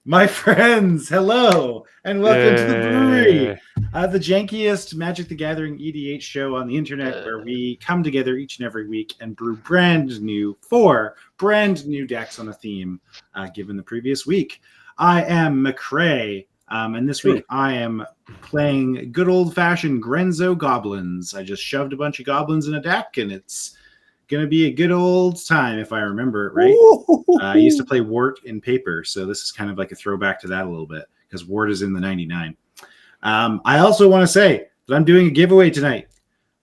My friends, hello, and welcome to the brewery, the jankiest Magic the Gathering EDH show on the internet, where we come together each and every week and brew four brand new decks on a theme given the previous week. I am McCrae, and this week I am playing good old-fashioned Grenzo goblins. I just shoved a bunch of goblins in a deck, and it's gonna be a good old time if I remember it right. I used to play Wart in paper, so this is kind of like a throwback to that a little bit because Wart is in the 99. I also want to say that I'm doing a giveaway tonight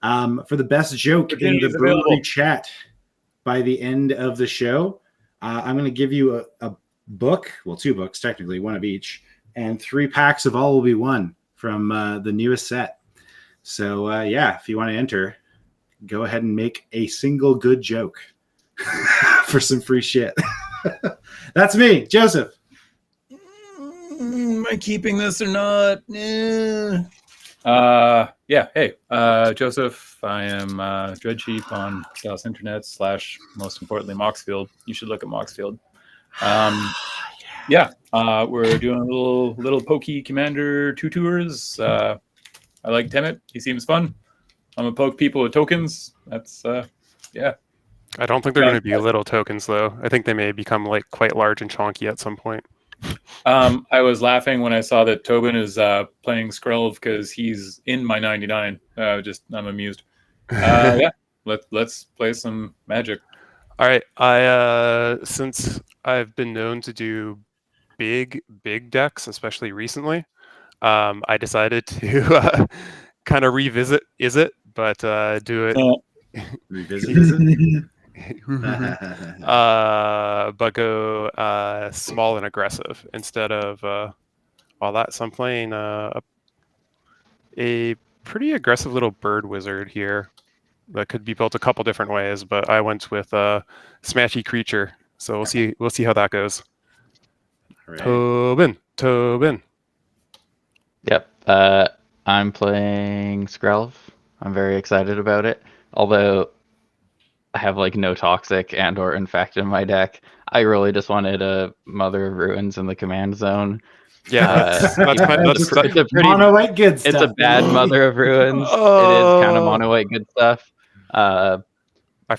for the best joke in the brewery chat. By the end of the show, I'm going to give you a book, well, 2 books technically, 1 of each, and 3 packs of All Will Be One from the newest set. So yeah, if you want to enter, go ahead and make a single good joke for some free shit. That's me, Joseph. Am I keeping this or not? Yeah. Hey, Joseph. I am Dread Sheep on Dallas Internet / most importantly Moxfield. You should look at Moxfield. Yeah. We're doing a little pokey Commander 2 tours. I like Temmet. He seems fun. I'm gonna poke people with tokens. That's yeah. I don't think they're going to be little tokens though. I think they may become like quite large and chunky at some point. I was laughing when I saw that Tobin is playing Skrelv because he's in my 99. I'm amused. Yeah, let's play some Magic. All right. I since I've been known to do big decks, especially recently, I decided to kind of revisit but do it. Revisit. But go small and aggressive instead of all that. So I'm playing a pretty aggressive little bird wizard here that could be built a couple different ways, but I went with a smashy creature. So we'll see how that goes. Right. Tobin. Yep. I'm playing Skrelv. I'm very excited about it. Although I have like no toxic and or infect in my deck. I really just wanted a Mother of Ruins in the command zone. Yeah, it's a pretty mono white good stuff. It's a bad Mother of Ruins. It is kind of mono white good stuff. I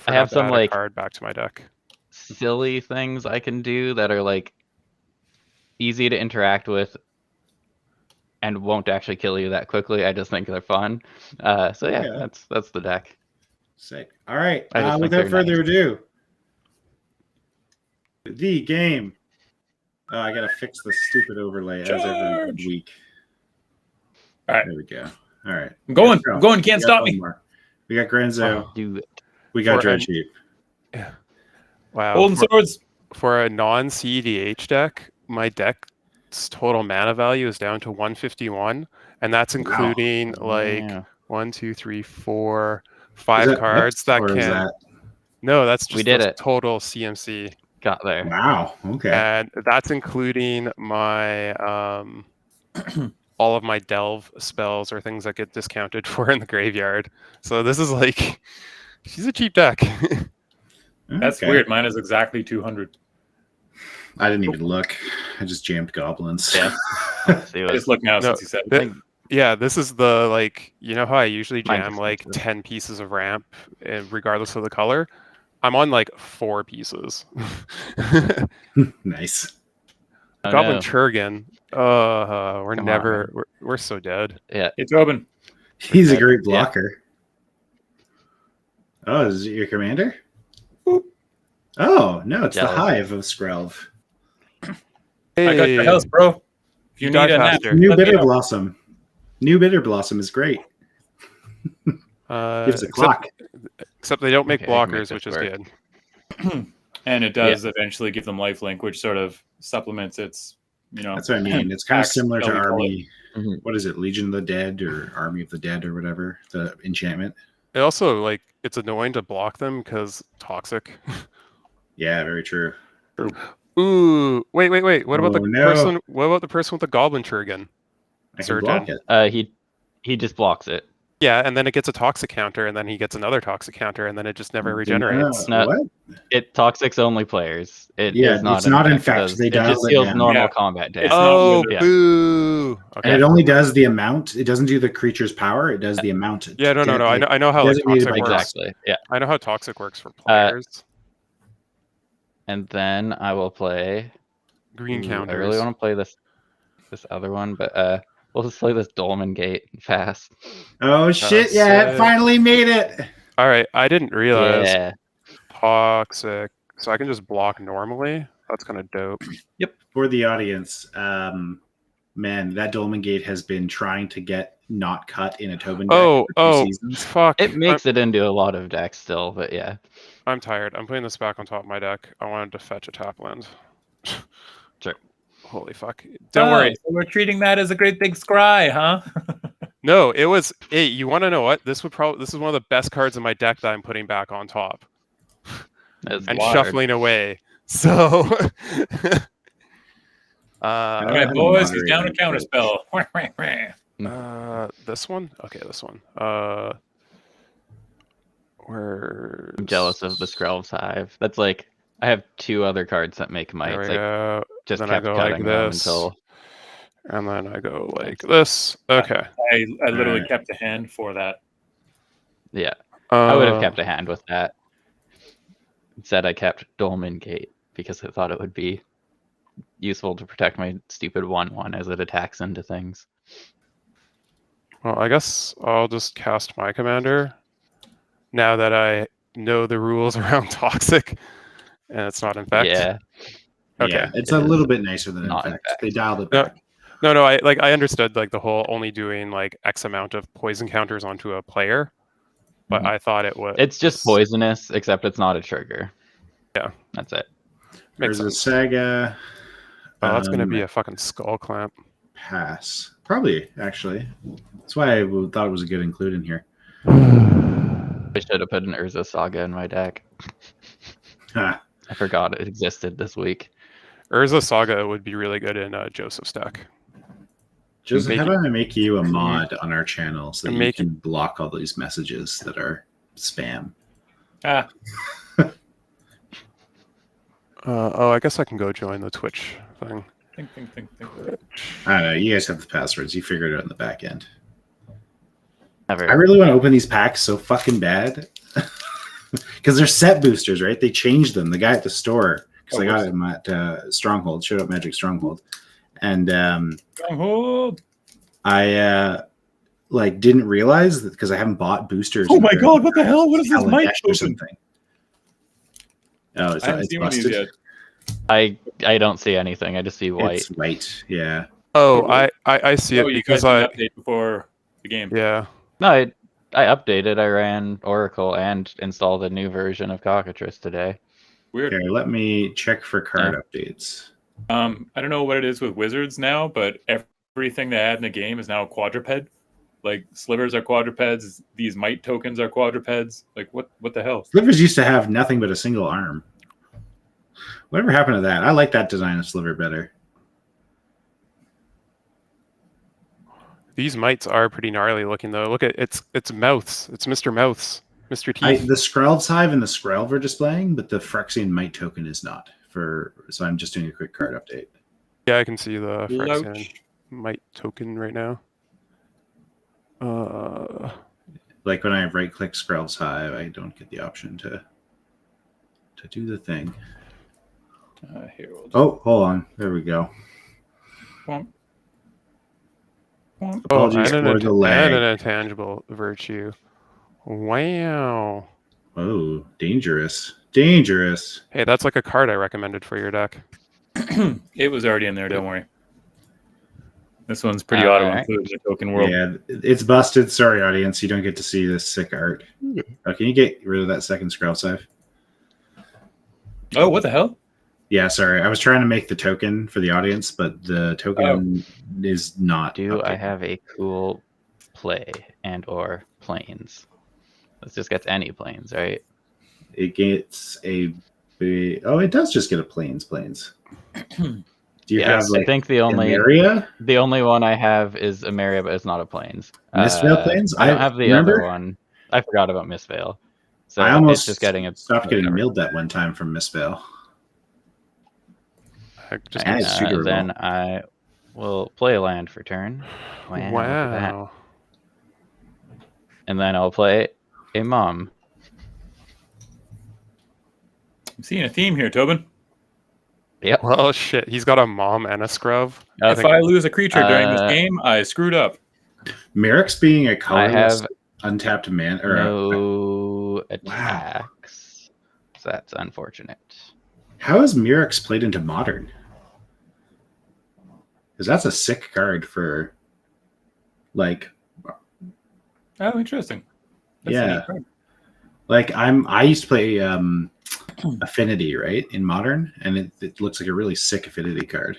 have some like card back to my deck. Silly things I can do that are like easy to interact with and won't actually kill you that quickly. I just think they're fun. So yeah, that's the deck. Sick. All right. Without further ado, the game. Oh, I gotta fix the stupid overlay as every week. All right, there we go. All right, I'm going. You can't stop me. We got Grenzo. Do it. We got Dread Sheep. Yeah. Wow. Golden Swords. For a non-CEDH deck, my deck's total mana value is down to 151, and that's including 1, 2, 3, 4, 5 cards that can. No, that's just total CMC. Got there. Wow. Okay. And that's including my all of my delve spells or things that get discounted for in the graveyard. So this is like, she's a cheap deck. That's weird. Mine is exactly 200. I didn't even look. I just jammed goblins. Yeah. Just look now since you said it. Yeah, this is the, like, you know how I usually jam like 10 pieces of ramp regardless of the color? I'm on like 4 pieces. Nice. Goblin Churgan. We're so dead. Yeah. It's Robin. He's a great blocker. Yeah. Oh, is it your commander? Boop. Oh, no, it's the Hive of Skrelv. Hey. I got your house, bro. If you need a nap, New Bitter Blossom. New Bitter Blossom is great. Gives a clock. Except they don't make blockers, which is good. And it does eventually give them lifelink, which sort of supplements its, That's what I mean. It's kind of similar to Army. What is it? Legion of the Dead or Army of the Dead or whatever, the enchantment. It also, like, it's annoying to block them because toxic. Yeah, very true. Ooh, wait. What about the person? What about the person with the Goblin Churgan? I can block it. He just blocks it. Yeah, and then it gets a toxic counter, and then he gets another toxic counter, and then it just never regenerates. No. What? It toxics only players. It Yeah, is not it's not infect. infect. They It just dialed it deals down. normal Yeah. combat damage. It's not Oh, wizard. boo! And Okay. it only does the amount. It doesn't do the creature's power. It does the amount. Yeah, no. I know how like designated toxic by works. Exactly. Yeah. I know how toxic works for players. And then I will play Green Ooh, counters. I really want to play this other one, but we'll just play this Dolmen Gate fast. Oh shit! Yeah, it sick. finally made it. All right, I didn't realize Yeah. toxic, so I can just block normally. That's kind of dope. For the audience, man, that Dolmen Gate has been trying to get not cut in a Tobin deck for 2 seasons. Fuck! It makes it into a lot of decks still, but yeah. I'm tired. I'm putting this back on top of my deck. I wanted to fetch a tap land. Sure. Holy fuck! Don't worry. So we're treating that as a great big scry, huh? No, it was. Hey, you want to know what? This is one of the best cards in my deck that I'm putting back on top That's and water. shuffling away. So. I All don't right, have a boys, he's down a moderator. counterspell. This one? Okay, this one. Where? I'm jealous of the Skrelv's Hive. That's like I have 2 other cards that make There mites. we Like go. just Then I kept go cutting like them this, until and then I go like this. Okay. I literally Alright. kept a hand for that. yeah. I would have Uh, kept a hand with that. Instead, I kept Dolmen Gate because I thought it would be useful to protect my stupid 1/1 as it attacks into things. Well, I guess I'll just cast my commander now that I know the rules around toxic, and it's not infect. Yeah. Okay. Yeah, it's It a is little bit nicer than not infect. infect. They dialed it No. back. No, I understood like the whole only doing like X amount of poison counters onto a player, but Mhm. I thought it would. It's just poisonous, except it's not a trigger. Yeah. That's it. Makes There's a sense. Saga. Oh, that's gonna be a fucking skull clamp. Pass. Probably, actually. That's why I thought it was a good include in here. I should have put an Urza Saga in my deck. Huh. I forgot it existed this week. Urza Saga would be really good in Joseph's deck. Joseph, Make how it- about I make you a mod on our channel so that you Make can block all these messages that are spam? Ah, I guess I can go join the Twitch thing. think. I don't know. You guys have the passwords. You figured it out on the back end. Never. I really want to open these packs so fucking bad. Because they're set boosters, right? They changed them. The guy at the store, because I got him at Stronghold, showed up Magic Stronghold. And Stronghold. I like didn't realize that because I haven't bought boosters. Oh in my very god, long what the time. hell? What is this Kaladesh mic or token? something? Oh, I haven't it's seen one of these busted. yet. I don't see anything. I just see white. It's white. Yeah. Oh, I see it Oh, you because guys did an update before the game. yeah. No, I updated. I ran Oracle and installed a new version of Cockatrice today. Weird. Okay, let me check for card updates. I don't know what it is with Wizards now, but everything they add in a game is now a quadruped. Like slivers are quadrupeds. These mite tokens are quadrupeds. Like what the hell? Slivers used to have nothing but a single arm. Whatever happened to that? I like that design of Sliver better. These mites are pretty gnarly looking though. Look at it's mouths. It's Mr. Mouths. Mr. Teeth. The Skrelv's Hive and the Skrelv are displaying, but the Phyrexian Mite token is not. So I'm just doing a quick card update. Yeah, I can see the Phyrexian Louch. mite token right now. Like when I right click Skrelv's Hive, I don't get the option to do the thing. Here we'll just Oh, hold on. There we go. Womp. Womp. Apologies and for the lag. an intangible virtue. Wow. Oh, dangerous. Dangerous. Hey, that's like a card I recommended for your deck. It was already in there. Don't worry. This one's pretty All auto right. included in the token world. Yeah, it's busted. Sorry, audience. You don't get to see this sick art. Oh, can you get rid of that second Skrelv's Hive? Oh, what the hell? Yeah, sorry. I was trying to make the token for the audience, but the token is not. Do I updated. have a cool play and or planes? This just gets any planes, right? It gets a big. Oh, it does just get a planes. Do you have like I think the only one I have is Emeria, but it's not a Plains. Mistveil Plains? I don't have the remember? other one. I forgot about Mistveil. So I almost it's just getting a stopped getting milled that one time from Mistveil. Then I will play a land for turn. Wow. And then I'll play a Mom. I'm seeing a theme here, Tobin. Yep. Well, shit. He's got a Mom and a Skrelv. If I lose a creature during this game, I screwed up. Merrick's being a colorless untapped man or no attacks. Wow. So that's unfortunate. How is Murex played into Modern? Because that's a sick card for like. Oh, interesting. That's a neat card. Like I used to play Affinity, right, in Modern, and it looks like a really sick Affinity card.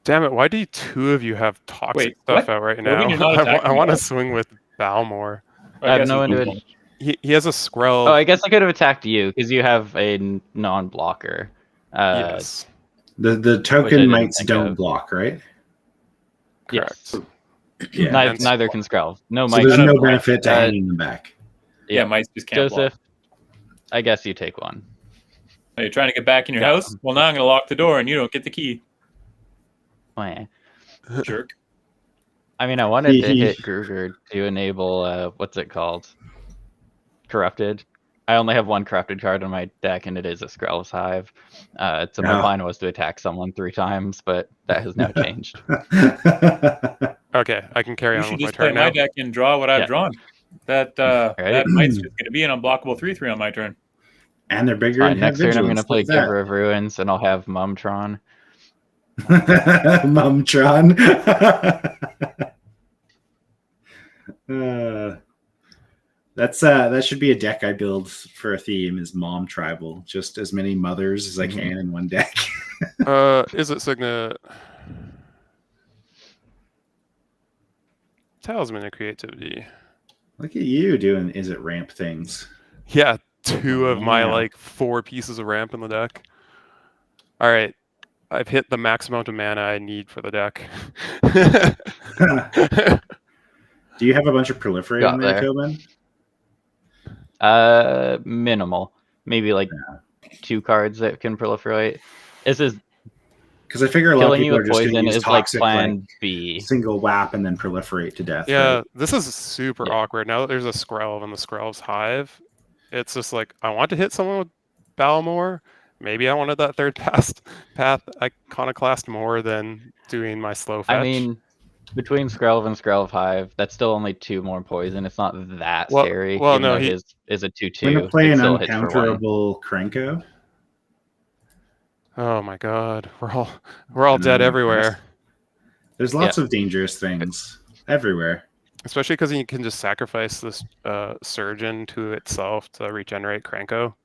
Damn it! Why do two of you have toxic stuff out right now? I want to swing with Balmor. I have no idea. He has a Skrelv. Oh, I guess I could have attacked you because you have a non-blocker. Yes. The token mites don't block, right? Correct. Yes. Yeah. Neither can Skrelv. No, so there's no benefit to hanging them back. Yeah, mites just can't Joseph, block. I guess you take one. Are you trying to get back in your house? Well, now I'm going to lock the door and you don't get the key. Jerk. I mean, I wanted to hit Gruger to enable, what's it called? Corrupted. I only have one corrupted card on my deck, and it is a Skrelv's Hive. So my plan was to attack someone 3 times, but that has now changed. Okay, I can carry on with my turn now. You should just play my deck and draw what I've drawn. That might's just going to be an unblockable 3/3 on my turn. And they're bigger. Next turn, I'm going to play Giver of Ruins, and I'll have Mumtron. Mumtron. That should be a deck I build for a theme. Is Mom Tribal? Just as many mothers as I can in one deck. Is it Signet? Talisman of Creativity. Look at you doing Is It Ramp things. Yeah, 2 of my 4 pieces of ramp in the deck. All right, I've hit the max amount of mana I need for the deck. Do you have a bunch of proliferate in there, Tobin? Minimal. Maybe 2 cards that can proliferate. This is because I figure a lot of people are just going to use is toxic, plan B. Single whap and then proliferate to death. Yeah, right? This is super awkward. Now that there's a Skrelv and the Skrelv's Hive, it's just I want to hit someone with Balmor. Maybe I wanted that third path Iconoclast more than doing my slow fetch. I mean, between Skrelv and Skrelv Hive, that's still only 2 more poison. It's not that scary. Well, no, he is a 2/2. I'm going to play an uncounterable Krenko. Oh my god, we're all dead everywhere. There's lots of dangerous things everywhere. Especially because you can just sacrifice this Surgeon to itself to regenerate Krenko.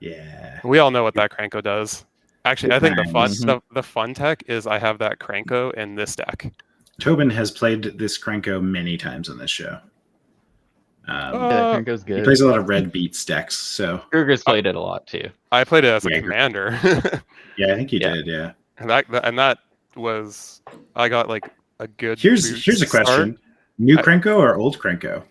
Yeah. We all know what that Krenko does. Actually, I think the fun tech is I have that Krenko in this deck. Tobin has played this Krenko many times on this show. Krenko's good. He plays a lot of red beats decks, so Kruger's played it a lot too. I played it as a commander. Yeah, I think he did. Yeah, and that was I got a good. Here's a question: new Krenko or old Krenko?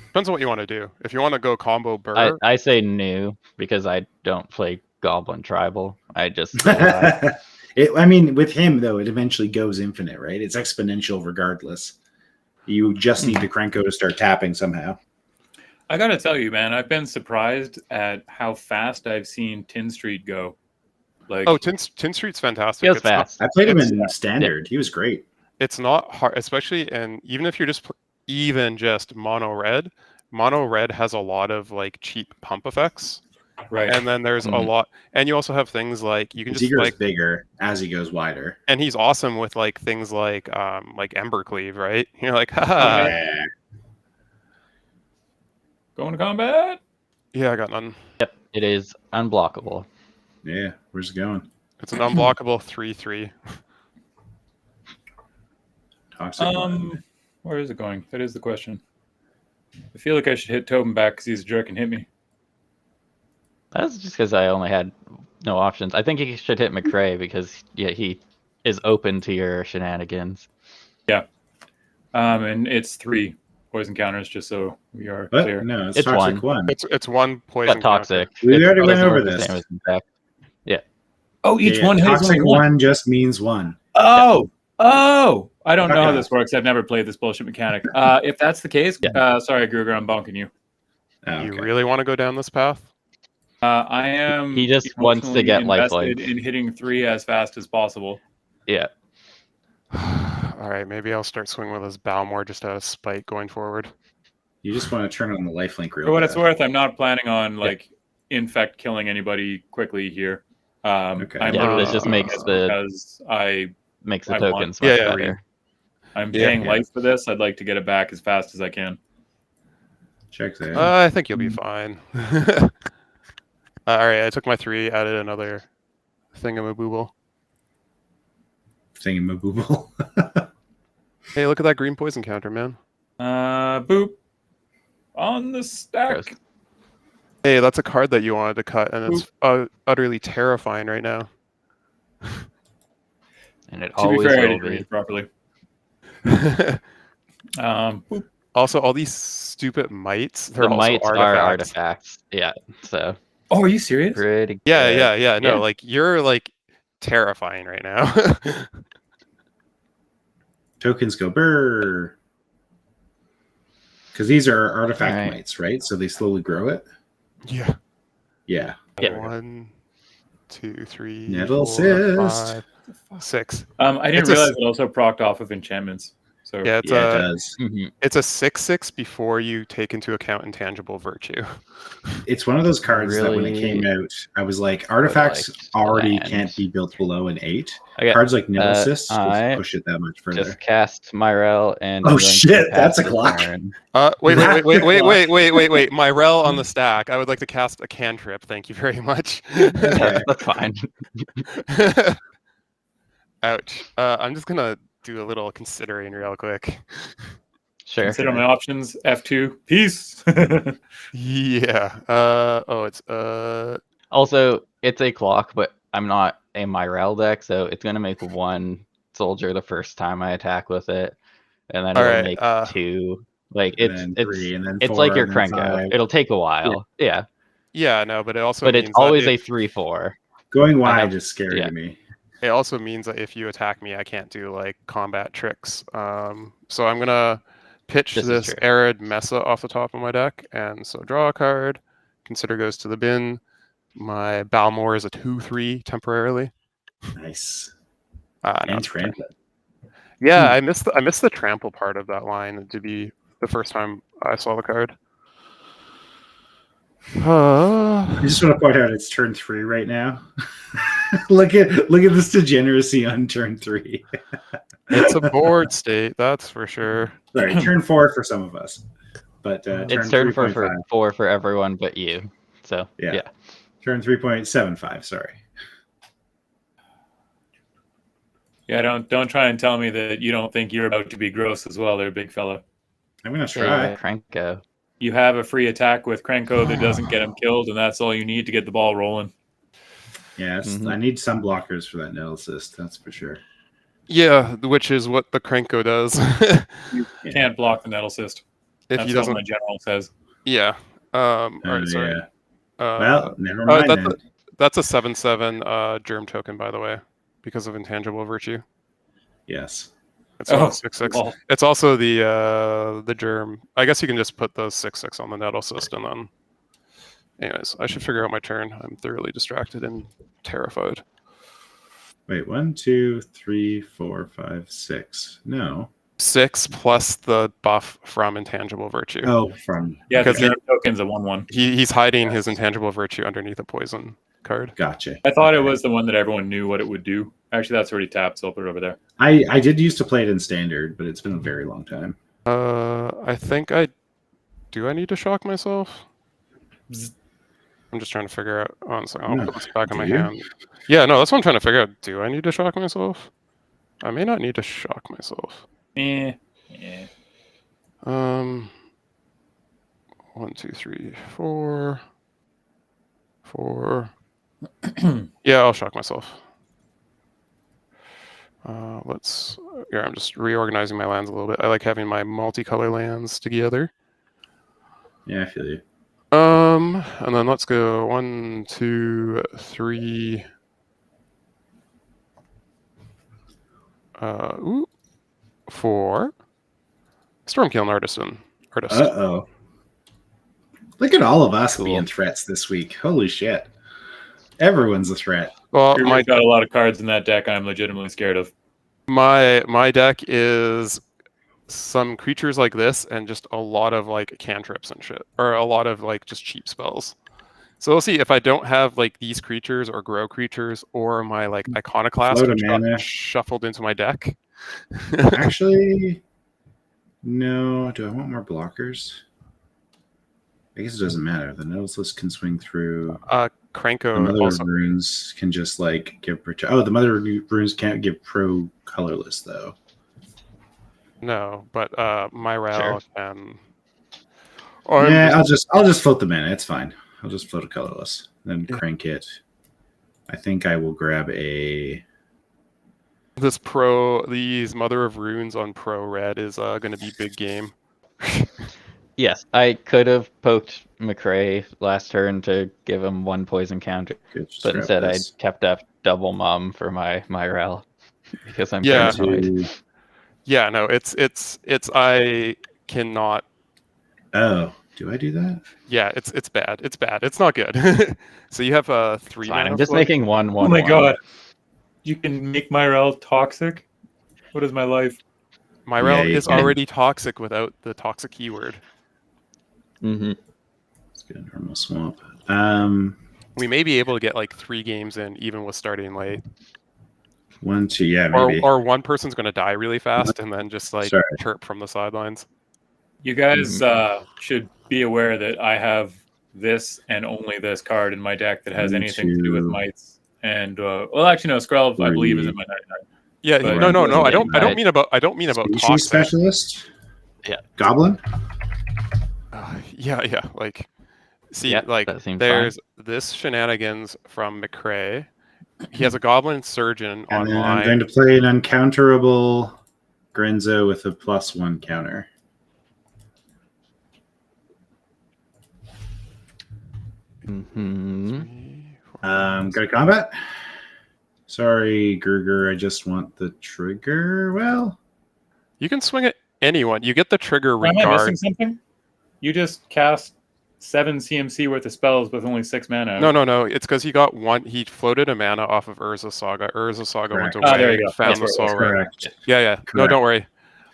Depends on what you want to do. If you want to go combo Burr, I say new because I don't play Goblin Tribal. I just. I mean, with him though, it eventually goes infinite, right? It's exponential regardless. You just need the Krenko to start tapping somehow. I gotta tell you, man, I've been surprised at how fast I've seen Tin Street go. Tin Street's fantastic. It's fast. I played him in Standard. He was great. It's not hard, especially even if you're just mono red has a lot of cheap pump effects. Right. And then there's a lot, and you also have things you can just he goes bigger as he goes wider. And he's awesome with things like Embercleave, right? You're like, haha. Yeah. Going to combat? Yeah, I got none. Yep, it is unblockable. Yeah, where's it going? It's an unblockable 3/3. Toxic. Where is it going? That is the question. I feel like I should hit Tobin back because he's a jerk and hit me. That's just because I only had no options. I think you should hit McRae because he is open to your shenanigans. Yeah. And it's 3 poison counters, just so we are What? clear. No, it's It's toxic one. one. It's one poison Got toxic. We already It went doesn't over work the this. same as Infect. Oh, each Yeah, one hits toxic only one. one just means one. Oh, I don't know how Okay. this works. I've never played this bullshit mechanic. If that's the case, sorry, Gruger, I'm bonking you. Oh, You okay. really want to go down this path? I am. He just wants to get invested lifelines. in hitting 3 as fast as possible. Yeah. All right, maybe I'll start swinging with this Balmor just out of spite going forward. You just want to turn on the lifelink real For what bad. it's worth, I'm not planning on infect killing anybody quickly here. Okay. I'm This just makes because I the I tokens want- much Yeah, yeah. better. I'm paying life for this. I'd like to get it back as fast as I can. Check there. I think you'll be fine. All right, I took my 3, added another thingamabooble. Thingamabooble. Hey, look at that green poison counter, man. Boop. On the stack. Gross. Hey, that's a card that you wanted to cut, and it's utterly terrifying right now. And it To be always fair, I will didn't read be. it properly. Boop. Also, all these stupid mites, they're The also mites artifacts. are artifacts. Yeah. So Oh, are you serious? pretty Yeah, good. yeah. No, Yeah. like you're like terrifying right now. Tokens go brr. Because these are artifact Alright. mites, right? So they slowly grow it. Yeah. Yeah. Yeah. 1, 2, 3, Nettle 4, assist. 5, 6. I didn't It's a realize it also procced off of enchantments. So Yeah, it's Yeah, it a does. Mhm. it's a 6/6 before you take into account intangible virtue. It's one of those cards that when it Really came out, I was like, artifacts like to already land. can't be built below an 8. Okay, Cards like Nemesis I push it that much further. just cast Myrel and Oh, I'm going to shit, pass that's a the clock. turn. Wait. That's Myrel on the stack. I would like to cast a cantrip. Thank you very much. Okay. That's fine. Ouch. I'm just gonna do a little considering real quick. Sure. consider my options. F2. Peace. Yeah. It's Also, it's a clock, but I'm not a Myrel deck, so it's gonna make 1 soldier the first time I attack with it, and then it'll Alright, make 2. Like And it's then it's 3, and then it's 4, like your and then Krenko. 5. It'll take a while. Yeah. yeah, no, but it also But means it's always that a 3/4. Going I wide have- is scary yeah. to me. it also means that if you attack me, I can't do like combat tricks. So I'm gonna pitch This is this true. Arid Mesa off the top of my deck, and so draw a card. Consider goes to the bin. My Balmor is a 2/3 temporarily. Nice. No, And it's trample. Yeah, I missed the trample part of that line to be the first time I saw the card. I just want to point out it's turn 3 right now. look at this degeneracy on turn 3. It's a board state, that's for sure. Sorry, turn 4 for some of us, but It's turn 3.5. 4 for everyone but you. So Yeah. yeah. Turn 3.75. Sorry. Yeah, don't try and tell me that you don't think you're about to be gross as well, there, big fella. I'm gonna Yeah, try. Krenko. You have a free attack with Krenko that doesn't get him killed, and that's all you need to get the ball rolling. Yes, Mhm. I need some blockers for that Nettle assist. That's for sure. Yeah, which is what the Krenko does. You Yeah. can't block the net assist. If That's he what doesn't, my general says. yeah. All right, sorry. Yeah. Well, never mind then. That's a 7/7 germ token, by the way, because of intangible virtue. Yes. It's not 6/6. well. It's also the germ. I guess you can just put the 6/6 on the net assist and then. Anyways, I should figure out my turn. I'm thoroughly distracted and terrified. Wait, 1, 2, 3, 4, 5, 6. No. 6 plus the buff from intangible virtue. Oh, from Yeah, the Because germ token's a 1/1. He's hiding his intangible virtue underneath a poison card. gotcha. I thought it Okay. was the one that everyone knew what it would do. Actually, that's already tapped, so I'll put it over there. I did used to play it in standard, but it's been a very long time. I think I need to shock myself. I'm just trying to figure out. Oh, so I'll No, put this back in my do you? hand. Yeah, no, that's what I'm trying to figure out. Do I need to shock myself? I may not need to shock myself. Yeah. 1, 2, 3, 4. Yeah, I'll shock myself. I'm just reorganizing my lands a little bit. I like having my multicolor lands together. Yeah, I feel you. And then let's go 1, 2, 3. 4. Stormkiln Artisan. Uh-oh. Look at all of us Cool. being threats this week. Holy shit. Everyone's a threat. Well, I've got a lot of cards in that deck I'm legitimately scared of. My deck is some creatures like this and just a lot of like cantrips and shit, or a lot of like just cheap spells. So we'll see if I don't have like these creatures or grow creatures or my like iconoclast Float a which got mana. shuffled into my deck. Actually, no. Do I want more blockers? I guess it doesn't matter. The Nautilus can swing through. Cranko The Mother also. of Runes can just like give Oh, the Mother of Runes can't give pro colorless though. No, but Myral Sure. can. Yeah, I'll just float the mana. It's fine. I'll just float a colorless, then crank it. I think I will grab a. These Mother of Runes on pro red is going to be big game. Yes, I could have poked McCray last turn to give him 1 poison counter, but instead I kept up double mum for my rel because I'm paranoid. Yeah, no, it's I cannot. Oh, do I do that? Yeah, it's bad. It's bad. It's not good. So you have 3 mana. I'm just making 1/1. Oh my god. You can make Myrel toxic? What is my life? Myrel Yeah, is already toxic without the toxic keyword. Mm-hmm. Let's get a normal swamp. We may be able to get like 3 games in even with starting late. 1, 2, yeah, maybe. Or one person's going to die really fast and then just like chirp from the sidelines. You guys should be aware that I have this and only this card in my deck that has anything to do with mites. And well, actually, no, Skrelv I believe is in my 99. Yeah, But- no. I don't mean about Species toxic. specialist. Yeah. Goblin. Yeah. Like, see, Yep, like that seems there's this shenanigans from McCray. He has a Goblin Surgeon And then online. I'm going to play an uncounterable Grenzo with a +1 counter. Mm-hmm. Go to combat. Sorry, Gruger. I just want the trigger. Well, You can swing at anyone. You get the trigger Am I missing regard. something? You just cast 7 CMC worth of spells with only 6 mana. No. It's because he got 1. He floated a mana off of Urza Saga. Urza Saga went Correct. away. There you go. Found That's the where it Soul was. Ring. correct. Yeah. No, don't worry.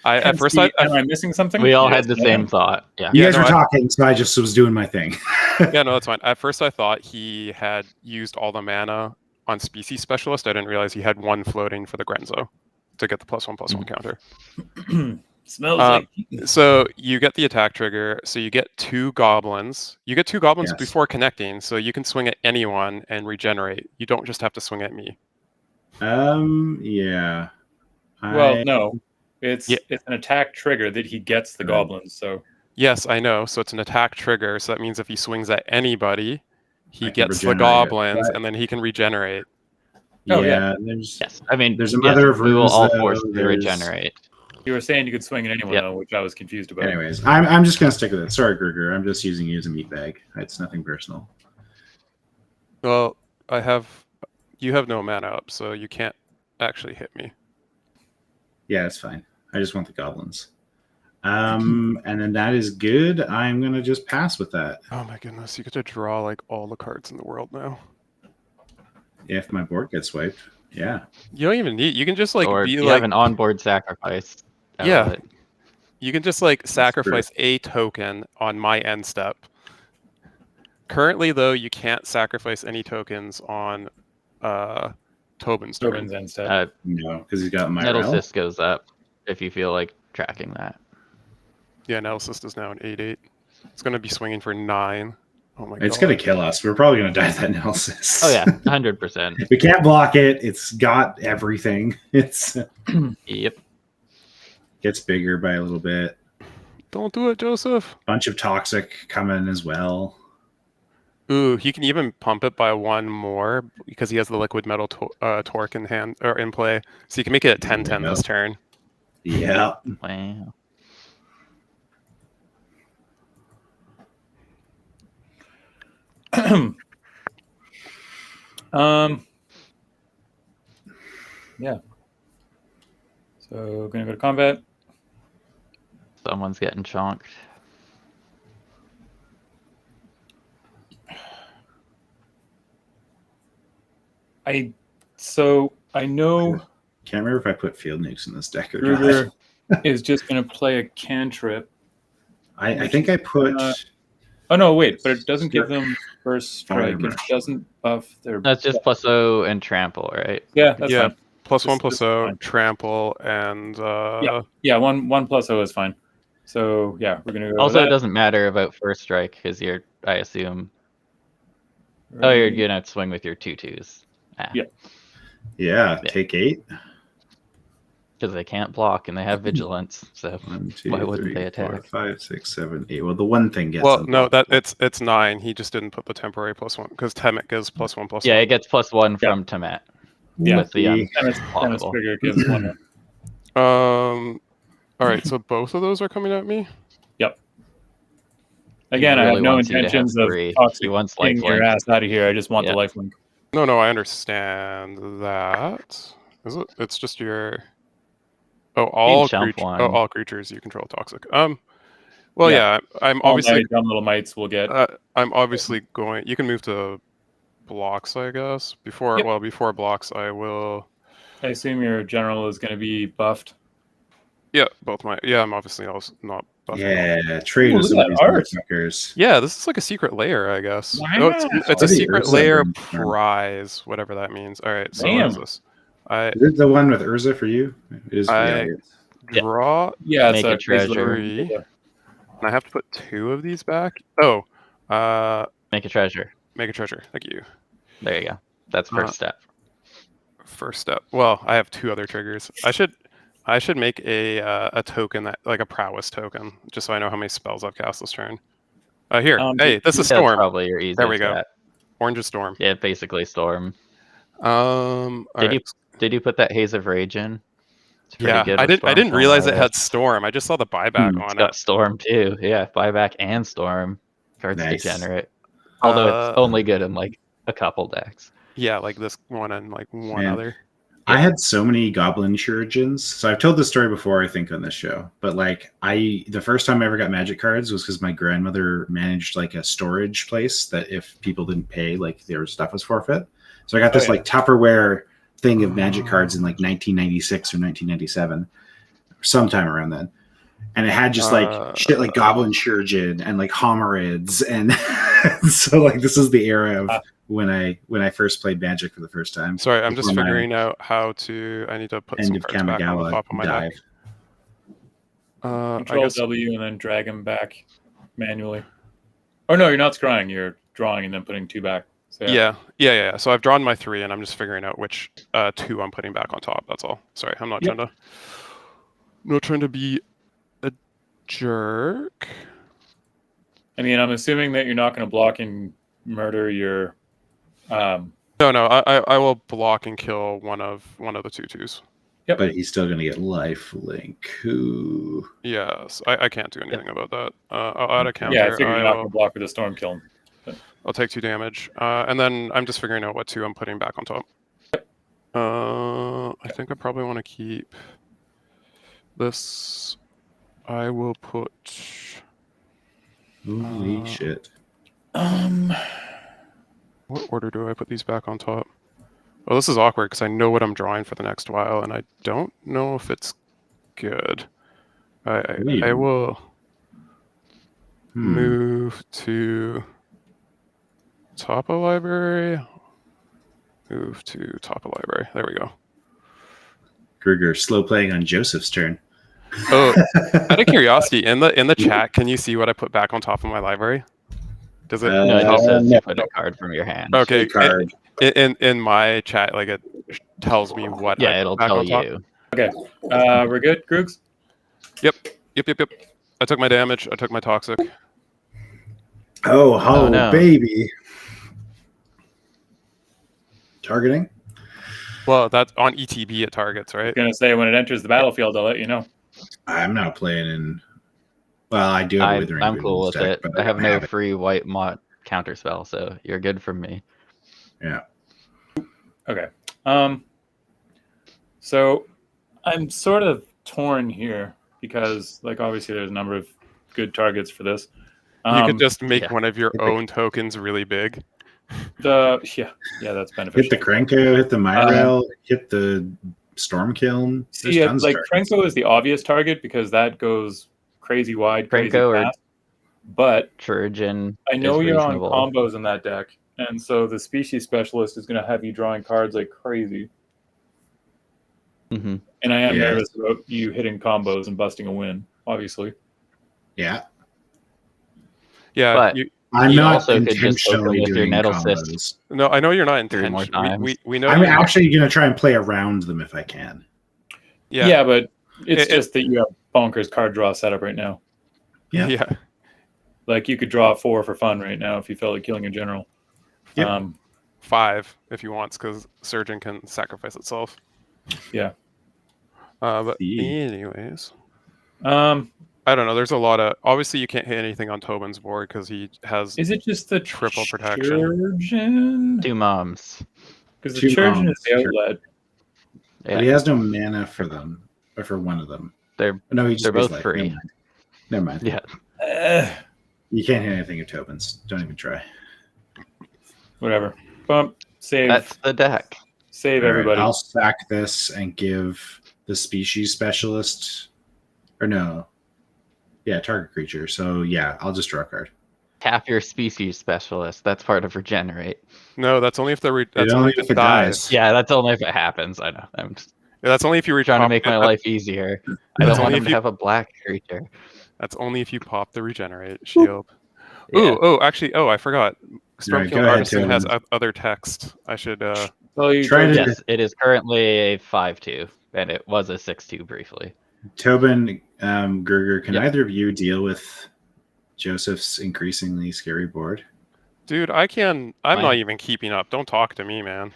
At first, am I missing something? We all Yes, had the yeah. same thought. Yeah. You guys no, were talking, so I just was doing my thing. Yeah, no, that's fine. At first, I thought he had used all the mana on Species Specialist. I didn't realize he had 1 floating for the Grenzo to get the +1/+1 counter. Smells like. So you get the attack trigger. So you get 2 goblins. You get 2 goblins Yes. before connecting, so you can swing at anyone and regenerate. You don't just have to swing at me. Yeah. Well, no. It's Yeah. it's an attack trigger that he gets the Right. goblins. So Yes, I know. So it's an attack trigger. So that means if he swings at anybody, he I can gets the regenerate it, goblins, but- and then he can regenerate. Oh, yeah. yeah. There's Yes. I mean, There's a yes, Mother of we will Runes, all though. force to There's- regenerate. you were saying you could swing at anyone, Yep. though, which I was confused about. Anyways, I'm just gonna stick with it. Sorry, Gruger. I'm just using you as a meat bag. It's nothing personal. Well, you have no mana up, so you can't actually hit me. Yeah, it's fine. I just want the goblins. And then that is good. I'm gonna just pass with that. Oh my goodness, you get to draw like all the cards in the world now. If my board gets wiped, yeah. You don't even need. You can just like Or be you like have an onboard sacrifice. out of Yeah. it. You can just like sacrifice a token on my end step. Currently, though, you can't sacrifice any tokens on Tobin's turn. Tobin's end step. No, because he's got my Nettlecyst goes up if you feel like tracking that. Yeah, Nettlecyst is now an 8/8. It's going to be swinging for 9. Oh my god. It's gonna kill us. We're probably gonna die to that analysis. Oh yeah, 100%. We can't block it. It's got everything. It's Yep. gets bigger by a little bit. Don't do it, Joseph. Bunch of toxic coming as well. Ooh, he can even pump it by 1 more because he has the liquid metal torque in hand or in play. So you can make it a 10-10 this turn. Yeah. Wow. Yeah. So gonna go to combat. Someone's getting chonked. I know Can't remember if I put field nukes in this deck or Kruger not. is just gonna play a cantrip. I think I put. Oh no, wait, but it doesn't give them first strike. It doesn't buff their. That's just +0 and trample, right? Yeah, that's fine. +1/+0, trample, and yeah, one +0 is fine. So yeah, we're gonna go. Also, with it doesn't matter about first strike because I assume. Oh, you're gonna swing with your 2/2s. Ah. Yeah, take 8. Because they can't block and they have vigilance, so 1, 2, why wouldn't 3, they attack? 4, 5, 6, 7, 8. Well, the one thing gets. Well, no, that it's 9. He just didn't put the temporary +1 because Temmet gives +1/+1. Yeah, it gets +1 from Temmet. Yeah, with the Temmet's trigger gives 1. All right, so both of those are coming at me. Yep. Again, I have no intentions of toxic getting your ass out of here. I just want the lifelink. No, I understand that. Is it? It's just your. Oh, all creatures you control toxic. Well, yeah, I'm obviously dumb little mites will get. I'm obviously going. You can move to blocks, I guess. Before blocks, I will. I assume your general is going to be buffed. Yeah, both my. Yeah, I'm obviously also not buffed. Yeah, trade with some of these motherfuckers. Yeah, this is like a secret layer, I guess. Wow. Oh, it's a secret layer prize, whatever that means. All right, so what is this? Is it the one with Urza for you? It is. Draw. Yeah, make a treasure. And I have to put 2 of these back. Oh, make a treasure. Make a treasure. Thank you. There you go. That's first step. First step. Well, I have 2 other triggers. I should make a token that like a prowess token, just so I know how many spells I've cast this turn. Here. Hey, this is Storm. That's probably your easiest. There we go. Orange is Storm. Yeah, basically Storm. Did you put that Haze of Rage in? Yeah, I didn't realize it had Storm. I just saw the buyback on it. Got Storm too. Yeah, buyback and Storm. Cards degenerate. Although it's only good in like a couple decks. Yeah, like this one and like one other. I had so many Goblin Shurigins. So I've told this story before, I think, on this show. But like, the first time I ever got Magic cards was because my grandmother managed like a storage place that if people didn't pay, like their stuff was forfeit. So I got this like Tupperware thing of Magic cards in like 1996 or 1997, sometime around then. And it had just like shit like Goblin Shurigin and like Homerids. And so like this is the era of when I first played Magic for the first time. Sorry, I'm just figuring out how to. I need to put some cards back on the top of my deck. Control W and then drag them back manually. Oh no, you're not scrying. You're drawing and then putting 2 back. So, yeah. So I've drawn my 3, and I'm just figuring out which 2 I'm putting back on top. That's all. Sorry, I'm not trying to be a jerk. I mean, I'm assuming that you're not going to block and murder your. No. I will block and kill one of the 2/2s. Yep. But he's still going to get lifelink. Ooh. Yes, I can't do anything about that. I'll add a counter. Yeah, I figured you're not going to block with a storm kill. I'll take 2 damage, and then I'm just figuring out what 2 I'm putting back on top. I think I probably want to keep this. I will put. Holy shit! What order do I put these back on top? Well, this is awkward because I know what I'm drawing for the next while, and I don't know if it's good. I will move to. Top of library. Move to top of library. There we go. Kruger slow playing on Joseph's turn. Oh, out of curiosity, in the chat, can you see what I put back on top of my library? Does it? No, it just says you put a card from your hand. Okay. In my chat, like it tells me what. Yeah, it'll tell you. Okay. We're good, Krugs? Yep. I took my damage. I took my toxic. Oh no. Baby. Targeting? Well, that's on ETB it targets, I'm right? gonna say when it enters the battlefield, I'll let you know. I'm not playing in. Well, I do have a Withering I'm Boon cool in with this deck, it. but I have don't no have it. free white mod counterspell, so you're good for me. Yeah. Okay. So I'm sort of torn here because, like, obviously there's a number of good targets for this. You could just make yeah. one of your own tokens really big. Yeah, that's beneficial. Hit the Krenko, hit the Myrel, hit the Stormkiln. There's See, tons like of targets. Krenko is the obvious target because that goes crazy wide, crazy Krenko or fast. But Trojan I know is you're on reasonable. combos in that deck, and so the species specialist is going to have you drawing cards like crazy. Mm-hmm. And I am Yeah. nervous about you hitting combos and busting a win, obviously. Yeah. Yeah, But I'm you not also could just open intentionally with your doing Nettle combos. Cyst no, I know you're not 3 more intentionally. times. We know. I'm you're not- actually going to try and play around them if I can. Yeah, but it's It- just that you have bonkers card draw setup right now. Yeah. Yeah. Like you could draw 4 for fun right now if you felt like killing a general. Yep. 5 if you want, because Surgeon can sacrifice itself. Yeah. But Yeah. anyways, I don't know. There's a lot of obviously you can't hit anything on Tobin's board because he has is it just the triple protection. Trojan? 2 moms. Because the 2 Trojan is the moms, outlet. Yeah. But he has no mana for them, or for one of them. They're No, he just they're pays both life. free. Never mind. Yeah. You can't hit anything at Tobin's. Don't even try. Whatever. Bump. Save. That's the deck. Save All right, everybody. I'll sack this and give the species specialist, or no, yeah, target creature. So yeah, I'll just draw a card. Tap your species specialist. That's part of regenerate. No, that's only if the that's only only if it dies. Yeah, that's only if it happens. I know. I'm just that's only if you trying to repop make my it. life easier. I That's don't want only him if to you- have a black creature. That's only if you pop the regenerate shield. Yeah. Actually, I forgot. Right, go Stormkill ahead, Artisan has Tobin. other text. I should. Well, you Try to- Yes, it is currently a 5/2, and it was a 6/2 briefly. Tobin, Gerger, can Yep. either of you deal with Joseph's increasingly scary board? Dude, I can. I'm Fine. not even keeping up. Don't talk to me, man.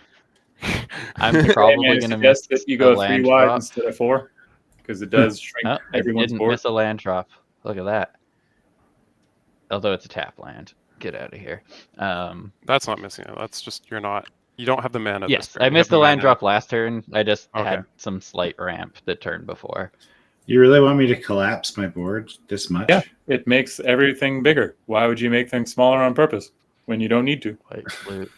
I'm Hey, probably man, going to suggest miss that you a go 3 land wide drop. instead of 4 because it does shrink No, I everyone's didn't board. miss a land drop. Look at that. Although it's a tap land. Get out of here. That's not missing it. That's just you're not. You don't have the mana. Yes, this turn. I You have missed the the land mana. drop last turn. I just Okay. had some slight ramp the turn before. You really want me to collapse my board this much? Yeah, it makes everything bigger. Why would you make things smaller on purpose when you don't need to? White flute.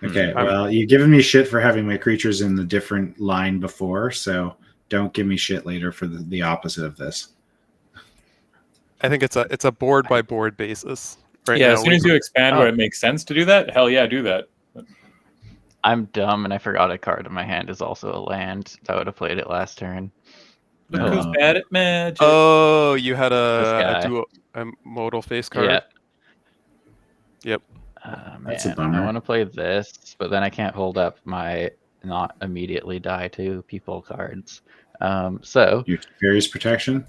Okay, well, you've given me shit for having my creatures in the different line before, so don't give me shit later for the opposite of this. I think it's a board by board basis. Right Yeah, now, as soon as you expand where it makes sense to do that, hell yeah, do that. I'm dumb and I forgot a card in my hand is also a land. I would have played it last turn. Look Oh. who's bad at magic. Oh, you had This guy. a modal face card. Yeah. Yep. That's a Man, bummer. I want to play this, but then I can't hold up my not immediately die to people cards. So Your various protection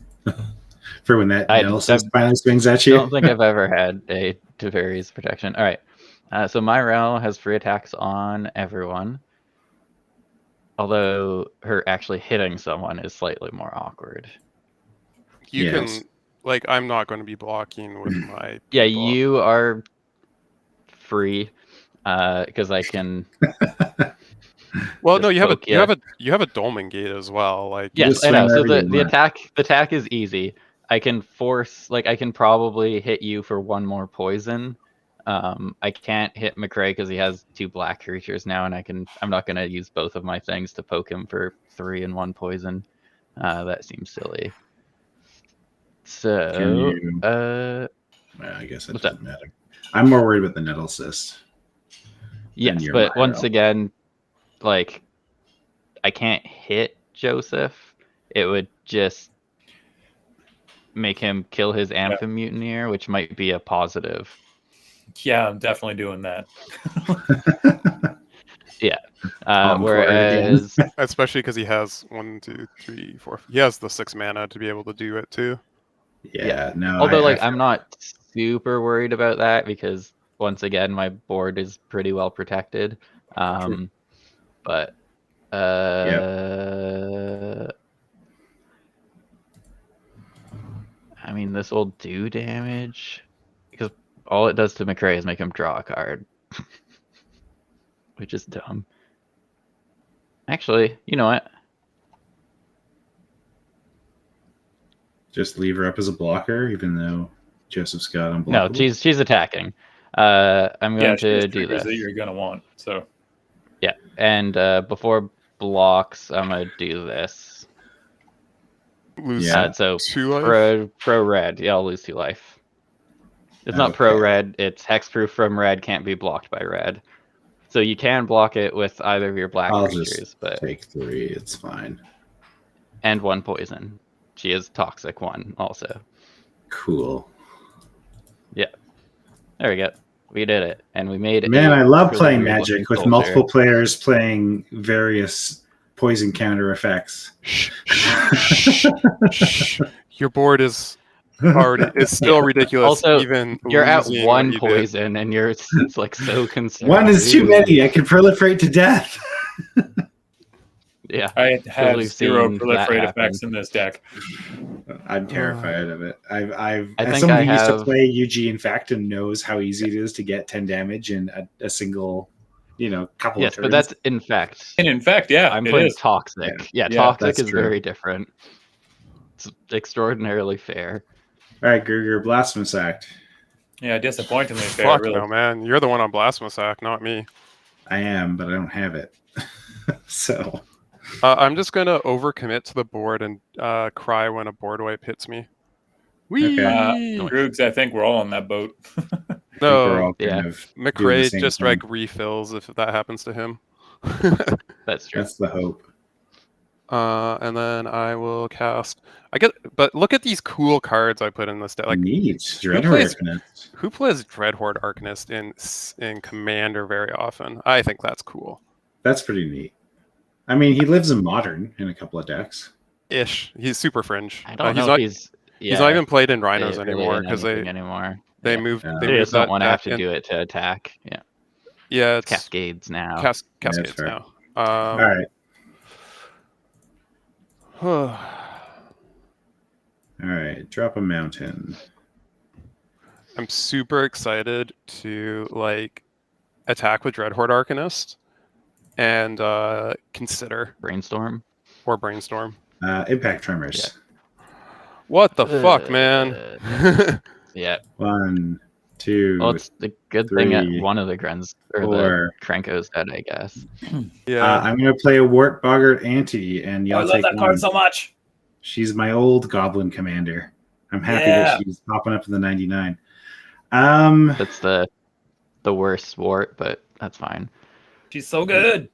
for when that I analysis finally swings at I you. don't think I've ever had a Teferi's protection. All right. So Myrel has free attacks on everyone. Although her actually hitting someone is slightly more awkward. You Yes. can like I'm not going to be blocking with my. Yeah, people. you are free because I can. Well, no, just you have a poke you ya. have a Dolmen Gate as well. Like Yes, just I know. swing So wherever the you want. attack is easy. I can force I can probably hit you for 1 more poison. I can't hit McRae because he has 2 black creatures now, and I'm not gonna use both of my things to poke him for 3 and 1 poison. That seems silly. So Can you- Well, I guess it What's doesn't matter. I'm more worried about the Nettle Cyst. yes, your but Myrel. once again, like I can't hit Joseph. It would just make him kill his Amphimutineer, which might be a positive. Yeah, I'm definitely doing that. Encore again. Whereas especially because he has 1, 2, 3, 4. He has the 6 mana to be able to do it too. Yeah, no. although I I'm not super worried about that because once again, my board is pretty well protected. But I mean, this will do damage because all it does to McRae is make him draw a card, which is dumb. Actually, you know what? Just leave her up as a blocker, even though Joseph's got unblockable. No, she's attacking. I'm going to do this. That you're gonna want. So yeah, and before blocks, I'm gonna do this. Lose so 2 life? pro red. Yeah, I'll lose 2 life. It's not pro red. It's hexproof from red. Can't be blocked by red. So you can block it with either of your black creatures, but take 3. It's fine. And 1 poison. She is toxic 1 also. Cool. Yeah. There we go. We did it, and we made it. Man, I love playing Magic with multiple players playing various poison counter effects. Your board is already it's still ridiculous. Also, even you're at 1 poison, and you're it's like so concerned. 1 is too many. I can proliferate to death. Yeah, I have 0 proliferate effects in this deck. I'm terrified of it. I as think someone who used to play UG Infect and knows how easy it is to get 10 damage in a single, couple of turns. But that's Infect. And Infect, yeah, I'm playing Toxic. Yeah, Toxic is true. very different. It's extraordinarily fair. All right, Gruger, Blasphemous Act. Yeah, disappointingly fair. Fuck really. no, man. You're the one on Blasphemous Act, not me. I am, but I don't have it. So... I'm just going to overcommit to the board and cry when a board wipe hits me. Whee! Groogs, I think we're all on that boat. No, McRae just refills if that happens to him. That's true. That's the hope. And then I will cast. But look at these cool cards I put in this deck. Like, neat. Dreadhorde Arcanist. Who plays Dreadhorde Arcanist in Commander very often? I think that's cool. That's pretty neat. I mean, he lives in Modern in a couple of decks. He's super fringe. I don't know if he's not even played in Rhinos anymore because they moved. They just don't want to have to do it to attack. Yeah. Yeah, it's Cascades now. Cascades now. All right. All right. Drop a mountain. I'm super excited to attack with Dreadhorde Arcanist. And consider Brainstorm. Impact Tremors. Yeah. What the fuck, man? Yeah. 1, 2. Well, it's the good 3, thing that one of the Grenz or 4. the Krenko's dead, I guess. Yeah. I'm gonna play a Wart Boggart Anti, and y'all take I love that card so much. She's my old Goblin commander. I'm happy that she's popping up in the 99. That's the worst Wart, but that's fine. She's so good.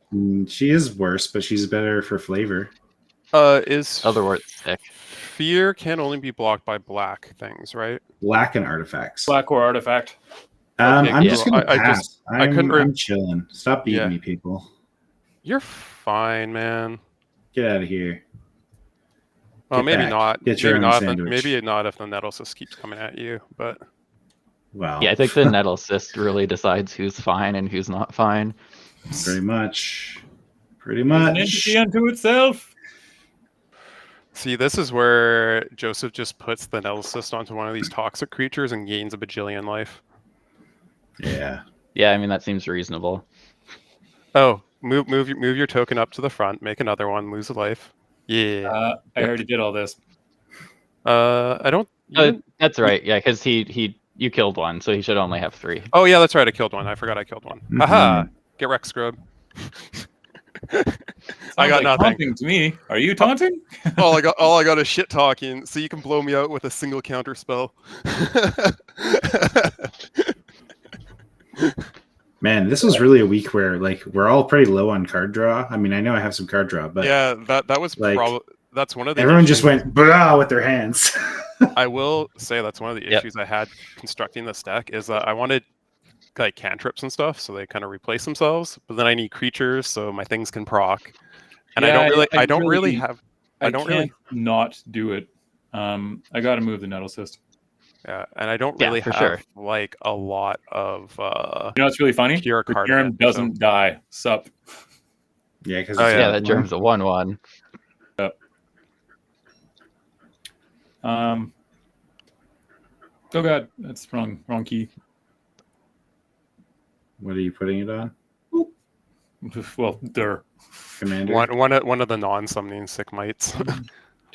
She is worse, but she's better for flavor. Is other Wart's sick. Fear can only be blocked by black things, right? Black and artifacts. Black or artifact. I'm just gonna pass. I'm chilling. Stop beating me, people. You're fine, man. Get out of here. Well, maybe not. Maybe not if the Nettle Cyst keeps coming at you, but. Wow. Yeah, I think the Nettle Cyst really decides who's fine and who's not fine. Pretty much. It's an entity unto itself. See, this is where Joseph just puts the Nettle Cyst onto one of these toxic creatures and gains a bajillion life. Yeah. Yeah, I mean that seems reasonable. Oh, move your token up to the front, make another one, lose a life. Yeah. I already did all this. I don't. That's right. Yeah, because you killed one, so he should only have 3. Oh yeah, that's right. I killed one. I forgot I killed one. Haha. Get wrecked, Scrub. I got nothing. Taunting to me. Are you taunting? all I got is shit talking. So you can blow me out with a single counter spell. Man, this was really a week where we're all pretty low on card draw. I mean, I know I have some card draw, but yeah, that was that's one of the everyone issues. just went blah with their hands. I will say that's one of the issues I had constructing this deck is that I wanted cantrips and stuff, so they kind of replace themselves. But then I need creatures, so my things can proc. And I don't really not do it. I got to move the Nettle Cyst. Yeah, and I don't Yeah, really for have sure. like a lot of You know what's really funny? pure The card germ advantage, doesn't die. Sup. Yeah, because Oh, it's yeah. Yeah, that germ's a 1/1. Oh god, that's wrong key. What are you putting it on? Well, Commander. one of the non-summoning sick mites.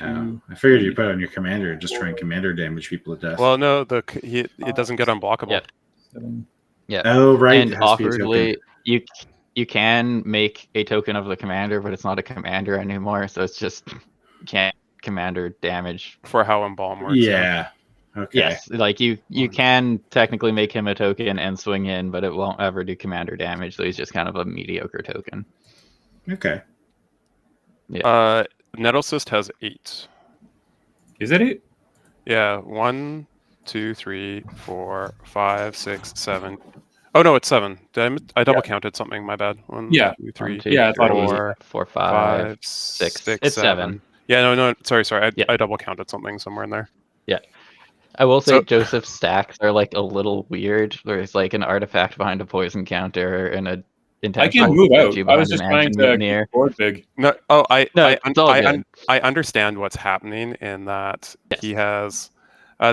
Oh, I figured you put it on your commander, just try and commander damage people to death. Well, no, it doesn't get unblockable. Yep. 7. Yeah. Oh, right. And it has to be a token. awkwardly, you can make a token of the commander, but it's not a commander anymore, so it's just can't commander damage. For how Embalm works. Yeah. Okay. Yes, like you can technically make him a token and swing in, but it won't ever do commander damage, so he's just kind of a mediocre token. Okay. Nettlecyst has 8. Is it 8? Yeah, 1, 2, 3, 4, 5, 6, 7. Oh no, it's 7. I double counted something. My bad. 1, Yeah. 2, 3, 1, 2, Yeah, I thought it was 4, 5, 5, 6, 6. It's 7. Yeah, no. Sorry. Yeah. I double counted something somewhere in there. Yeah. I will say So- Joseph's stacks are like a little weird. There's like an artifact behind a poison counter and a I intentional can move out. statue I was behind just an trying ancient to keep mutineer. the board big. No, It's all good. I understand what's happening in that Yes. he has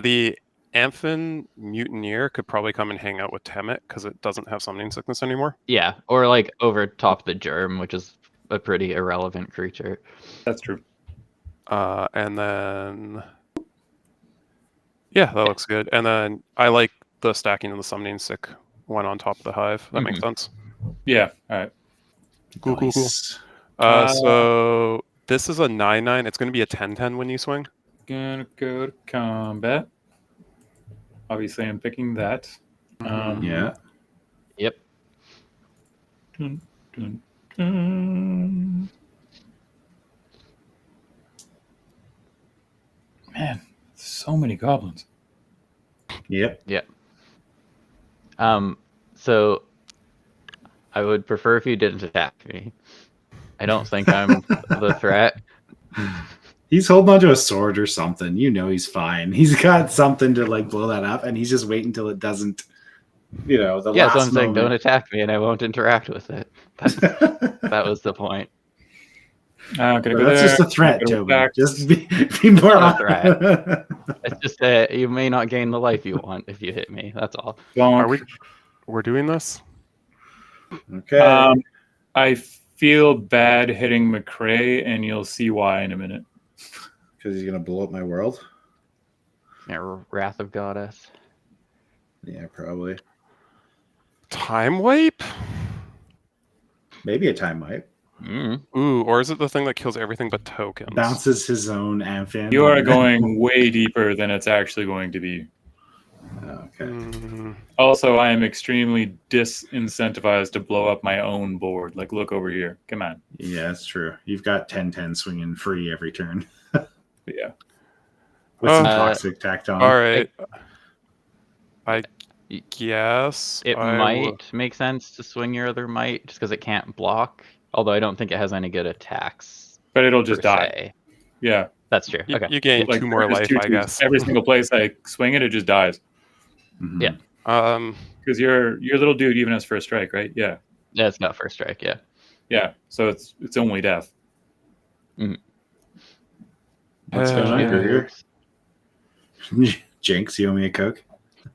the Amphin Mutineer could probably come and hang out with Temmet because it doesn't have summoning sickness anymore. Yeah, or like over top the germ, which is a pretty irrelevant creature. That's true. And then yeah, that looks good. And then I like the stacking of the summoning sick one on top of the hive. That makes sense. Yeah. All right. Cool. Nice. So this is a 9/9. It's going to be a 10/10 when you swing. Gonna go to combat. Obviously, I'm picking that. Yeah. Yep. Dun, dun, dun. Man, so many goblins. Yep. So I would prefer if you didn't attack me. I don't think I'm the threat. He's holding onto a sword or something. You know he's fine. He's got something to like blow that up, and he's just waiting until it doesn't. You know, the Yeah, last so I'm saying don't moment. attack me and I won't interact with it. That was the point. Gonna go That's there. just a threat, Gonna go Tobin. back. Just be more Not a threat. It's just that you may not gain the life you want if you hit me. That's all. Bonk. We're doing this? Okay. I feel bad hitting McCrae, and you'll see why in a minute. Because he's gonna blow up my world. Yeah, Wrath of Goddess. Yeah, probably. Time wipe? Maybe a time wipe. Ooh, or is it the thing that kills everything but tokens? Bounces his own amphin. You are going way deeper than it's actually going to be. Okay. Also, I am extremely disincentivized to blow up my own board. Like, look over here. Come on. Yeah, that's true. You've got 10/10 swinging free every turn. Yeah. With some toxic tacked on. All right. I guess It might make sense to swing your other might just because it can't block. Although I don't think it has any good attacks. But it'll just die. Se. Yeah. That's true. Okay. You gain Like, 2 more there's life, two I twos. guess. Every single place I swing it, it just dies. Mhm. Yeah. Because your little dude even has first strike, right? Yeah. Yeah, it's got first strike. Yeah. Yeah. So it's only death. What's going on, Yeah. Gregor? Jinx, you owe me a Coke?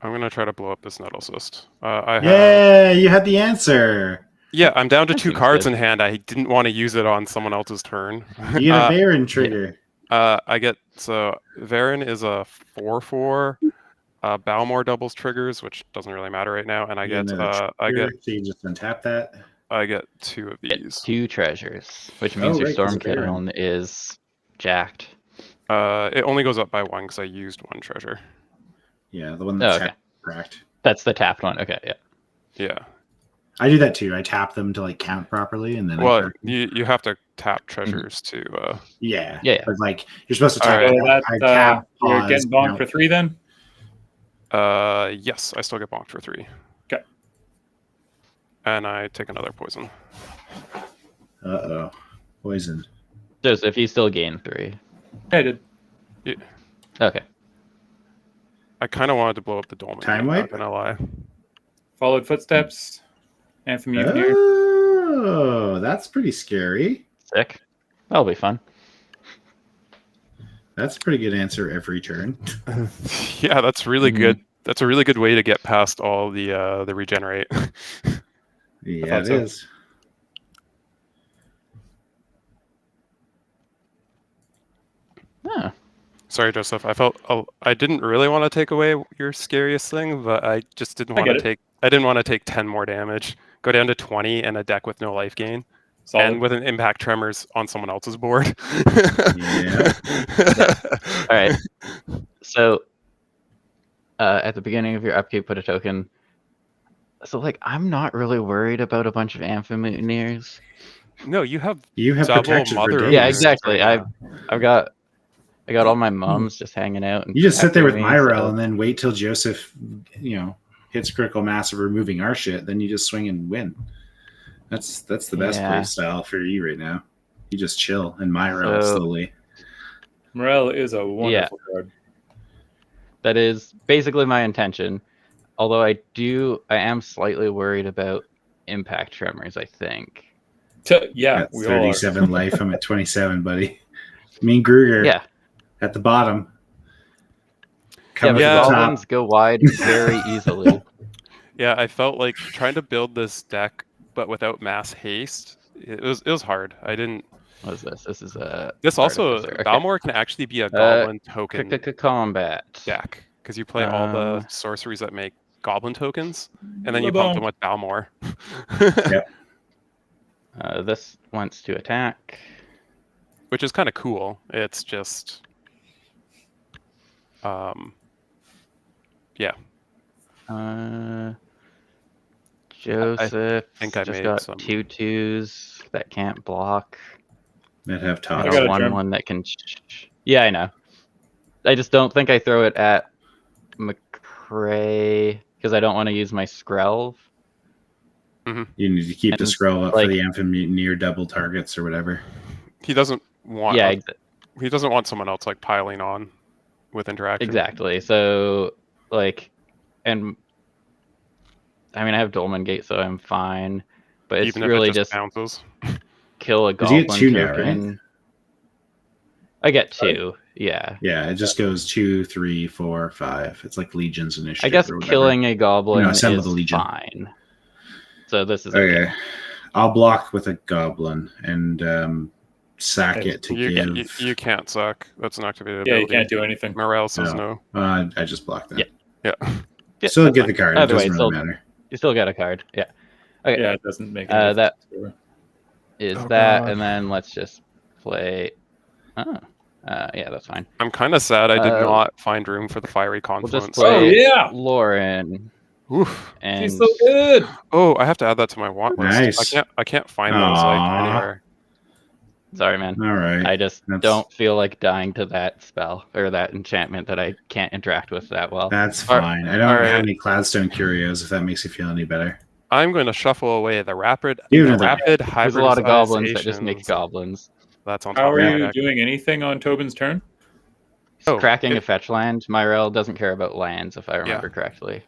I'm gonna try to blow up this Nettlecyst. I have. Yeah, you had the answer. Yeah, I'm down to That 2 seems cards good. in hand. I didn't want to use it on someone else's turn. You get a Baron trigger. I get Varen is a 4/4. Balmor doubles triggers, which doesn't really matter right now, and I get So you just untap that. I get 2 of these. 2 treasures, which means your right, 'cause storm of Baron. kiln is jacked. It only goes up by 1 because I used 1 treasure. Yeah, the one that's okay. cracked. That's the tapped one. Okay, yeah. Yeah. I do that too. I tap them to like count properly, and then Well, you have to tap treasures to. yeah. Yeah. But like you're supposed to tap. Alright. So I that's, tap. you're pause, getting bonked count. for 3 then? Yes, I still get bonked for 3. Okay. And I take another poison. Poison. Joseph, you still gain 3. I did. Okay. I kind of wanted to blow up the Dolmen. Time game, wipe? Not gonna lie. Followed footsteps. Anthem Mutineer. Oh, that's pretty scary. Sick. That'll be fun. That's a pretty good answer every turn. Yeah, that's really Mhm. good. That's a really good way to get past all the regenerate. Yeah, thought it so. is. Huh. Sorry, Joseph. I didn't really want to take away your scariest thing, but I just didn't I want to get it. take. I didn't want to take 10 more damage. Go down to 20 and a deck with no life gain, Solid. and with an impact tremors on someone else's board. Yeah. All right. So at the beginning of your upkeep, put a token. So like, I'm not really worried about a bunch of Amphimutineers. No, you have protection double for mother. days. Yeah, Rares exactly. right now. I got all my mums just hanging out. And You just sit there with protecting me, Myrel so- and then wait till Joseph, hits critical mass of removing our shit. Then you just swing and win. That's the best Yeah. play style for you right now. You just chill and Myrel So- slowly. Morel is a wonderful card. That is basically my intention. Although I am slightly worried about impact tremors, I think. Yeah, At we all are. 37 life, I'm at 27, buddy. Me and Gruger Yeah. at the bottom. Yeah, Coming but to the goblins top. go wide very easily. Yeah, I felt like trying to build this deck, but without mass haste. It was hard. I didn't. What is this? This is a. This also Artificer. Okay. Balmor can actually be a goblin token Combat. deck because you play all the sorceries that make goblin tokens, and then you pump them with Balmor. Yep. This wants to attack. Which is kind of cool. It's just, yeah. Joseph think I just made got some- 2/2s that can't block. That have I top. got a Got germ. one that can. Yeah, I know. I just don't think I throw it at McCray because I don't want to use my Skrelv. You need to keep the And, scroll up for like- the Amphimutineer double targets or whatever. He doesn't want. Yeah, He doesn't want someone else like piling on with interaction. exactly. So, like, and I mean, I have Dolmen Gate, so I'm fine. But it's Even if really it just bounces. kill a Does he goblin get 2 now, token. right? I get 2. Yeah. Yeah, it just goes 2, 3, 4, 5. It's like Legion's initiative. I guess or whatever. killing a goblin Assemble is the Legion. fine. So this is Okay. I'll block with a goblin and sack it to give. You can't suck. That's an activated Yeah, you ability. can't do anything. Morale says no. I just blocked that. Yeah. Yeah, Still that's get fine. the card. Either It way, doesn't really matter. You still get a card. Yeah. Okay. Yeah, it doesn't make Uh, any that- difference. Is Oh, that, God. and then let's just play. Yeah, that's fine. I'm kind of sad I did Uh, not find room for the fiery We'll confluence. just play yeah! Lauren. Oof. And She's so good. Oh, I have to add that to my want list. Nice. I can't find those like Aw. anywhere. sorry, man. All right. I just That's- don't feel like dying to that spell or that enchantment that I can't interact with that well. That's All- fine. I don't all have right. any Cloudstone Curios if that makes you feel any better. I'm going to shuffle away the rapid Give it another- rapid There's a lot of goblins that just make hybridizations. goblins. That's on How top are of my you deck. doing anything on Tobin's turn? He's Oh, cracking it- a fetch land. Myrel doesn't care about lands, if I remember correctly.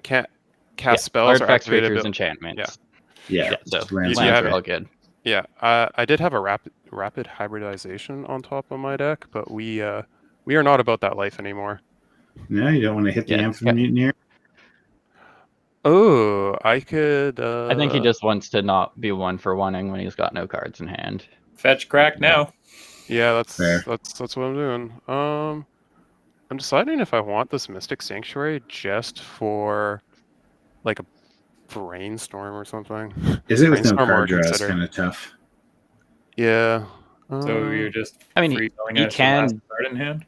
Can't Yeah, cast spells or artifacts, activate creatures, abil- enchantments. Yeah. So just lands lands have are right. all good. Yeah, I did have a rapid hybridization on top of my deck, but we are not about that life anymore. No, you don't want to hit the Yeah. Amphimutineer. Oh, I could. I think he just wants to not be 1-for-1ing when he's got no cards in hand. Fetch crack now. Yeah, that's Fair. that's what I'm doing. I'm deciding if I want this Mystic Sanctuary just for like a brainstorm or something. Is it with no Brainstorm or card draw? It's consider. kind of tough. Yeah. So you're just I mean, free going he at your last can- card in hand?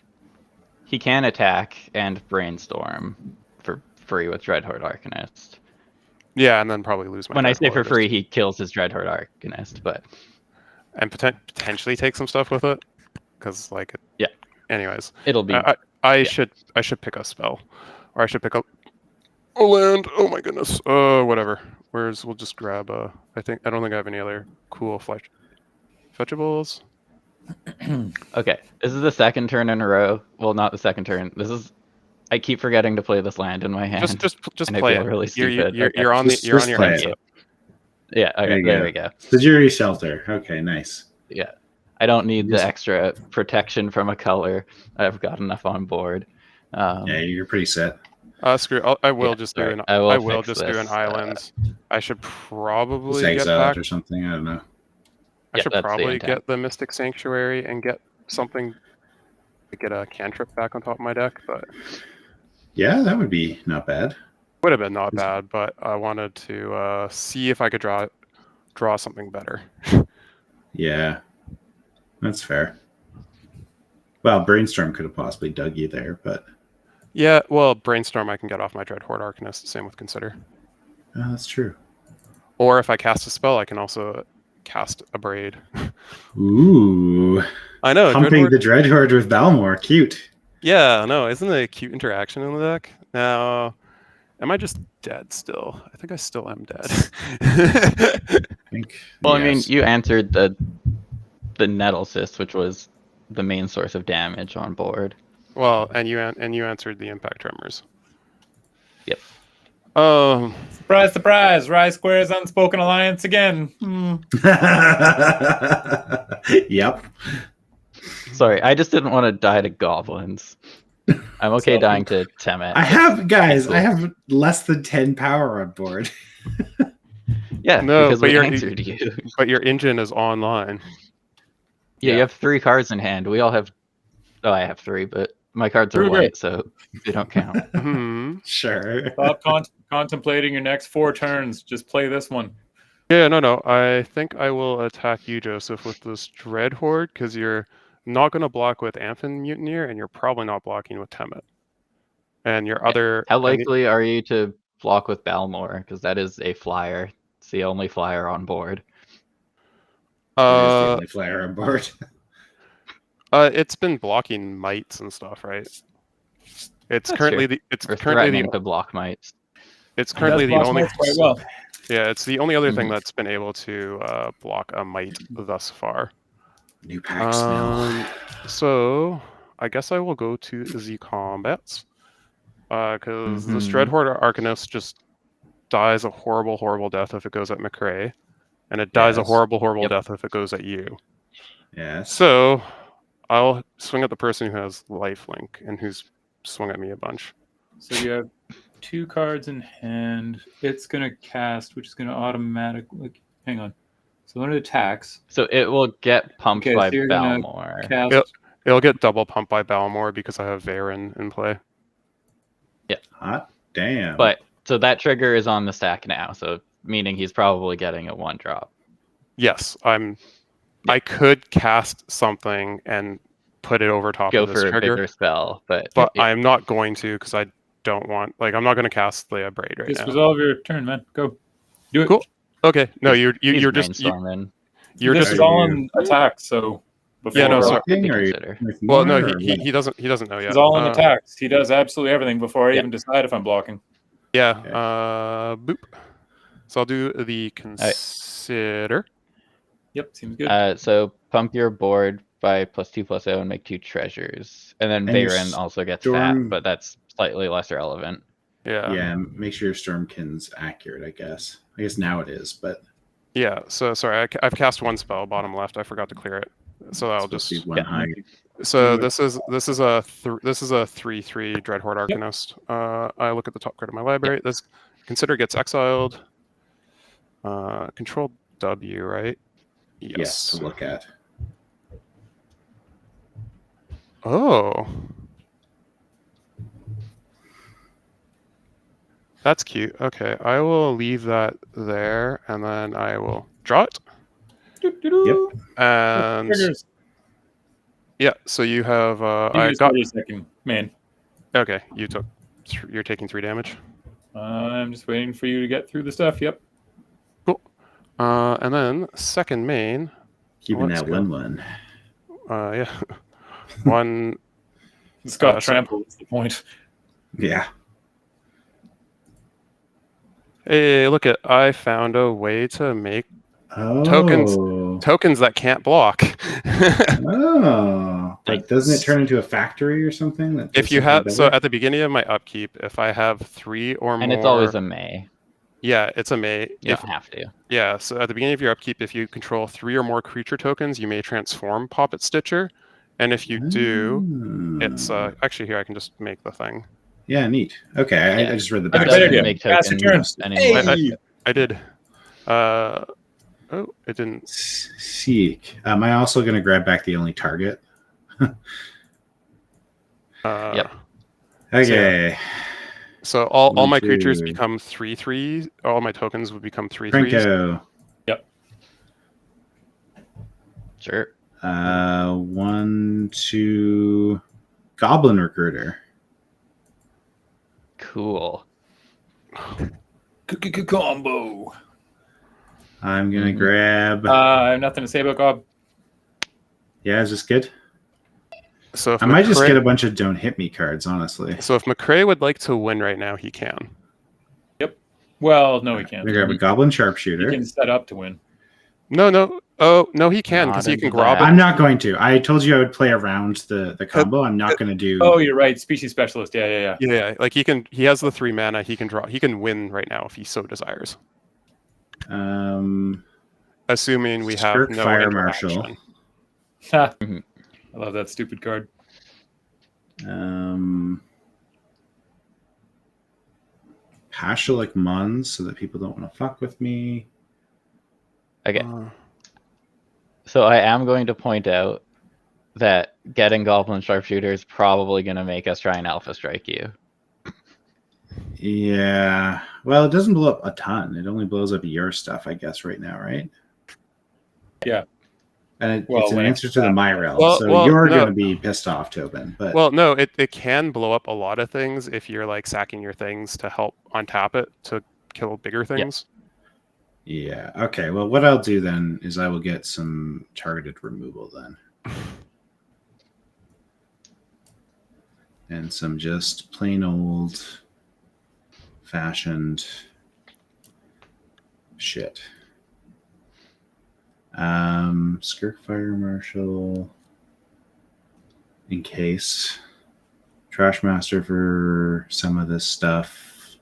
He can attack and brainstorm for free with Dreadhorde Arcanist. Yeah, and then probably lose my. When I Dreadhorde say for Arcanist. free, he kills his Dreadhorde Arcanist, but and potentially take some stuff with it, because like. Yeah. Anyways, it'll be I should pick a spell, or I should pick up a land. Oh my goodness. Whatever. We'll just grab I don't think I have any other cool fetchables. okay. This is the second turn in a row. Well, not the second turn. This is, I keep forgetting to play this land in my hand. Just and I play feel it. really stupid. You're on Just your play headset. it. Yeah, okay, there we go. Security shelter. Okay, nice. Yeah. I don't need the Just- extra protection from a color. I've got enough on board. Yeah, you're pretty set. Screw. I will Yeah, just sorry. do an. I will I will fix just do an this, island. I should Just probably get exile back. it or something. I don't know. I Yeah, should that's the probably intent. get the Mystic Sanctuary and get something to get a cantrip back on top of my deck, but Yeah, that would be not bad. would have been not bad. But I wanted to see if I could draw something better. Yeah, that's fair. Well, Brainstorm could have possibly dug you there, but Yeah, well, Brainstorm I can get off my Dreadhorde Arcanist. Same with Consider. that's true. Or if I cast a spell, I can also cast a Braid. Ooh, I know. pumping Dreadhorde... the Dreadhorde with Balmor, cute. Yeah, no, isn't it a cute interaction in the deck? Now, am I just dead still? I think I still am dead. I think. Well, I mean, yes. you answered the Nettle Cyst, which was the main source of damage on board. Well, and you answered the Impact Tremors. Yep. Surprise, surprise! Rise Square's Unspoken Alliance again. Yep. Sorry, I just didn't want to die to goblins. I'm okay So- dying to Temmet. I have guys. Cool. I have less than 10 power on board. Yeah, No, because but we you're- answered you. But your engine is online. Yeah, you have 3 cards in hand. We all have. Oh, I have 3, but my cards are Brew, white, so they don't count. Hmm. Sure. Stop contemplating your next 4 turns. Just play this one. Yeah, no. I think I will attack you, Joseph, with this Dreadhorde because you're not going to block with Amphin Mutineer, and you're probably not blocking with Temmet. And your other. How likely are you to block with Balmor? Because that is a flyer. It's the only flyer on board. It is the only flyer on board. It's been blocking mites and stuff, right? It's That's currently true. the Or currently threatening to block mites. it's currently the only quite well. yeah, it's the only other thing Mhm. that's been able to block a mite thus far. New packs now. So I guess I will go to the combats because this Mhm. Dreadhorde Arcanist just dies a horrible, horrible death if it goes at McRae, and it dies a Yes. horrible, horrible Yep. death if it goes at you. Yes. So I'll swing at the person who has lifelink and who's swung at me a bunch. So you have 2 cards in hand. It's gonna cast, which is gonna automatically. Hang on. So when it attacks, So it will get pumped Okay, by so you're gonna Balmor. cast. Yep. It'll get double pumped by Balmor because I have Varen in play. Hot damn. But so that trigger is on the stack now, so meaning he's probably getting a 1-drop. Yes, I could cast something and put it over top Go of this for a trigger, bigger spell, but yeah. I'm not going to because I don't want. Like, I'm not going to cast the Braid right Just now. resolve your turn, man. Go. Do it. Cool. Okay. No, He's you're just brainstorming. you're This just is all on attack. So before, Yeah, no, sorry. Blocking, or you Consider. with well. more, No, or he what? doesn't know yet. He's all on attacks. He does absolutely everything before I Yeah. even decide if I'm blocking. Yeah. Okay. Boop. So I'll do the consider. Yep, seems good. So pump your board by +2/+0 and make 2 treasures. And then And your Varen also gets storm- that, but that's slightly less relevant. Yeah. Yeah, make sure your Stormkin's accurate, I guess. I guess now it is, but Yeah. So sorry, I've cast 1 spell bottom left. I forgot to clear it. So I'll it's supposed just. to be one yeah. high. So this is a 3/3 Dreadhorde Arcanist. I look at the top card of my library. This Consider gets exiled. Control W, right? Yes, to look at. Oh. That's cute. Okay, I will leave that there, and then I will draw it. Doo-doo-doo. And Triggers. yeah, so you have Give me I just got 30 a second, man. okay. You're taking 3 damage. I'm just waiting for you to get through the stuff. Yep. Cool. And then second main. Keeping Let's that go. 1/1. Yeah, 1. It's got So- trample. What's the point? Yeah. Hey, look at I found a way to make Oh. Tokens that can't block. Oh. They But doesn't it turn into a factory or something? That If you have, so at the beginning of my upkeep, if I have 3 or more, and it's always a May. Yeah, it's a May. You don't have to. Yeah, so at the beginning of your upkeep, if you control 3 or more creature tokens, you may transform Poppet Stitcher, and if you do, it's actually here. I can just make the thing. Yeah, neat. Okay, I just read the It back. doesn't make tokens anymore. I did. Oh, it didn't. Seek. Am I also going to grab back the only target? Yep. Okay. So all my creatures become 3/3. All my tokens would become 3/3. Franco. Yep. Sure. 1, 2. Goblin Recruiter. Cool. Combo. I'm going to grab... I have nothing to say about Gob. Yeah, is this good? So if I might just get a bunch of don't hit me cards, honestly. So if McCrae would like to win right now, he can. Yep. Well, no, he can't. I'm going to grab a Goblin Sharpshooter. He can set up to win. No. Oh, no, he can, because he can grab it. I'm not going to. I told you I would play around the combo. I'm not going to do... Oh, you're right. Species Specialist. Yeah. Yeah, like he has the 3 mana. He can draw. He can win right now if he so desires. Assuming we have no Fire interaction. Marshal. I love that stupid card. Pashalik Mons, so that people don't want to fuck with me. Okay. So I am going to point out that getting Goblin Sharpshooter is probably going to make us try and Alpha Strike you. Yeah. Well, it doesn't blow up a ton. It only blows up your stuff, I guess, right now, right? Yeah. And it's an answer to the Myrel. Well, you're going to be pissed off, Tobin. But well, no, it can blow up a lot of things if you're like sacking your things to help untap it to kill bigger things. Yeah. Okay. Well, what I'll do then is I will get some targeted removal then. And some just plain old fashioned shit. Skirk Fire Marshal in case. Trash Master for some of this stuff.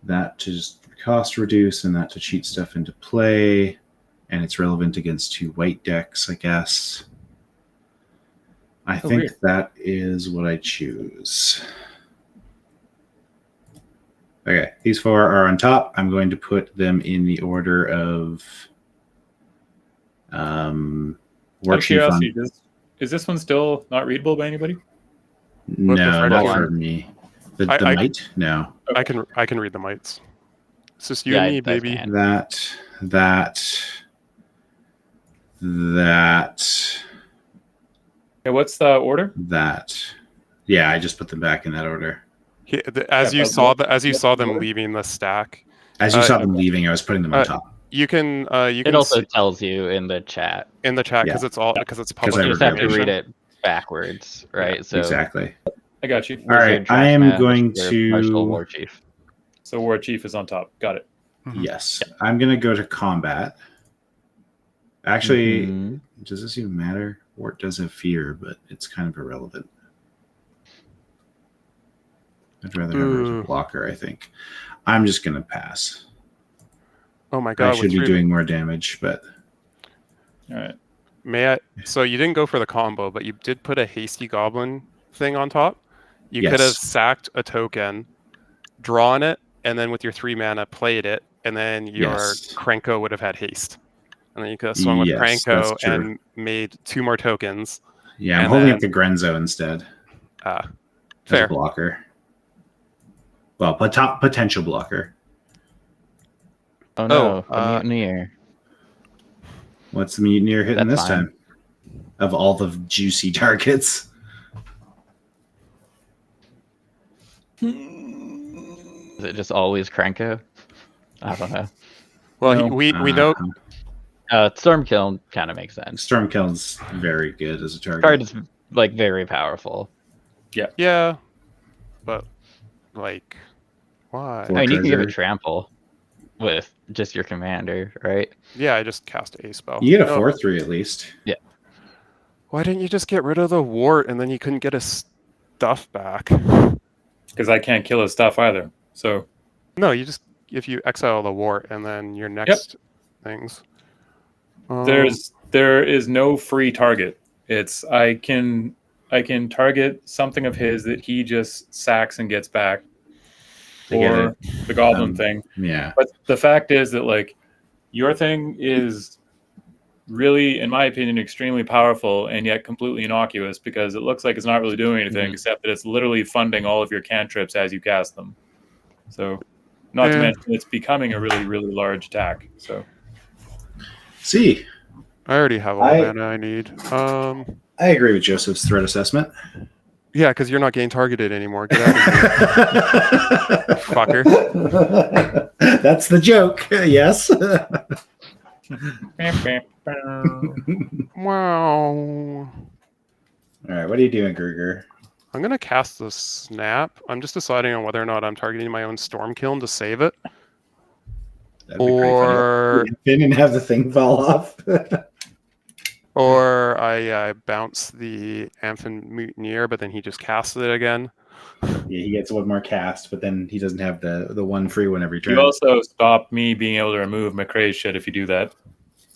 That to just cost reduce and that to cheat stuff into play. And it's relevant against 2 white decks, I guess. I think weird. that is what I choose. Okay, these 4 are on top. I'm going to put them in the order of Out of curiosity, is this one still not readable by anybody? No, not for me. The mite? No. I can read the mites. It's just you and me, baby. That. Yeah, what's the order? That. Yeah, I just put them back in that order. As you saw them leaving the stack. As you saw them leaving, I was putting them on top. You can. It also tells you in the chat. In the chat, because it's public. You just have to read it backwards, right? Yeah, so exactly. I got you. All right, I am going to. Marshal War Chief. So War Chief is on top. Got it. Yes, I'm going to go to combat. Actually, does this even matter? Wart does have fear, but it's kind of irrelevant. I'd rather have her as a blocker, I think. I'm just going to pass. Oh my god! I should be doing more damage, but... All right. May I? So you didn't go for the combo, but you did put a hasty goblin thing on top. You could have sacked a token, drawn it, and then with your 3 mana played it, and then your Krenko would have had haste. And then you could have swung with Krenko and made 2 more tokens. Yeah, I'm holding up the Grenzo instead. Fair. As a blocker. Well, potential blocker. Oh no, a Mutineer. What's the Mutineer hitting this time? Of all the juicy targets. Is it just always Krenko? I don't know. Well, we know... Stormkill kind of makes sense. Stormkill's very good as a target. Card is like very powerful. Yeah. Yeah. But like, why? I mean, you can give it trample with just your commander, right? Yeah, I just cast a spell. You get a 4/3 at least. Yeah. Why didn't you just get rid of the wart and then you couldn't get his stuff back? Because I can't kill his stuff either. So No, if you exile the wart and then your next things. There is no free target. It's I can target something of his that he just sacks and gets back, or the goblin thing. Yeah. But the fact is that like your thing is really, in my opinion, extremely powerful and yet completely innocuous because it looks like it's not really doing anything except that it's literally funding all of your cantrips as you cast them. So, not to mention it's becoming a really, really large attack. So, See, I already have all the mana I need. I agree with Joseph's threat assessment. Yeah, because you're not getting targeted anymore. Get out of here, fucker. That's the joke. Yes. Wow. All right, what are you doing, Gruger? I'm gonna cast the snap. I'm just deciding on whether or not I'm targeting my own storm kiln to save it, or and have the thing fall off. or I bounce the Amphin Mutineer, but then he just casts it again. Yeah, he gets one more cast, but then he doesn't have the one free one every turn. You also stop me being able to remove McCrae's shit if you do that.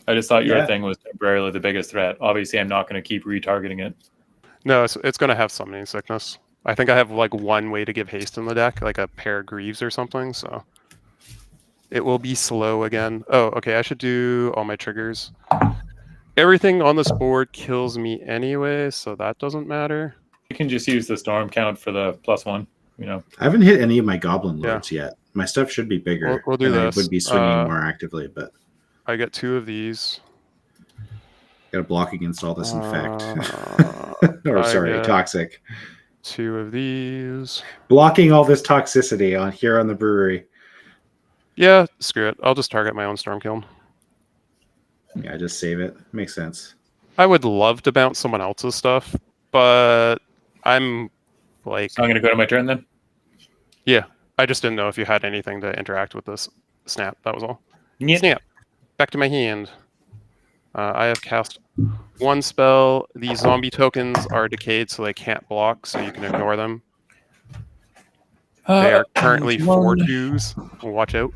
I just thought your thing was temporarily the biggest threat. Obviously, I'm not going to keep retargeting it. No, it's going to have summoning sickness. I think I have like one way to give haste in the deck, like a pair of Greaves or something, so it will be slow again. Oh, okay, I should do all my triggers. Everything on this board kills me anyway, so that doesn't matter. You can just use the storm count for the +1, you know. I haven't hit any of my goblin lords yet. My stuff should be bigger. We'll do this. I would be swinging more actively, but I get 2 of these. Got to block against all this infect. Toxic. 2 of these. Blocking all this toxicity on here on the brewery. Yeah, screw it. I'll just target my own storm kiln. Yeah, just save it. Makes sense. I would love to bounce someone else's stuff, but I'm like... So I'm going to go to my turn then? Yeah. I just didn't know if you had anything to interact with this snap. That was all. Yeah. Snap. Back to my hand. I have cast 1 spell. These zombie tokens are decayed, so they can't block, so you can ignore them. They are currently 4/2s. Watch out.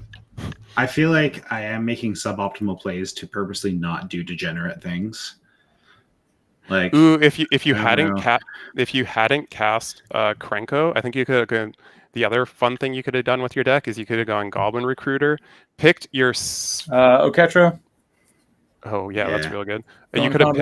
I feel like I am making suboptimal plays to purposely not do degenerate things. Like, ooh, if you hadn't cast Krenko, I think you could have. The other fun thing you could have done with your deck is you could have gone Goblin Recruiter, picked your Oketra. Oh yeah, that's real good. You could have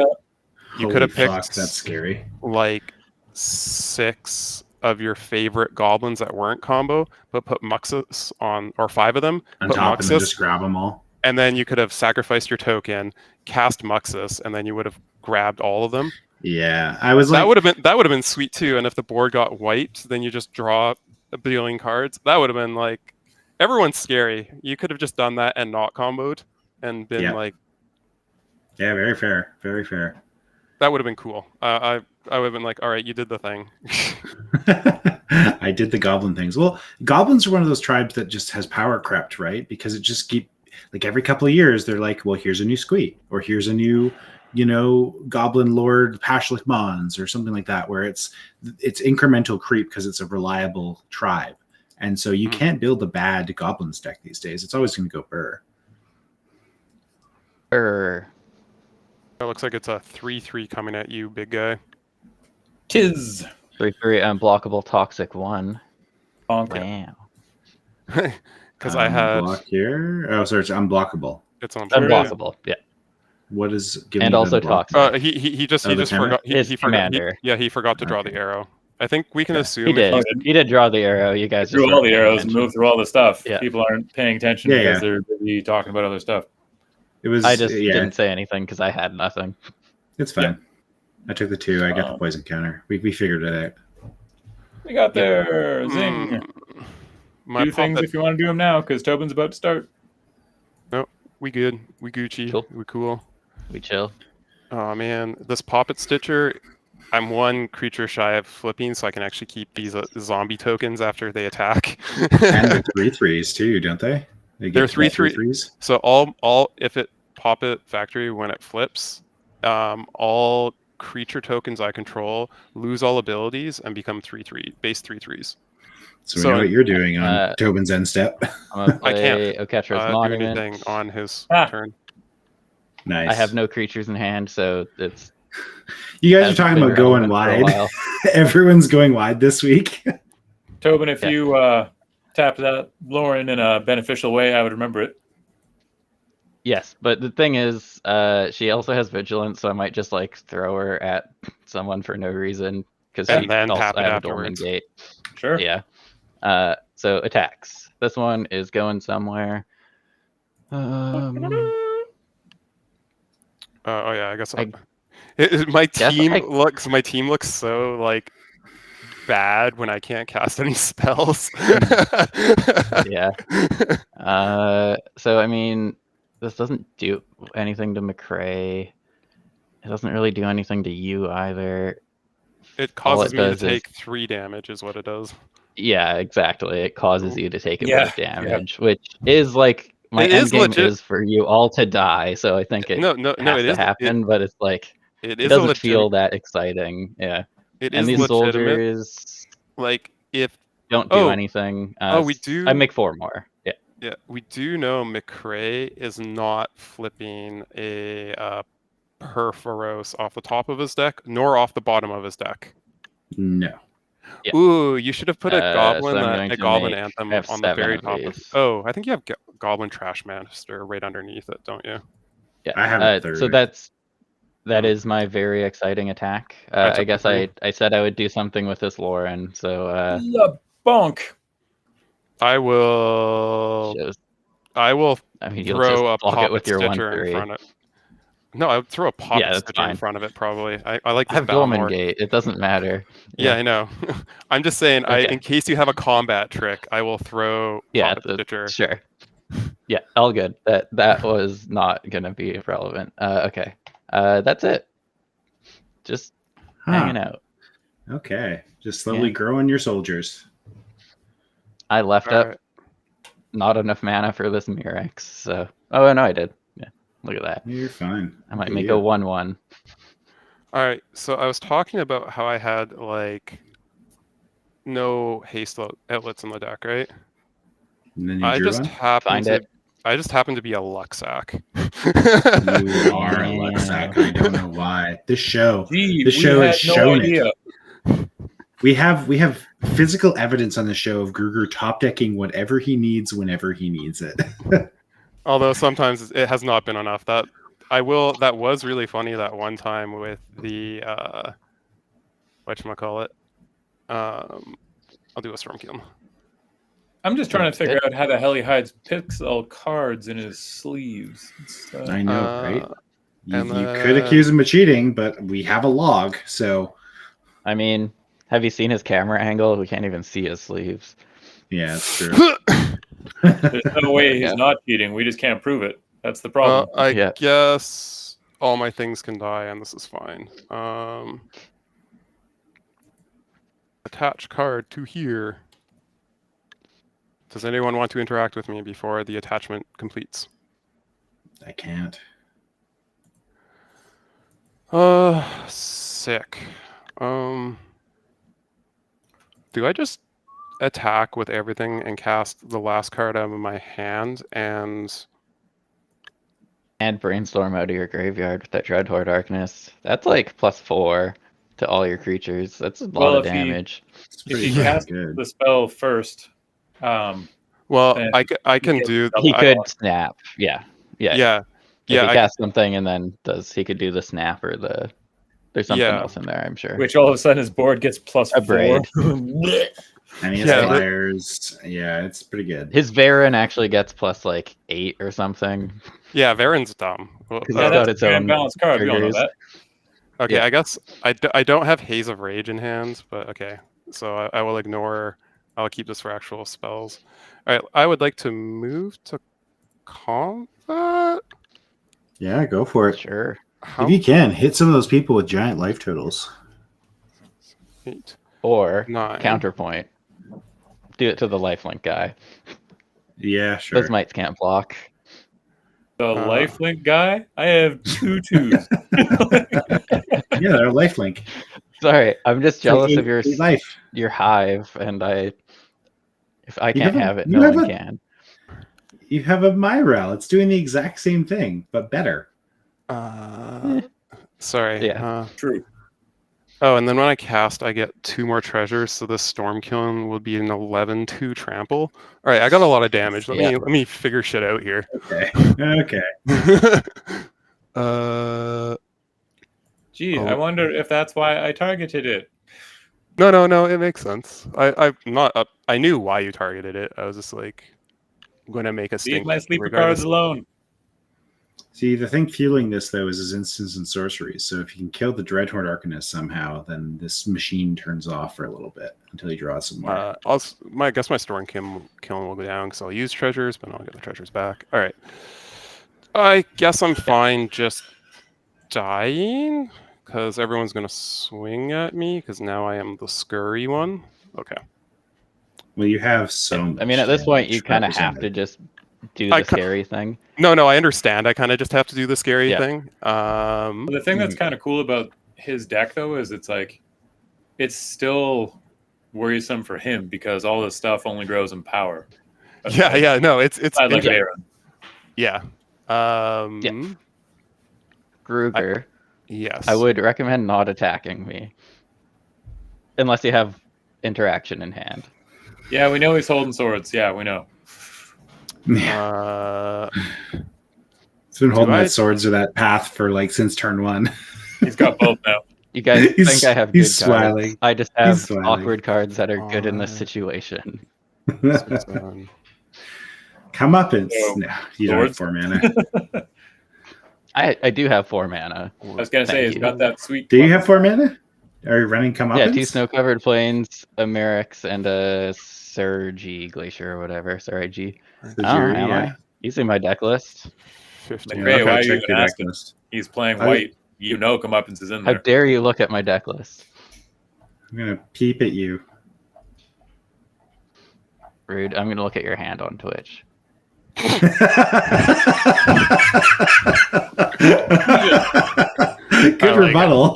picked. That's scary. Like 6 of your favorite goblins that weren't combo, but put Muxus on, or 5 of them. On put top Muxus, and then just grab them all. And then you could have sacrificed your token, cast Muxus, and then you would have grabbed all of them. Yeah, I was like, that would have been sweet too. And if the board got wiped, then you just draw a billion cards. That would have been like, everyone's scary. You could have just done that and not comboed and been like. Yeah, very fair. Very fair. That would have been cool. I would have been like, all right, you did the thing. I did the goblin things. Well, goblins are one of those tribes that just has power crept, right? Because it just like every couple of years, they're like, well, here's a new squee, or here's a new, Goblin Lord Pashlik Mons, or something like that, where it's incremental creep because it's a reliable tribe. And so you can't build a bad goblins deck these days. It's always going to go burr. It looks like it's a 3/3 coming at you, big guy. Tis 3/3 unblockable toxic 1. Bonk. Wow. Because I had block here. Oh, sorry, it's unblockable. It's unblockable. Yeah. What is giving and also toxic? He just forgot. He forgot. He forgot to draw the arrow. I think we can assume he did. He did draw the arrow. You guys drew all the arrows and moved through all the stuff. Yeah. People aren't paying attention because they're busy talking about other stuff. It was. I just didn't say anything because I had nothing. It's fine. I took the 2. I got the poison counter. We figured it out. We got there. Zing. Do things if you want to do them now, because Tobin's about to start. No, we good. We Gucci. Cool. We cool. We chill. Oh man, this Poppet Stitcher. I'm 1 creature shy of flipping, so I can actually keep these zombie tokens after they attack. And the 3/3s too, don't they? They're 3/3s. So all if it Poppet Factory when it flips, all creature tokens I control lose all abilities and become 3/3 base 3/3s. So we know what you're doing on Tobin's end step. I'm gonna I can't play Oketra's do Monument. anything on his turn. Nice. I have no creatures in hand, so it's. You guys are talking about going wide. Everyone's going wide this week. Tobin, if you tapped that Lauren in a beneficial way, I would remember it. Yes, but the thing is, she also has Vigilance, so I might just like throw her at someone for no reason because she then also tap it have a afterwards. Dormant Gate. Sure. Yeah. So attacks. This one is going somewhere. Oh yeah, I guess my team looks so like bad when I can't cast any spells. Yeah. So I mean, this doesn't do anything to McCrae. It doesn't really do anything to you either. It causes me to take 3 damage is what it does. Yeah, exactly. It causes you to take a bit of damage, which is like my end game is for you all to die. So I think it has to happen, but it's like it doesn't feel that exciting. Yeah. It and is these legitimate. Soldiers like if don't do anything. We do. I make 4 more. Yeah. Yeah, we do know McCrae is not flipping a Perforos off the top of his deck, nor off the bottom of his deck. No. Yeah. Ooh, you should have put a Goblin Goblin Anthem on the very top of. Oh, I think you have Goblin Trash Master right underneath it, don't you? Yeah, I have a third. So that is my very exciting attack. I guess I said I would do something with this Lauren, so bonk. I will throw a Pocket Stitcher in front of it. No, I would throw a Pocket Stitcher in front of it, probably. I like this have Balmor Gate. It doesn't matter. Yeah, I know. I'm just saying, in case you have a combat trick, I will throw Pocket Stitcher. Sure. Yeah, all good. That was not going to be relevant. Okay. That's it. Just hanging out. Okay. Just slowly growing your soldiers. I left up not enough mana for this Mirex, so... Oh, no, I did. Yeah, look at that. You're fine. I might make a 1/1. All right, so I was talking about how I had, like, no haste outlets in the deck, right? And then you just happened to be a luck sack. You are a luck sack. I don't know why. This show has shown it. We have physical evidence on the show of Gruger top decking whatever he needs whenever he needs it. Although sometimes it has not been enough. That was really funny that one time with the whatchamacallit. I'll do a Stormkeel. I'm just trying to figure out how the hell he hides pixel cards in his sleeves. I know, right? You could accuse him of cheating, but we have a log, so... I mean, have you seen his camera angle? We can't even see his sleeves. Yeah, that's true. There's no way he's not cheating. We just can't prove it. That's the problem. I guess all my things can die, and this is fine. Attach card to here. Does anyone want to interact with me before the attachment completes? I can't. Sick. Do I just attack with everything and cast the last card out of my hand and Brainstorm out of your graveyard with that Dreadhorde Darkness? That's like +4 to all your creatures. That's a lot of damage. If you cast the spell first... I can do. He could snap. Yeah. If he I cast something and then he could do the snap or there's something else in there, I'm sure. Which all of a sudden his board gets +4. And he has flyers. Yeah, it's pretty good. His Varen actually gets +8 or something. Yeah, Varen's dumb. Because it's got its own balanced card. We all know that. Okay, I guess I don't have Haze of Rage in hand, but okay. So I will ignore. I'll keep this for actual spells. All right, I would like to move to combat. Yeah, go for it. Sure. If you can, hit some of those people with giant life totals. 8 or 9. Counterpoint. Do it to the lifelink guy. Yeah, sure. Those mites can't block. The lifelink guy? I have 2 2s. Yeah, they're lifelink. Sorry, I'm just jealous of Eight life. your hive, and if I You can't have a- have it, you no have one a- can. You have a Myrel. It's doing the exact same thing, but better. Sorry. Yeah. True. Oh, and then when I cast, I get 2 more treasures, so the storm kiln will be an 11-2 trample. All right, I got a lot of damage. Let me figure shit out here. Okay. Okay. Gee, I wonder if that's why I targeted it. No, it makes sense. I knew why you targeted it. I was just like, I'm going to make a Leave stink my sleeper regardless. cards alone. See, the thing fueling this, though, is his instants and sorceries. So if you can kill the Dreadhorde Arcanist somehow, then this machine turns off for a little bit until he draws some more. I guess my storm kiln will go down because I'll use treasures, but I'll get the treasures back. All right. I guess I'm fine just dying because everyone's going to swing at me because now I am the scurry one. Okay. Well, you have so much. I mean, at this point, you kind of have represented. to just do the scary thing. No, I understand. I kind of just have to do the scary thing. The thing that's kind of cool about his deck, though, is it's like it's still worrisome for him because all this stuff only grows in power. Yeah. No, it's like Aaron. Yeah. Gruger. Yes. I would recommend not attacking me. Unless you have interaction in hand. Yeah, we know he's holding swords. Yeah, we know. He's been holding that swords or that path for since turn 1. He's got both now. You guys think I have good cards. Smiling. I just have awkward cards that are good in this situation. Come up and no, you don't have 4 mana. I do have 4 mana. I was gonna say he's got that sweet. Do you have 4 mana? Are you running come up? Yeah, 2 snow-covered plains, a Merrick's, and a Surgy Glacier or whatever. Sorry, G. Am I? Using my deck list. 15. Why are you even asking? He's playing white. Comeuppance is in there. How dare you look at my deck list? I'm gonna peep at you. Rude. I'm gonna look at your hand on Twitch. Good rebuttal.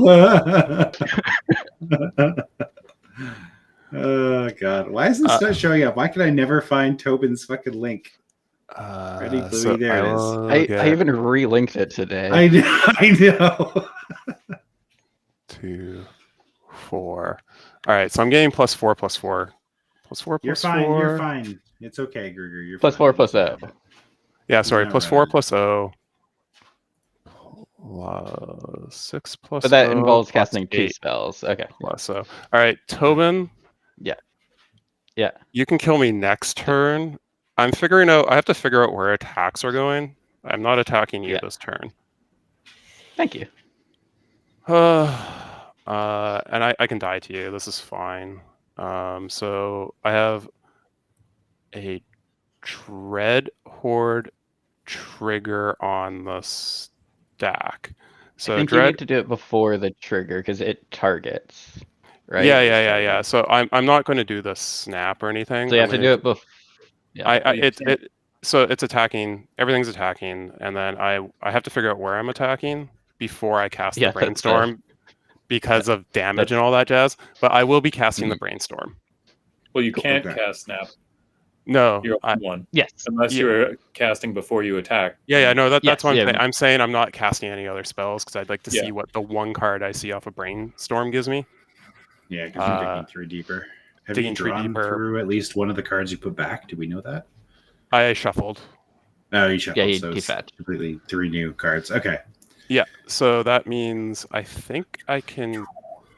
Oh god, why isn't this showing up? Why can I never find Tobin's fucking link? Ready, Bluey, there it is. I even relinked it today. I know. 2, 4. All right, so I'm getting +4, +4. +4, You're fine. 4. You're fine. It's okay, Gruger. You're +4, +0. Yeah, sorry, +4, right. +0. 6 +0. But that involves casting 2 spells. Okay. +0. All right, Tobin. Yeah. You can kill me next turn. I'm figuring out. I have to figure out where attacks are going. I'm not attacking you this turn. Thank you. And I can die to you. This is fine. So I have a Dreadhorde trigger on the stack. So I think you need to do it before the trigger because it targets. Right? Yeah. So I'm not going to do the snap or anything. So you have to do it before. Yeah. So it's attacking. Everything's attacking, and then I have to figure out where I'm attacking before I cast the brainstorm because of damage and all that jazz. But I will be casting the brainstorm. Well, you can't cast snap. No, you're one. Yes, unless you're casting before you attack. Yeah. No, that's what I'm saying. I'm saying I'm not casting any other spells because I'd like to see what the one card I see off a brainstorm gives me. Yeah, because you're digging through deeper. Have you drawn through at least one of the cards you put back? Do we know that? I shuffled. Oh, you shuffled. Yeah, so it's completely 3 new cards. Okay. Yeah, so that means I think I can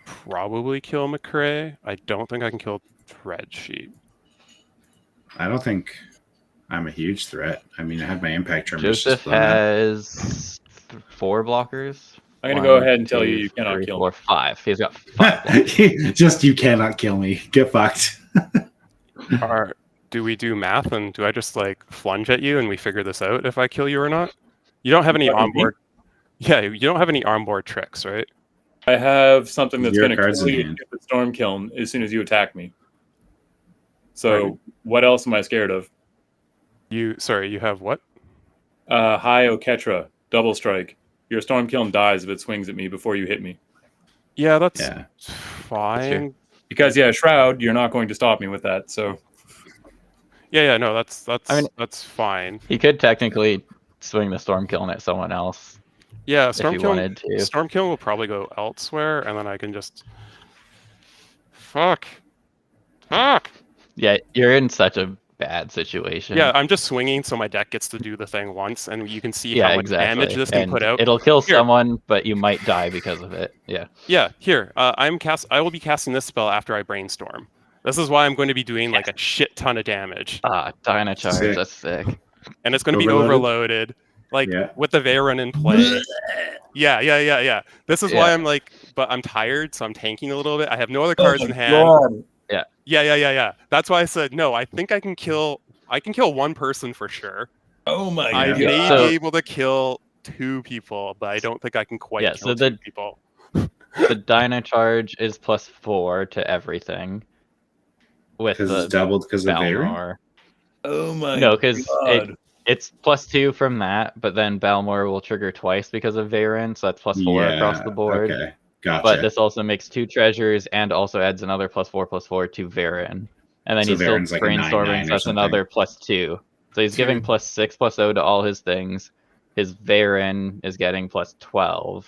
probably kill McCrae. I don't think I can kill Threadsheet. I don't think I'm a huge threat. I mean, I have my impact tremor. Joseph has 4 blockers. I'm going to go ahead and tell you cannot kill me. Or 5. He's got 5. Just you cannot kill me. Get fucked. Do we do math and do I just flunge at you and we figure this out if I kill you or not? You don't have any onboard. Yeah, you don't have any onboard tricks, right? I have something that's going to completely get the storm kiln as soon as you attack me. So what else am I scared of? You have what? High Oketra, double strike. Your storm kiln dies if it swings at me before you hit me. Yeah, that's Yeah. fine. Because Shroud, you're not going to stop me with that. So Yeah, no, that's I mean, that's fine. He could technically swing the storm killing at someone else. Yeah, if he wanted to. Storm Kill will probably go elsewhere, and then I can just fuck. Yeah, you're in such a bad situation. Yeah, I'm just swinging, so my deck gets to do the thing once, and you can see how much exactly. damage this can put out. It'll kill someone, but you might die because of it. Yeah. Yeah. Here, I will be casting this spell after I brainstorm. This is why I'm going to be doing like a shit ton of damage. Dynacharge, that's sick. And it's going to be overloaded, like with the Veyron in play. Yeah. This is why I'm like, but I'm tired, so I'm tanking a little bit. I have no other cards in hand. God. Yeah. That's why I said no. I think I can kill one person for sure. Oh my I God. may be able to kill 2 people, but I don't think I can quite kill 2 people. The Dynacharge is +4 to everything. Because it's doubled because of Veyron? Oh my No, because God. it's +2 from that, but then Balmor will trigger twice because of Veyron, so that's +4 across the board. Okay, gotcha. But this also makes 2 treasures and also adds another +4/+4 to Veyron. And then So he's still Veyron's like a brainstorming, 9/9 so or that's something. another +2. So he's giving +6/+0 to all his things. His Veyron is getting +12.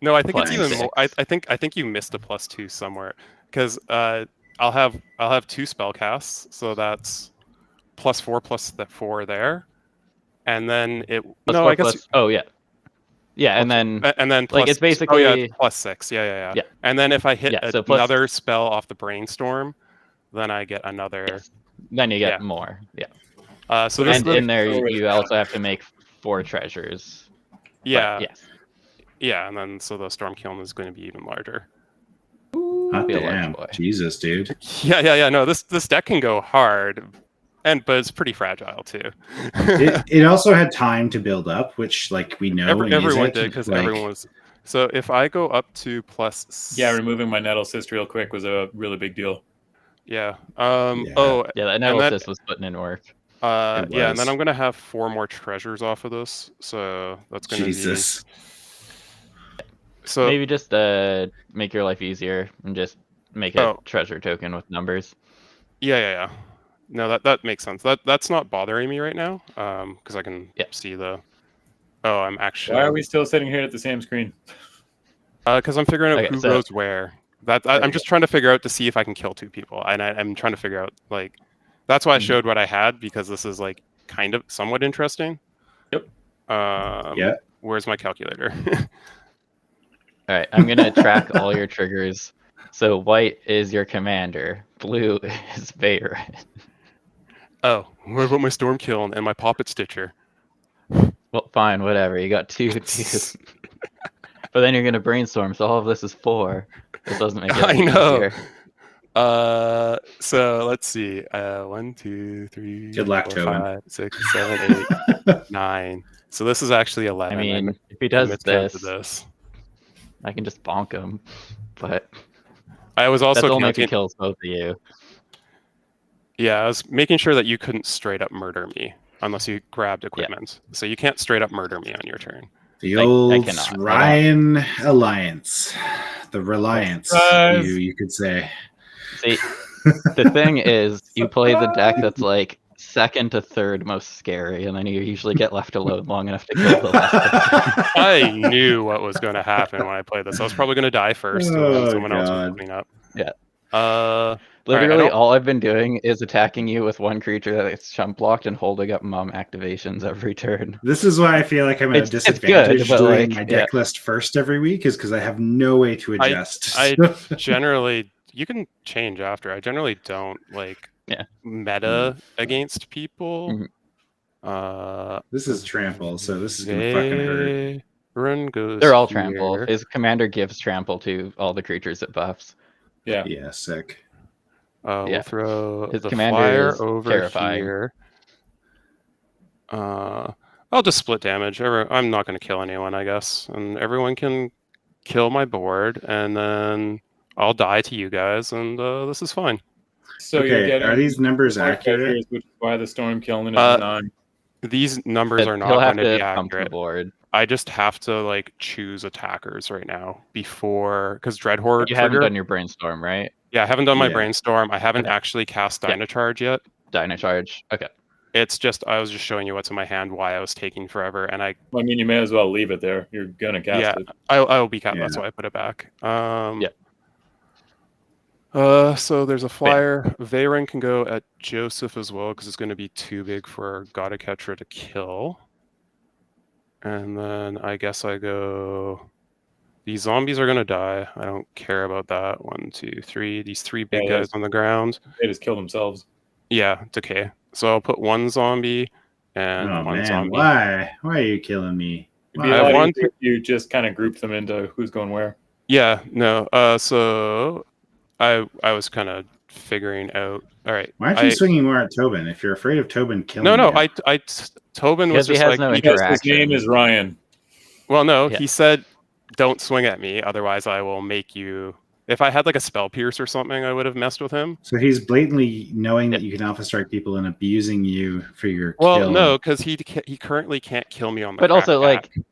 No, I think it's +6. even more. I think you missed a +2 somewhere, because I'll have 2 spell casts, so that's +4 plus that 4 there, and then it. No, I guess. And then plus, it's basically +6. Yeah. And then if I hit another spell off the brainstorm, then I get another. Yes. Then you get more. Yeah. So and in there you also have to make 4 treasures. Yeah. But, yes. Yeah, and then so the Storm Kiln is going to be even larger. Hot damn. Jesus, dude. Yeah. No, this deck can go hard, but it's pretty fragile too. it also had time to build up, which we know everyone did because everyone was. So if I go up to removing my Nettle Cyst real quick was a really big deal. Yeah. The Nettle Cyst was putting in work. And then I'm gonna have 4 more treasures off of this, so that's gonna be. So maybe just make your life easier and just make a treasure token with numbers. Yeah. No, that makes sense. That's not bothering me right now, because I can see the. Oh, I'm actually. Why are we still sitting here at the same screen? Because I'm figuring out who goes where. I'm just trying to figure out to see if I can kill 2 people, and I'm trying to figure out that's why I showed what I had, because this is kind of somewhat interesting. Yep. Where's my calculator? All right, I'm gonna track all your triggers. So white is your commander, blue is Veyron. Oh, what about my Storm Kiln and my Poppet Stitcher? Well, fine, whatever. You got 2. But then you're gonna brainstorm, so all of this is 4. This doesn't make it I know. Easier. So let's see. 1, 2, 3, Good luck, 4, Tobin. 5, 6, 7, 8, 9. So this is actually 11. I mean, if he does this, I can just bonk him. But I was also that's only if he kills both of you. Yeah, I was making sure that you couldn't straight up murder me unless you grabbed equipment. So you can't straight up murder me on your turn. The old Ryan Alliance. The Reliance, you could say. See, the thing is, you play the deck that's second to third most scary, and then you usually get left alone long enough to kill the last person. I knew what was going to happen when I played this. I was probably going to die first, and then someone else would clean up. Yeah. Literally, all I've been doing is attacking you with one creature that's chump blocked and holding up mom activations every turn. This is why I feel like I'm at a disadvantage doing my deck list first every week, is because I have no way to adjust. I generally, you can change after. I generally don't meta against people. This is trample, so this is gonna fucking hurt. They're all trample. His commander gives trample to all the creatures it buffs. Yeah, sick. We'll throw his the commander flyer over terrifying. Here. I'll just split damage. I'm not going to kill anyone, I guess, and everyone can kill my board, and then I'll die to you guys, and this is fine. So you're getting are these numbers accurate? Which is why the Storm Kiln is 9. These numbers are not going to be accurate. Board. I just have to like choose attackers right now because Dread Horde You haven't trigger. done your brainstorm, right? Yeah, I haven't done my Yeah. brainstorm. I haven't Okay. actually cast Yeah. Dynacharge yet. Dynacharge. Okay. It's just I was just showing you what's in my hand, why I was taking forever, and I I mean, you may as well leave it there. You're gonna cast it. I'll be cat. Yeah. That's why I put it back. Yeah. So there's a flyer. Veyron can go at Joseph as well because it's going to be too big for Godakatra to kill. And then I guess I go. These zombies are going to die. I don't care about that. 1, 2, 3. These 3 big guys on the ground. They just kill themselves. Yeah, decay. So I'll put 1 zombie and 1 zombie. Why are you killing me? It'd be a lot easier if you just kind of group them into who's going where. Yeah, no. So I was kind of figuring out. All right. Why aren't you swinging more at Tobin if you're afraid of Tobin killing you? No. Tobin was just he has like no because interaction. his name is Ryan. Well, no, he said, "Don't swing at me, otherwise I will make you." If I had like a spell pierce or something, I would have messed with him. So he's blatantly knowing that you can alpha strike people and abusing you for your kill. Well, no, because he currently can't kill me on the. But also, crackback.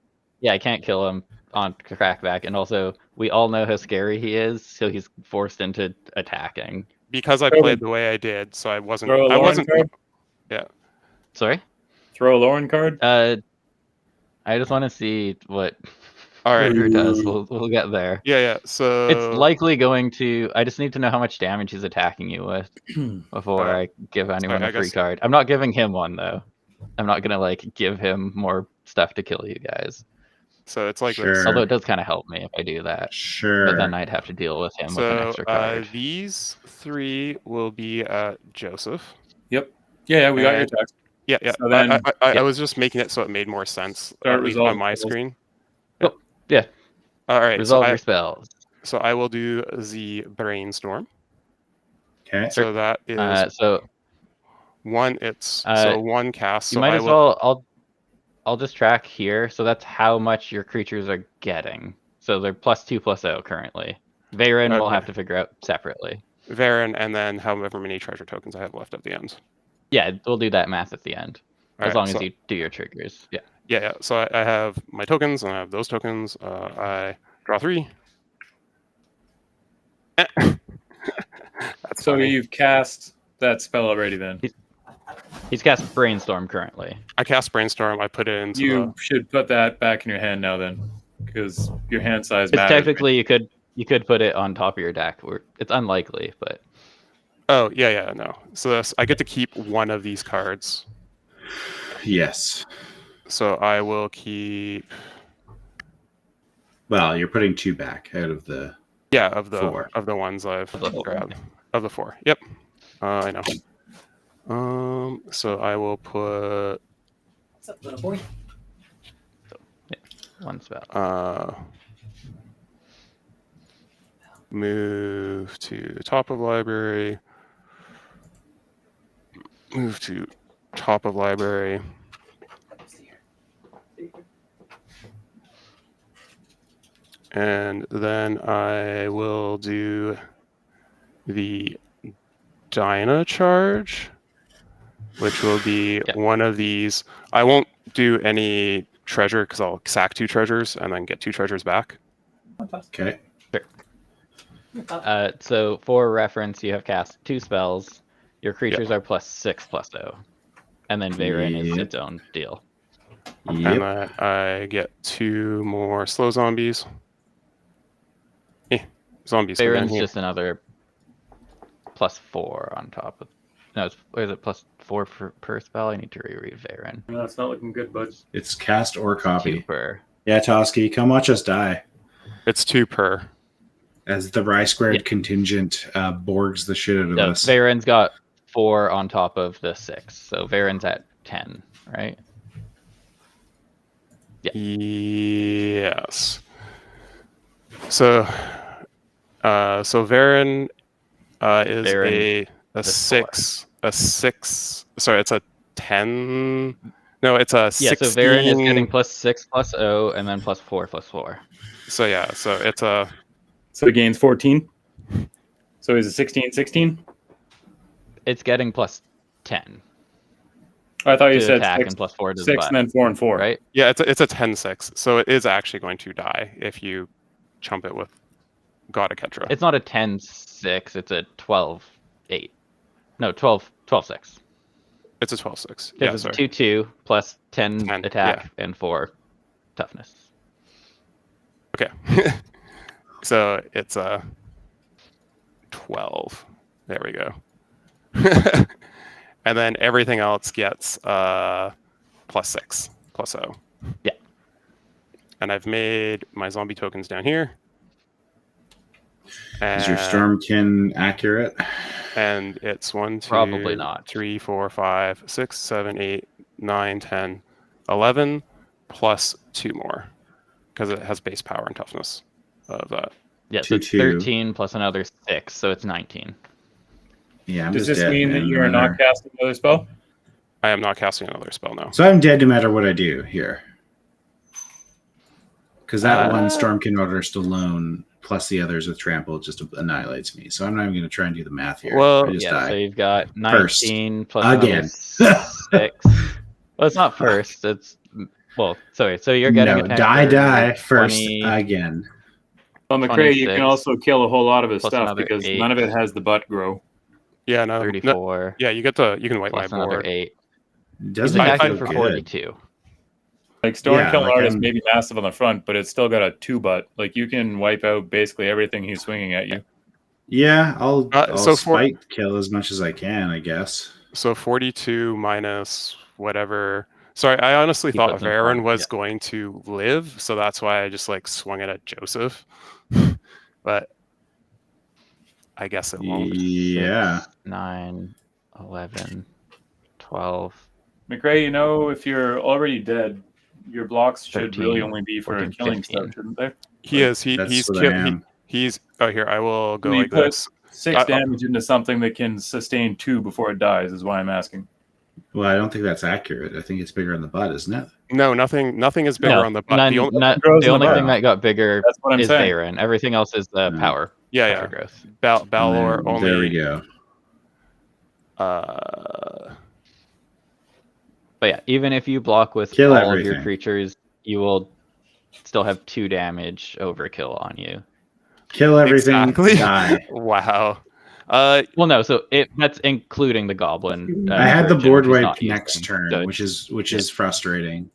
I can't kill him on crackback, and also we all know how scary he is, so he's forced into attacking. Because I played the way I did, so I wasn't. Throw a Lauren card? Yeah. Sorry. Throw a Lauren card. I just want to see what. All right. Drew does. We'll get there. Yeah. So it's likely going to. I just need to know how much damage he's attacking you with before I give anyone a free card. I'm not giving him one though. I'm not gonna like give him more stuff to kill you guys. So it's like Sure. this. Although it does kind of help me if I do that. Sure. But then I'd have to deal with him with an extra card. These 3 will be Joseph. Yep. Yeah, we got your text. Yeah. So then, I was just making it so it made more sense at least on my screen. Oh, yeah. All right. Resolve your spells. So I will do the brainstorm. Okay. So that is so 1. It's so 1 cast. You So might as well. I'll just track here. So that's how much your creatures are getting. So they're +2/+0 currently. Veyron will have to figure out separately. Veyron, and then however many treasure tokens I have left at the end. Yeah, we'll do that math at the end. As long as you do your triggers. Yeah. Yeah. So I have my tokens, and I have those tokens. I draw 3. So you've cast that spell already then? He's cast Brainstorm currently. I cast Brainstorm. I put it into. You should put that back in your hand now then, because your hand size matters. Technically, you could put it on top of your deck. It's unlikely, but. Oh yeah, no. So I get to keep 1 of these cards. Yes. So I will keep. Well, you're putting 2 back out of the. Yeah, of the 4. of the ones I've grabbed. Of the 4. Yep. I know. So I will put. What's up, little boy? So, yeah, 1 spell. Move to top of library. Move to top of library. And then I will do the Dynacharge, which will be 1 of these. I won't do any treasure because I'll sack 2 treasures and then get 2 treasures back. Okay. Sure. So for reference, you have cast 2 spells. Your creatures are +6/+0. And then Veyron is its own deal. And then I get 2 more slow zombies. Zombies. Veyron's just another +4 on top of. No, is it +4 per spell? I need to reread Veyron. No, it's not looking good, bud. It's cast or copy. 2 per. Yeah, Toski, come watch us die. It's 2 per. As the Rye² contingent Borgs the shit out of us. Veyron's got 4 on top of the 6. So Veyron's at 10, right? Yeah. Yes. So Veyron is a 6. A 6. Sorry, it's a 10. No, it's a 16. Yeah, so Veyron is getting +6/+0 and then +4/+4. So yeah, so it's a. So it gains 14. So is it 16? It's getting +10. I thought you to said attack 6, and +4 to the 6 butt, and then 4 and 4. right? Yeah, it's a 10-6, so it is actually going to die if you chump it with God of Ketra. It's not a 10-6, it's a 12-8. No, 12-6. It's a 12-6. Because it's 2/2 plus 10 10, attack and 4 toughness. Okay. So it's a 12. There we go. And then everything else gets +6, +0. Yeah. And I've made my zombie tokens down here. Is your Stormkin accurate? And it's 1, 2, Probably not. 3, 4, 5, 6, 7, 8, 9, 10, 11, plus 2 more. Because it has base power and toughness of that. Yeah, so it's 13 plus another 6, so it's 19. Yeah, I'm Does just this dead, mean that man, you're no matter. not casting another spell? I am not casting another spell now. So I'm dead no matter what I do here. Because that one Stormkin Artist alone, plus the others with Trample, just annihilates me. So I'm not even going to try and do the math here. Well, I just Yeah, die. so you've got First. 19 plus Again. another 6. Well, it's not first, it's... Well, sorry, so you're getting No, attack die for first 20, again. Well, McCray, you 26, can also kill a whole lot of his plus stuff another because 8. none of it has the butt grow. Yeah, no. 34, Yeah, you can wipe my plus another board. 8. Doesn't He's I attacking feel for good. 42. Like Stormkill like Artist I'm- may be massive on the front, but it's still got a 2 butt. Like you can wipe out basically everything he's swinging at you. Yeah, I'll So for- spite kill as much as I can, I guess. So 42 minus whatever. Sorry, I honestly He thought puts in Varen front, was yeah. going to live, so that's why I just like swung it at Joseph. But I guess it won't. Yeah. 6, 9, 11, 12. McRae, you know, if you're already dead, your blocks should 13, really only be for 14, killing 15. stuff, shouldn't they? He is. That's He's what I killed. am. He's. Oh, here I will go Well, you like put this. 6 damage into something that can sustain 2 before it dies is why I'm asking. Well, I don't think that's accurate. I think it's bigger on the butt, isn't it? No, nothing is bigger No, on the butt. none, The only, grows the in the only butt. thing that got bigger That's what I'm is saying. Varen. Everything else is the No. power. yeah, Power yeah. growth. Balmor And only. there we go. But yeah, even if you block with Kill all of your everything. creatures, you will still have 2 damage overkill on you. Kill everything. Exactly. Die. Wow. Well, no, so that's including the goblin. I had the version, board which is wipe not next using. turn, So which is frustrating.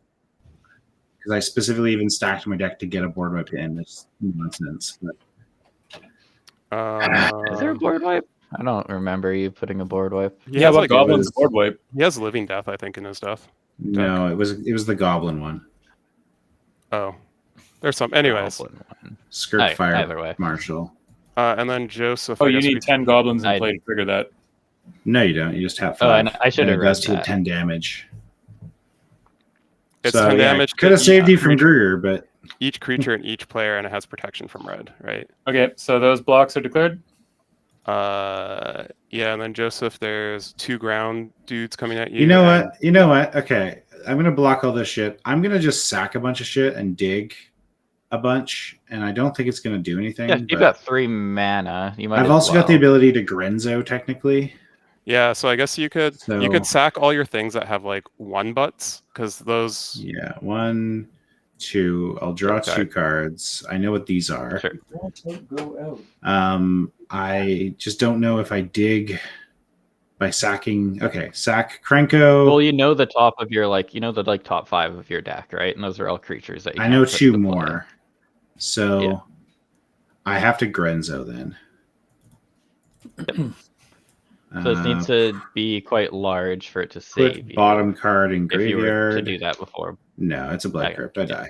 Because I specifically even stacked my deck to get a board wipe in. It's nonsense. But is there a board wipe? I don't remember you putting a board wipe. He Yeah, has what like goblin's board wipe? he has living death, I think, in his death. no, it was the goblin one. Oh, there's some. Anyways, Goblin one. Skirt Alright, fire either way. marshal. and then Joseph. Oh, I you guess need we- 10 goblins in I- play to trigger that. No, you don't. You just have Oh, 5. and I should have And it does read to that. 10 damage. It's so 10 yeah, damage. could have to saved each you from creature- Gruger, but Each creature and each player, and it has protection from red, right? Okay, so those blocks are declared. Yeah, and then Joseph, there's 2 ground dudes coming at you. you know and- what? You know what? Okay, I'm gonna block all this shit. I'm gonna just sack a bunch of shit and dig a bunch, and I don't think it's gonna do anything. Yeah, you've but got 3 mana. You might. I've as also got the well. ability to Grenzo technically. Yeah, so I guess you could So- sack all your things that have like 1 butts, because those. Yeah, 1, 2. I'll draw Okay. 2 cards. I know what these are. Sure. Go out. I just don't know if I dig by sacking. Okay, sack Krenko. Well, you know the top of your the top 5 of your deck, right? And those are all creatures that you I can't know put 2 into play. more. So Yeah. I have to Grenzo then. So this needs to be quite large for it to put save you. bottom card in if you were to graveyard. do that before. No, it's a black Okay. crypt. I die.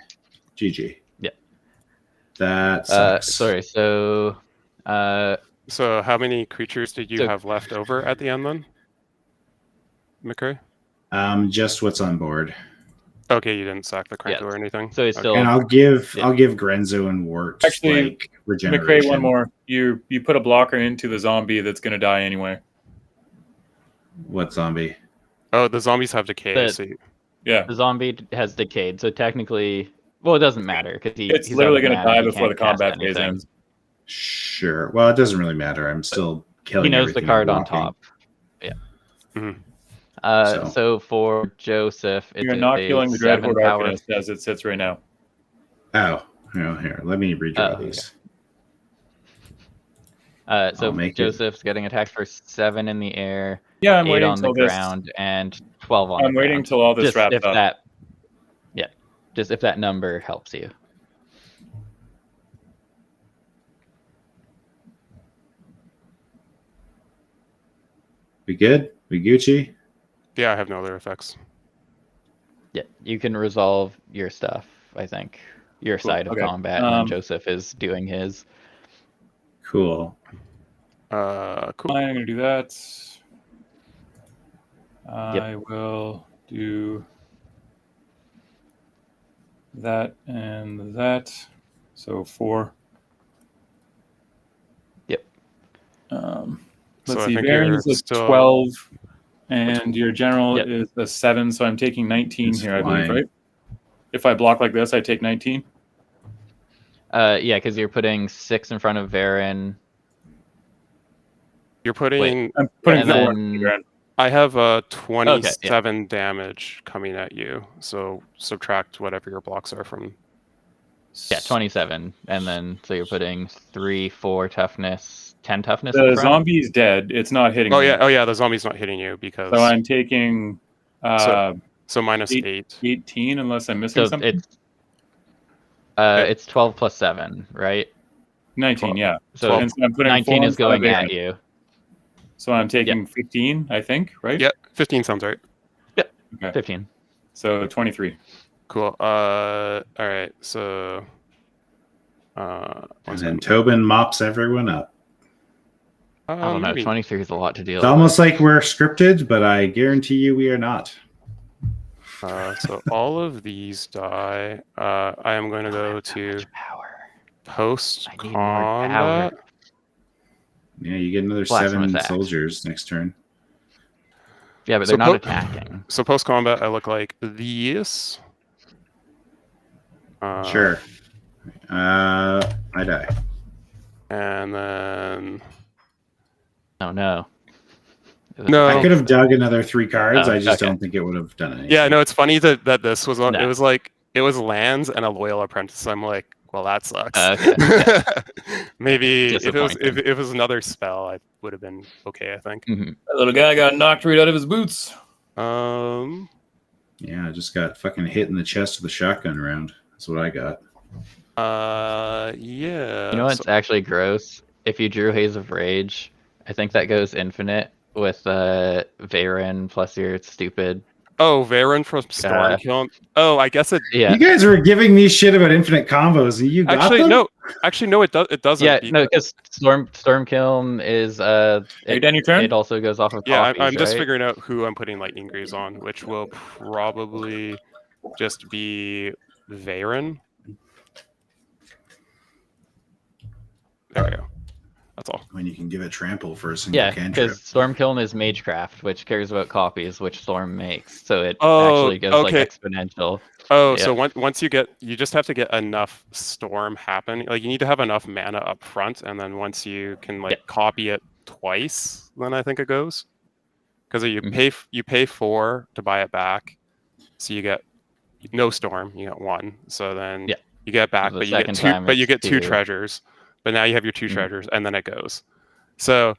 GG. Yeah. That sucks. Sorry. So, So how many creatures did you So- have left over at the end then, McCray? Just what's on board. Okay, you didn't sack the Krenko Yeah. or anything. So it's Okay. still- And I'll give Yeah. Grenzo and Wart Actually, like regeneration. McRae, one more. You put a blocker into the zombie that's going to die anyway. What zombie? Oh, the zombies have decay. The- So Yeah. the zombie has decayed, so technically, well, it doesn't matter because It's he's literally out of going to mana, die he before the can't cast combat phase anything. ends. Sure. Well, it doesn't really matter. I'm still killing. He knows the everything card I'm on blocking. top. Yeah. Mhm. So for Joseph, it's You're not a killing the 7 Dreadhorde power. Arcanist as it sits right now. Oh, here. Let me redraw these. So Joseph's getting attacked for 7 in the air, Yeah, I'm 8 waiting on the till this. ground, and 12 on the I'm ground. waiting till all this Just wraps if up. that, yeah, just if that number helps you. We good? We Gucci? Yeah, I have no other effects. Yeah, you can resolve your stuff, I think. Your Cool, side of okay. combat, and then Joseph is doing his. Cool. Cool. I'm gonna do that. Yep. I will do that and that. So 4. So Let's I see. think Baron you're is a still 12, and your general Yep. is a 7. So I'm taking 19 It's here, I believe, flying. right? If I block like this, I take 19. Yeah, because you're putting 6 in front of Varen. You're putting. I'm putting And 4 then- on the ground. I have a 27 damage coming at you. So subtract whatever your blocks are from. Yeah, 27, and then so you're putting 3, 4 toughness, 10 toughness in The front. zombie's dead. It's not hitting Oh me. yeah, the zombie's not hitting you because. So I'm taking So minus 8. 18, unless I'm missing So something. it's 12 plus 7, right? 19, yeah. So 12. And so I'm putting 19 4 is in front of going Baron. at you. So I'm taking 15, I think, right? Yeah, 15 sounds right. Yep. Okay. 15. So 23. Cool. All right. So. And then Tobin mops everyone up. I don't know. Maybe. 23 is a lot to deal It's with. almost like we're scripted, but I guarantee you we are not. So all of these die. I am going to go to Power. post I need more power. combat. Yeah, you get another Blasphemous 7 axe. soldiers next turn. Yeah, but So they're not po- attacking. So post combat, I look like these. Sure. I die. And then Oh no. No. I could have dug another 3 cards. Oh, I just okay. don't think it would have done anything. yeah, no, it's funny that this was on. No. It was like it was lands and a loyal apprentice. I'm like, well, that sucks. Okay. Maybe if it was Disappointing. if it was another spell, I would have been okay. I think. Mhm. That little guy got knocked right out of his boots. Yeah, I just got fucking hit in the chest with a shotgun round. That's what I got. Yeah. You know what's actually gross? If you drew Haze of Rage, I think that goes infinite with Varen plus your stupid. Oh, Varen from Stormkill. Oh, I guess it. Yeah. You guys were giving me shit about infinite combos, and you got them? No, it does. It doesn't. Yeah, no, because Stormkill is Are you done your turn? It also goes off of Yeah, copies, I'm just right? figuring out who I'm putting Lightning Greaves on, which will probably just be Varen. There we go. That's all. When you can give it trample for a single Yeah, cantrip. because Stormkill is Magecraft, which cares about copies, which Storm makes, so it Oh, actually goes okay. like exponential. Oh, Yeah. so once you just have to get enough Storm happen. Like you need to have enough mana up front, and then once you can copy it twice, then I think it goes. Because you pay 4 to buy it back, so you get no Storm, you get 1. So then you get it back, The but you get second 2. time But you it's get 2 2. treasures. But now you have your 2 treasures, and then it goes. So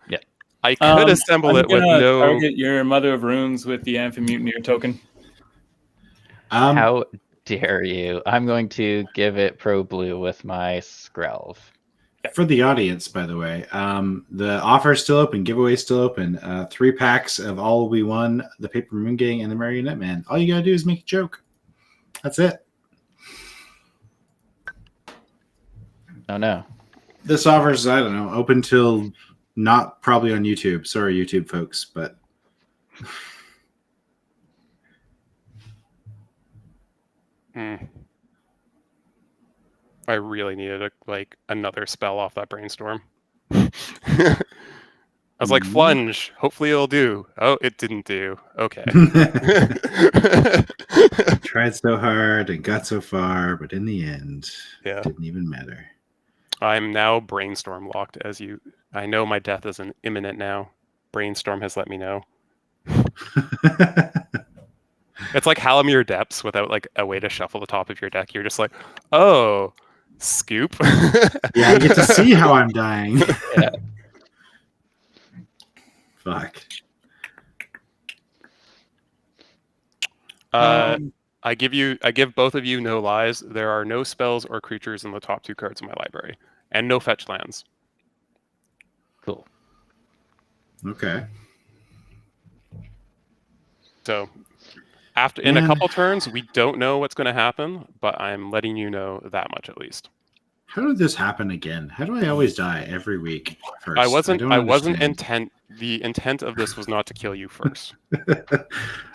I could I'm assemble it with gonna no. target your Mother of Runes with the Amphimutineer token. How dare you? I'm going to give it Pro Blue with my Skrelv. For the audience, by the way, the offer is still open. Giveaway is still open. 3 packs of All We Won, the Paper Moon Gang, and the Marionette Man. All you gotta do is make a joke. That's it. Oh no. This offer is, I don't know, open till not probably on YouTube. Sorry, YouTube folks, but I really needed another spell off that brainstorm. I was like, Flunge. Hopefully it'll do. Oh, it didn't do. Okay. tried so hard and got so far, but in the end, Yeah. it didn't even matter. I'm now brainstorm locked. I know my death is imminent now. Brainstorm has let me know. It's like Halimir Depths without like a way to shuffle the top of your deck. You're just like, oh, scoop. Yeah, I get to see how I'm dying. Yeah. Fuck. I give both of you no lies. There are no spells or creatures in the top 2 cards of my library, and no fetch lands. Cool. Okay. So, in a couple turns, we don't know what's going to happen, but I'm letting you know that much at least. How did this happen again? How do I always die every week first? I wasn't understand. the intent of this was not to kill you first.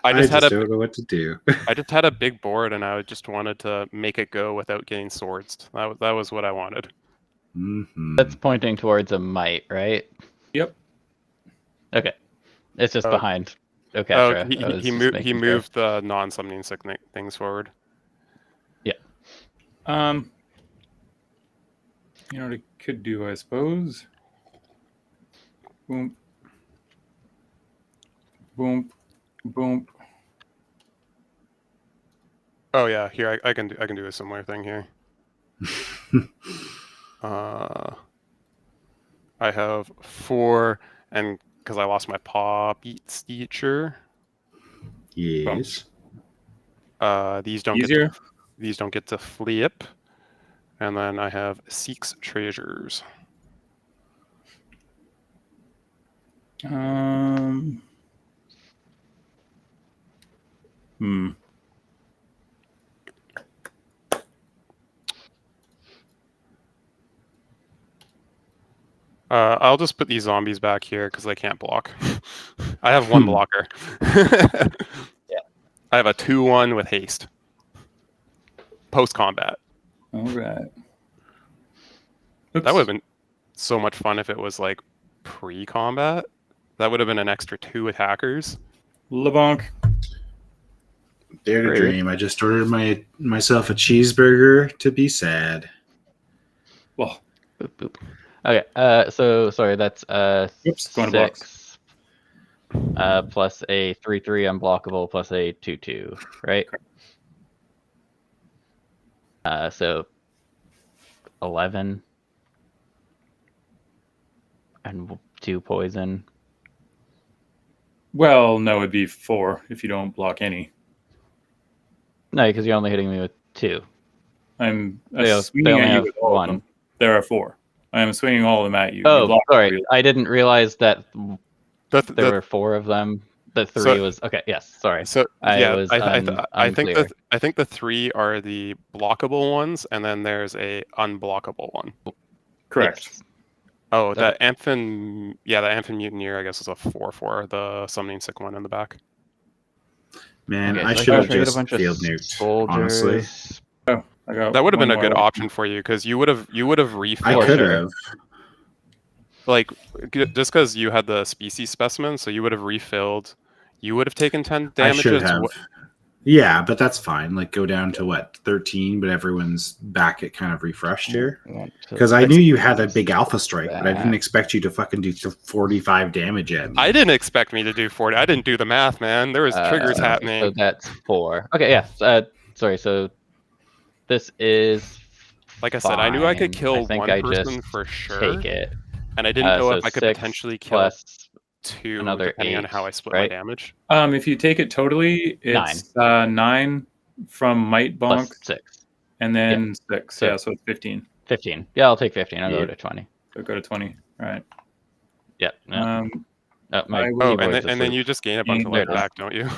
I just don't know what to do. I just had a big board and I just wanted to make it go without getting swords. That was what I wanted. Mm-hmm. That's pointing towards a might, right? Yep. Okay. It's just behind. Okay. Oh, he moved the non-summoning sick things forward. Yeah. You know what it could do, I suppose. Boom. Boom. Boom. Oh yeah, here I can do a similar thing here. I have 4, and because I lost my paw beats teacher. Yes. These don't get to flip, and then I have Seek's Treasures. I'll just put these zombies back here because they can't block. I have 1 blocker. Yeah. I have a 2/1 with haste. Post combat. All right. That would have been so much fun if it was like pre-combat. That would have been an extra 2 attackers. LeBonk. Dare to dream. I just ordered myself a cheeseburger to be sad. Well. Boop, boop. Okay. So sorry. That's Going to 6 plus a 3/3 unblockable plus a 2/2, right? So 11 and 2 poison. Well, no, it'd be 4 if you don't block any. No, because you're only hitting me with 2. I'm They swinging only at you have with all of 1. them. There are 4. I am swinging all of them at you. Oh, sorry. I didn't realize that there were 4 of them. The 3 was okay. Yes, sorry. So I think the 3 are the blockable ones, and then there's a unblockable one. Correct. Yes. Oh, the Amphin Mutineer, I guess, is a 4/4. The summoning sick one in the back. Man, Okay, I so should have traded just field nuked. Honestly, That would have been a good option for you because you would have refilled. I could have. Like, just because you had the species specimen, so you would have refilled. You would have taken 10 damage. I should have. Yeah, but that's fine. Like, go down to what, 13, but everyone's back at kind of refreshed here. Because I knew you had a big alpha strike, but I didn't expect you to fucking do 45 damage at me. I didn't expect me to do 40. I didn't do the math, man. There was triggers happening. So that's 4. Okay, yeah. Sorry, so this is like I said, I knew I could kill one person just for sure. Take it. And I didn't know so if I could potentially kill 2 another depending 8, on how I split right? my damage. If you take it totally, it's 9 from Might Bonk. Plus 6. And then 6. So, yeah, so it's 15. 15. Yeah, I'll take 15. I'll go to 20. So go to 20. All right. Yeah. No. And then you just gain a bunch of life back, don't you?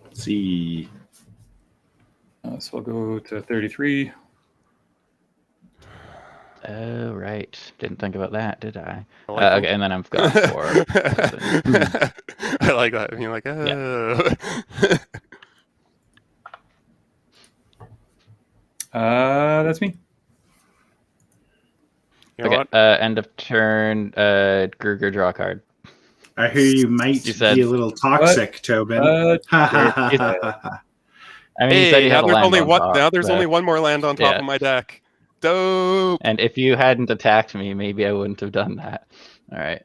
Let's see. So we'll go to 33. Oh, right. Didn't think about that, did I? Okay, and then I've got 4. I like that. I mean, like, oh. Yeah. That's me. You know okay, end of turn. Gruger, draw a card. I hear you might be a little toxic, Tobin. I mean, hey, you said you had there's only one more land on top of my deck. Dope. And if you hadn't attacked me, maybe I wouldn't have done that. All right.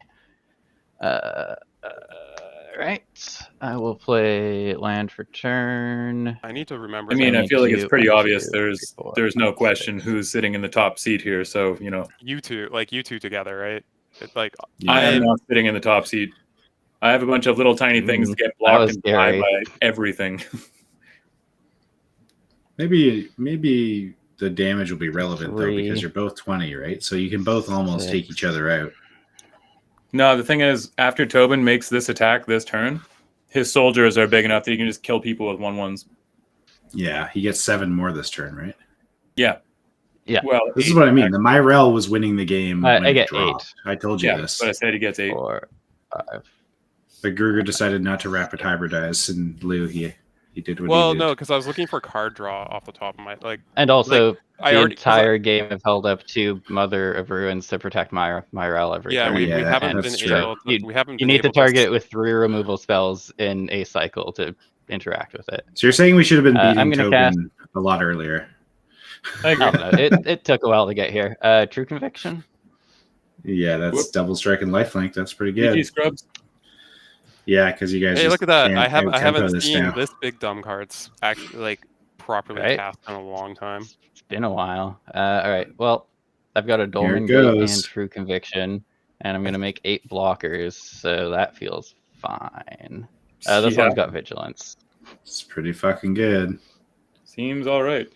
Alright. I will play land for turn. I need to remember. I mean, So I feel like it's pretty 1, obvious. 2, 3, 4, There's no 5, question 6. who's sitting in the top seat here. So you two together, right? I am not sitting in the top seat. I have a bunch of little tiny things that get blocked and tied by everything. Maybe the damage will be relevant though, because you're both 20, right? So you can both almost take each other out. No, the thing is, after Tobin makes this attack this turn, his soldiers are big enough that he can just kill people with 1/1s. Yeah, he gets 7 more this turn, right? Yeah. Yeah. Well, This is what I mean. The Myrel was winning the game. I get 8. I told you this. But I said he gets 8. 4, 5. But Gruger decided not to rapid hybridize, and Lou, he did what he Well, did. no, because I was looking for card draw off the top of my And also, I the already- entire game have held up to Mother of Ruins to protect Myrel every Yeah, turn. we haven't that's been true. able. To, we haven't. You been need to able target with 3 removal spells in a cycle to interact with it. So you're saying we should have been I'm beating gonna Tobin a lot earlier? I agree. I don't know. It took a while to get here. True Conviction. Yeah, that's Whoop. double strike and lifelink. That's pretty good. GG Scrubs. Yeah, because you guys. Hey, just look at that! can't I haven't out-tempo seen now. this big dumb cards actually properly Right? cast in a long time. It's been a while. All right. Well, I've got a Dolmen Gate goes. and True Conviction, and I'm going to make 8 blockers, so that feels fine. This one's got Vigilance. It's pretty fucking good. Seems all right.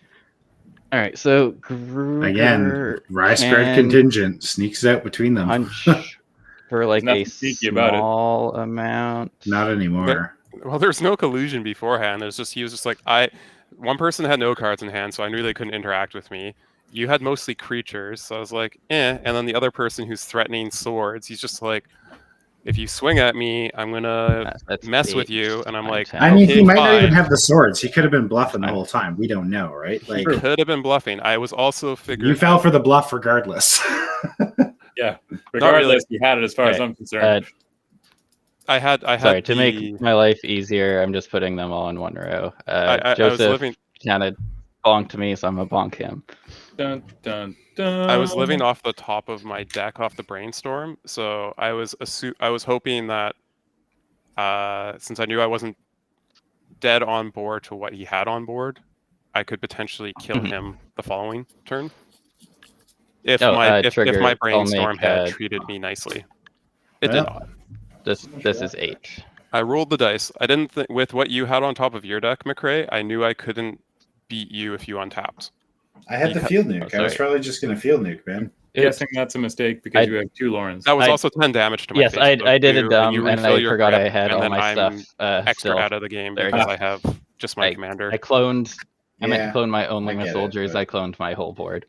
All right, so Gruger Again, Rye Spread can contingent sneaks out between them. punch for like Nothing a sneaky about it. small amount. Not anymore. Well, there's no collusion beforehand. There's just he was just like one person had no cards in hand, so I knew they couldn't interact with me. You had mostly creatures, so I was like, eh. And then the other person who's threatening swords, he's just like, if you swing at me, I'm gonna That's mess 8, with you. And I'm 9, like, 10. I mean, okay, he might not even fine. have the swords. He could have been bluffing the whole time. We don't know, right? He could have been bluffing. I was also figuring you fell for the bluff regardless. Yeah. Regardless, you had it as far as Okay. I'm concerned. I had Sorry, to the- make my life easier, I'm just putting them all in one row. I was Joseph living. kind of bonked me, so I'm gonna bonk him. Dun, dun, dun. I was living off the top of my deck off the brainstorm, so I was hoping that since I knew I wasn't dead on board to what he had on board, I could potentially kill him the following turn. If Trigger, my I'll brainstorm make, had treated me nicely, it did not. This is 8. I rolled the dice. I didn't think with what you had on top of your deck, McRae. I knew I couldn't beat you if you untapped. I had the field nuke. I was probably just going to field nuke, man. Guessing that's a mistake because you have 2 Laurens. That was also 10 damage to my Yes, face. I did it dumb, you and refill I your forgot grip, I had and all then my I'm stuff. extra Still. out of the game There you because go. I have just my commander. I cloned. I meant Yeah, to clone my only I my get it, soldiers. but- I cloned my whole board.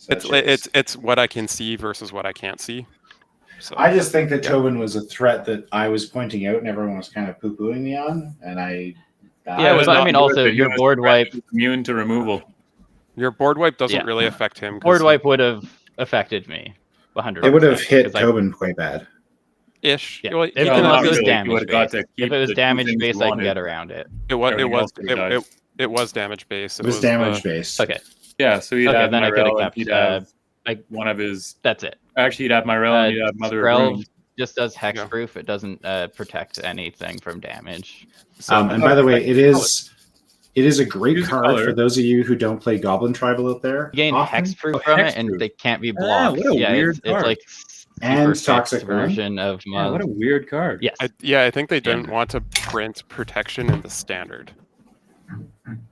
It's what I can see versus what I can't see. So I just think that Tobin was a threat that I was pointing out and everyone was kind of poo-pooing me on. And Yeah, but I mean, also your board wipe. Immune to removal. your board wipe doesn't Yeah. really affect him. 'cause Board wipe would have affected me. 100%. it would have hit 'cause I- Tobin quite bad. Ish. Yeah. Well, If he it can not was also- really. damage You would've got based. to If keep it was the two damage things based, you I can wanted. get around it. it Everything else was damage based. It was damage based. Okay, Yeah, so he'd Okay, have then I could've Myrel and kept, he'd have like one of his. that's it. Actually, he'd have Myrel and he'd have Mother of Skrelv Runes. just does Yeah. hexproof. It doesn't protect anything from damage. And by the way, it is a great Use the card color. for those of you who don't play Goblin Tribal out there. You gain often. hexproof Oh, from it, hexproof. and they can't be blocked. what a yeah, weird it's card. like And super Toxic fixed Run. version of Yeah, what a weird card. Yes. I think they didn't want to print protection in the standard.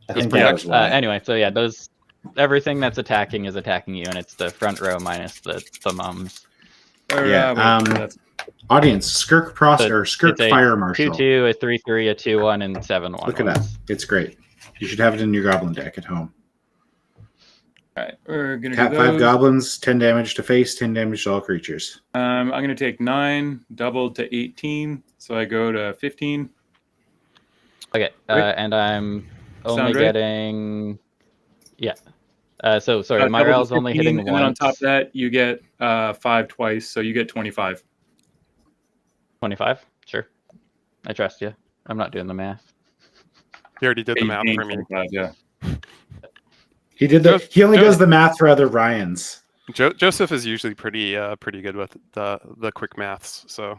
I think Yeah, that was why. anyway, so yeah, those everything that's attacking is attacking you, and it's the front row minus the mums. That's Audience, Skirk or Skirk It's a Fire Marshal. 2/2, a 3/3, a 2/1, and 7/1. Look at that. It's great. You should have it in your Goblin deck at home. all right. We're gonna Tap do 5 those. goblins, 10 damage to face, 10 damage to all creatures. I'm gonna take 9, doubled to 18, so I go to 15. Okay, and I'm only Sound right? getting. Yeah. So sorry, Doubled to Myrel's only 15, hitting and then on once. top of that, you get 5 twice, so you get 25. 25. Sure. I trust you. I'm not doing the math. He already did the math 18, for me. 25, yeah. He did he only does the math for other Ryans. Joseph is usually pretty good with the quick maths, so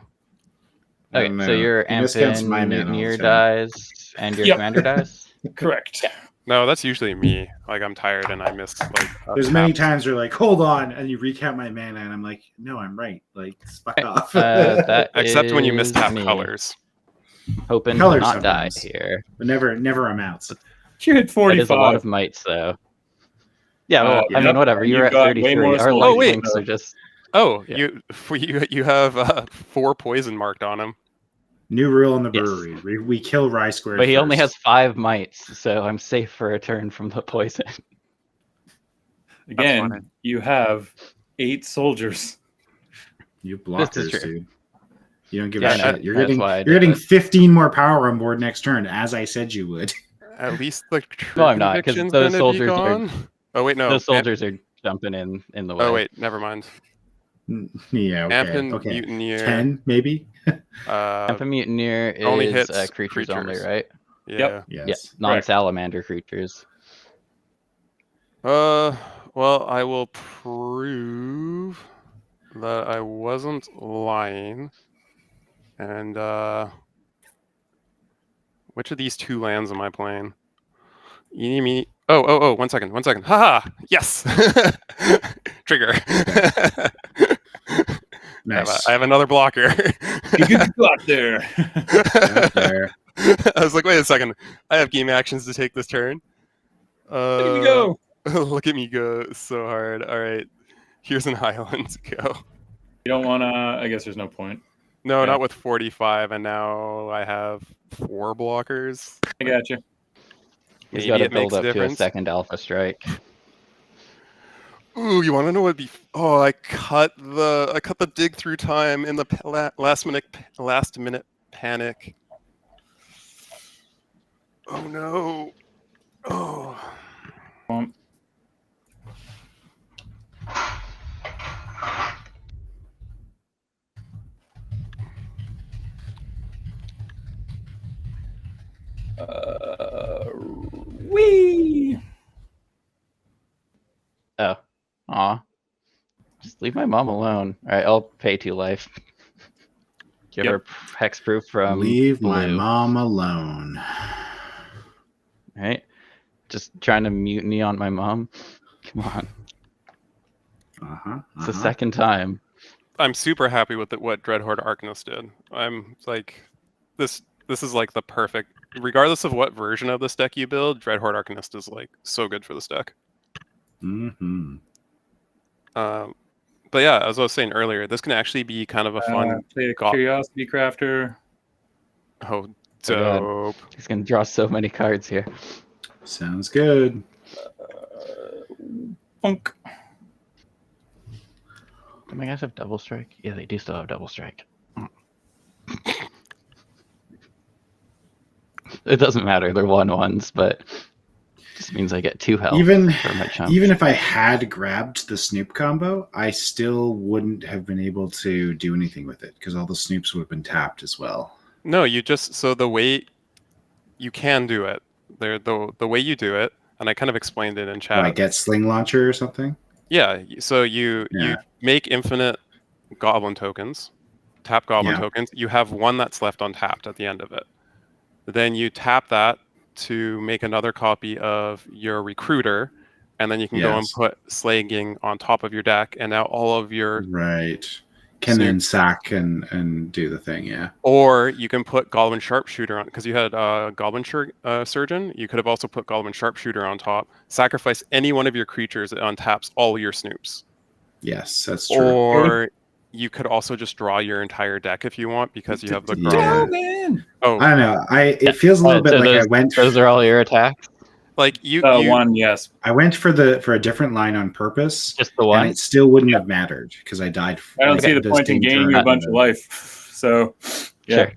Okay, so your He miscounts Ampin my mana all the Mutineer time. dies and your Yep. commander dies? Correct. No, that's usually me. Like I'm tired and I miss like. There's many taps. times where like, hold on, and you recount my mana, and I'm like, no, I'm right. Like, fuck off. That Except when you is mistap me. colors. Hoping to Colors not die sometimes. here. But never amounts. You hit That 45. is a lot of mites, though. Yeah, well, I Yep, mean, whatever. and You're you've at got way 33. more Our soldiers. life Oh, wait. links are just. Oh, Yeah. you have 4 poison marked on him. New rule in the Yes. brewery: we kill Rye Squared. But he only has first. 5 mites, so I'm safe for a turn from the poison. funny. Again, you have 8 soldiers. You This blockers, is true. dude. You don't give Yeah, a shit. You're that's getting why I you're did getting it. 15 more power on board next turn, as I said you would. At least the true No, I'm not, 'cause conviction's those gonna soldiers be are- gone. Oh wait, no. Those soldiers are jumping in the way. Oh wait, never mind. Yeah, okay. Ampin Okay. Mutineer. 10, maybe? Ampin Mutineer is only hits creatures only, creatures. right? Yeah. Yes. Yeah, non-salamander creatures. Well, I will prove that I wasn't lying. And which of these 2 lands am I playing? Eeny, meeny. Oh, 1 second. Haha! Yes! Trigger. Nice. I have another blocker. You got there. Out there. I was like, wait a second. I have game actions to take this turn. Look at me go. Look at me go so hard. All right. Here's an island to go. You don't want to. I guess there's no point. No, Yeah. not with 45, and now I have 4 blockers. I got you. He's Maybe got to it makes build a up to a difference. second Alpha Strike. Ooh, you want to know what'd be? Oh, I cut the dig through time in the last minute panic. Oh no! Oh. Wee. Oh. Aw. Just leave my mom alone. Alright, I'll pay 2 life. Give her hexproof from Leave my blue. mom alone. Right? Just trying to mutiny on my mom. Come on. It's the second time. I'm super happy with what Dreadhorde Arcanist did. I'm like, this is like the perfect. Regardless of what version of this deck you build, Dreadhorde Arcanist is like so good for this deck. Mm-hmm. But yeah, as I was saying earlier, this can actually be kind of a fun. Play a Curiosity Crafter. Oh, dope! He's gonna draw so many cards here. Sounds good. Punk. Do my guys have double strike? Yeah, they do still have double strike. It doesn't matter. They're 1/1s, but it just means I get 2 health for my chump. Even if I had grabbed the Snoop combo, I still wouldn't have been able to do anything with it because all the Snoops would have been tapped as well. No, the way you can do it, the way you do it, and I kind of explained it in chat. I get Sling Launcher or something? Yeah, so you make infinite goblin tokens, tap goblin tokens. You have 1 that's left untapped at the end of it. Then you tap that to make another copy of your recruiter, and then you can go and put Slagging on top of your deck, and now all of your can then sack and do the thing, Or you can put Goblin Sharpshooter on, because you had Goblin Surgeon. You could have also put Goblin Sharpshooter on top. Sacrifice any one of your creatures that untaps all your Snoops. Yes, that's true. Or you could also just draw your entire deck if you want, because you have the Man. Oh, I don't know. It feels a little bit like I went. Those are all your attacks. Like you 1, yes. I went for a different line on purpose. Just the 1, and it still wouldn't have mattered because I died. I don't see the point in gaining you a bunch of life. So, Sure.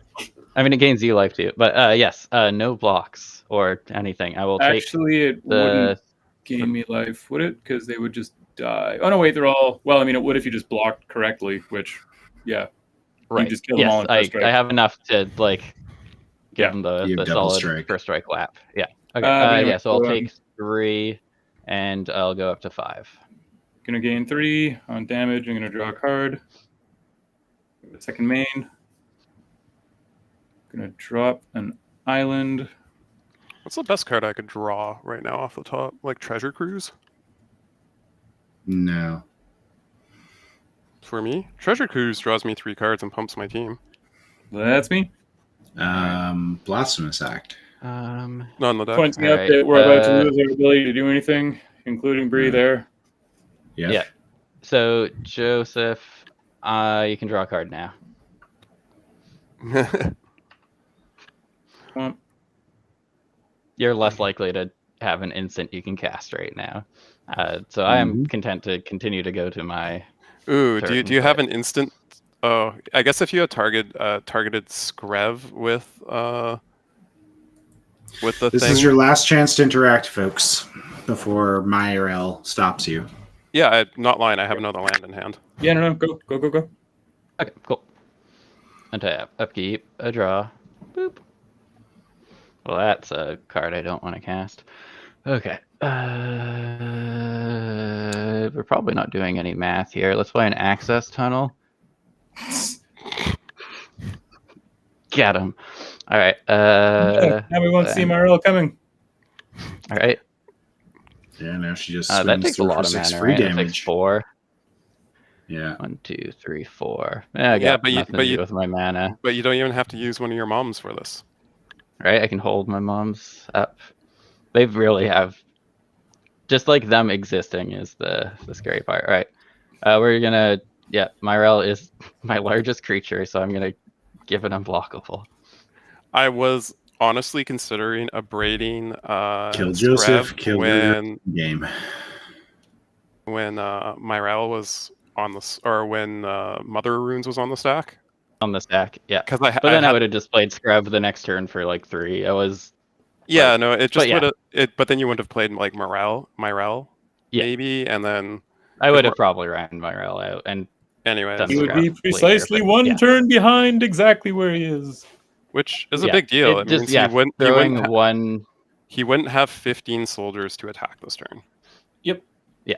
I mean, it gains you life too. But yes, no blocks or anything. I will take. Actually, it wouldn't gain me life, would it? Because they would just die. Oh no, wait, they're all. Well, I mean, it would if you just blocked correctly. Which, right. You just kill them all in first strike. I have enough to like give them the solid strike. first strike lap. Yeah. Okay. So I'll take 3, and I'll go up to 5. Gonna gain 3 on damage. I'm gonna draw a card. Second main. Gonna drop an island. What's the best card I could draw right now off the top? Like Treasure Cruise? No. For me? Treasure Cruise draws me 3 cards and pumps my team. That's me. Blasphemous Act. Not on the deck. Points me All up right, that we're about to lose our ability to do anything, including Bree there. Yeah. Yeah. So Joseph, you can draw a card now. You're less likely to have an instant you can cast right now. So I am content to continue to go to my. Ooh, turn, do you have but- an instant? Oh, I guess if you had targeted Skrelv with the This thing. is your last chance to interact, folks, before Myrel stops you. Yeah, I'm not lying. I have another land in hand. Yeah, no, go. Okay, cool. Untap, upkeep, a draw. Boop. Well, that's a card I don't want to cast. Okay. We're probably not doing any math here. Let's play an access tunnel. Get him. All right. Now we won't see Myrel coming. All right. Yeah, now she just That swims takes a through for lot of 6 mana, free right? It takes damage. 4. Yeah. 1, 2, 3, 4. Yeah, I got Yeah, but nothing to do with my mana. But you don't even have to use one of your moms for this. Right? I can hold my moms up. They really have. Just like them existing is the scary part. All right. We're gonna. Yeah, Myrel is my largest creature, so I'm gonna give it unblockable. I was honestly considering abrading Kill Joseph, Skrelv kill when game. Myrel was on the or when Mother Runes was on the stack. On the stack, yeah. Because But then I would have just played Skrelv the next turn for like 3. I was. Yeah, like, no, it just yeah. would have. But then you would have played like Myrel, Yeah. maybe, and then I would have probably ran Myrel out and. anyways, Done He would Skrelv be later, precisely but one yeah. turn behind exactly where he is. which is a Yeah, big deal. It It just means throwing one. he wouldn't have 15 soldiers to attack this turn. Yep. Yeah.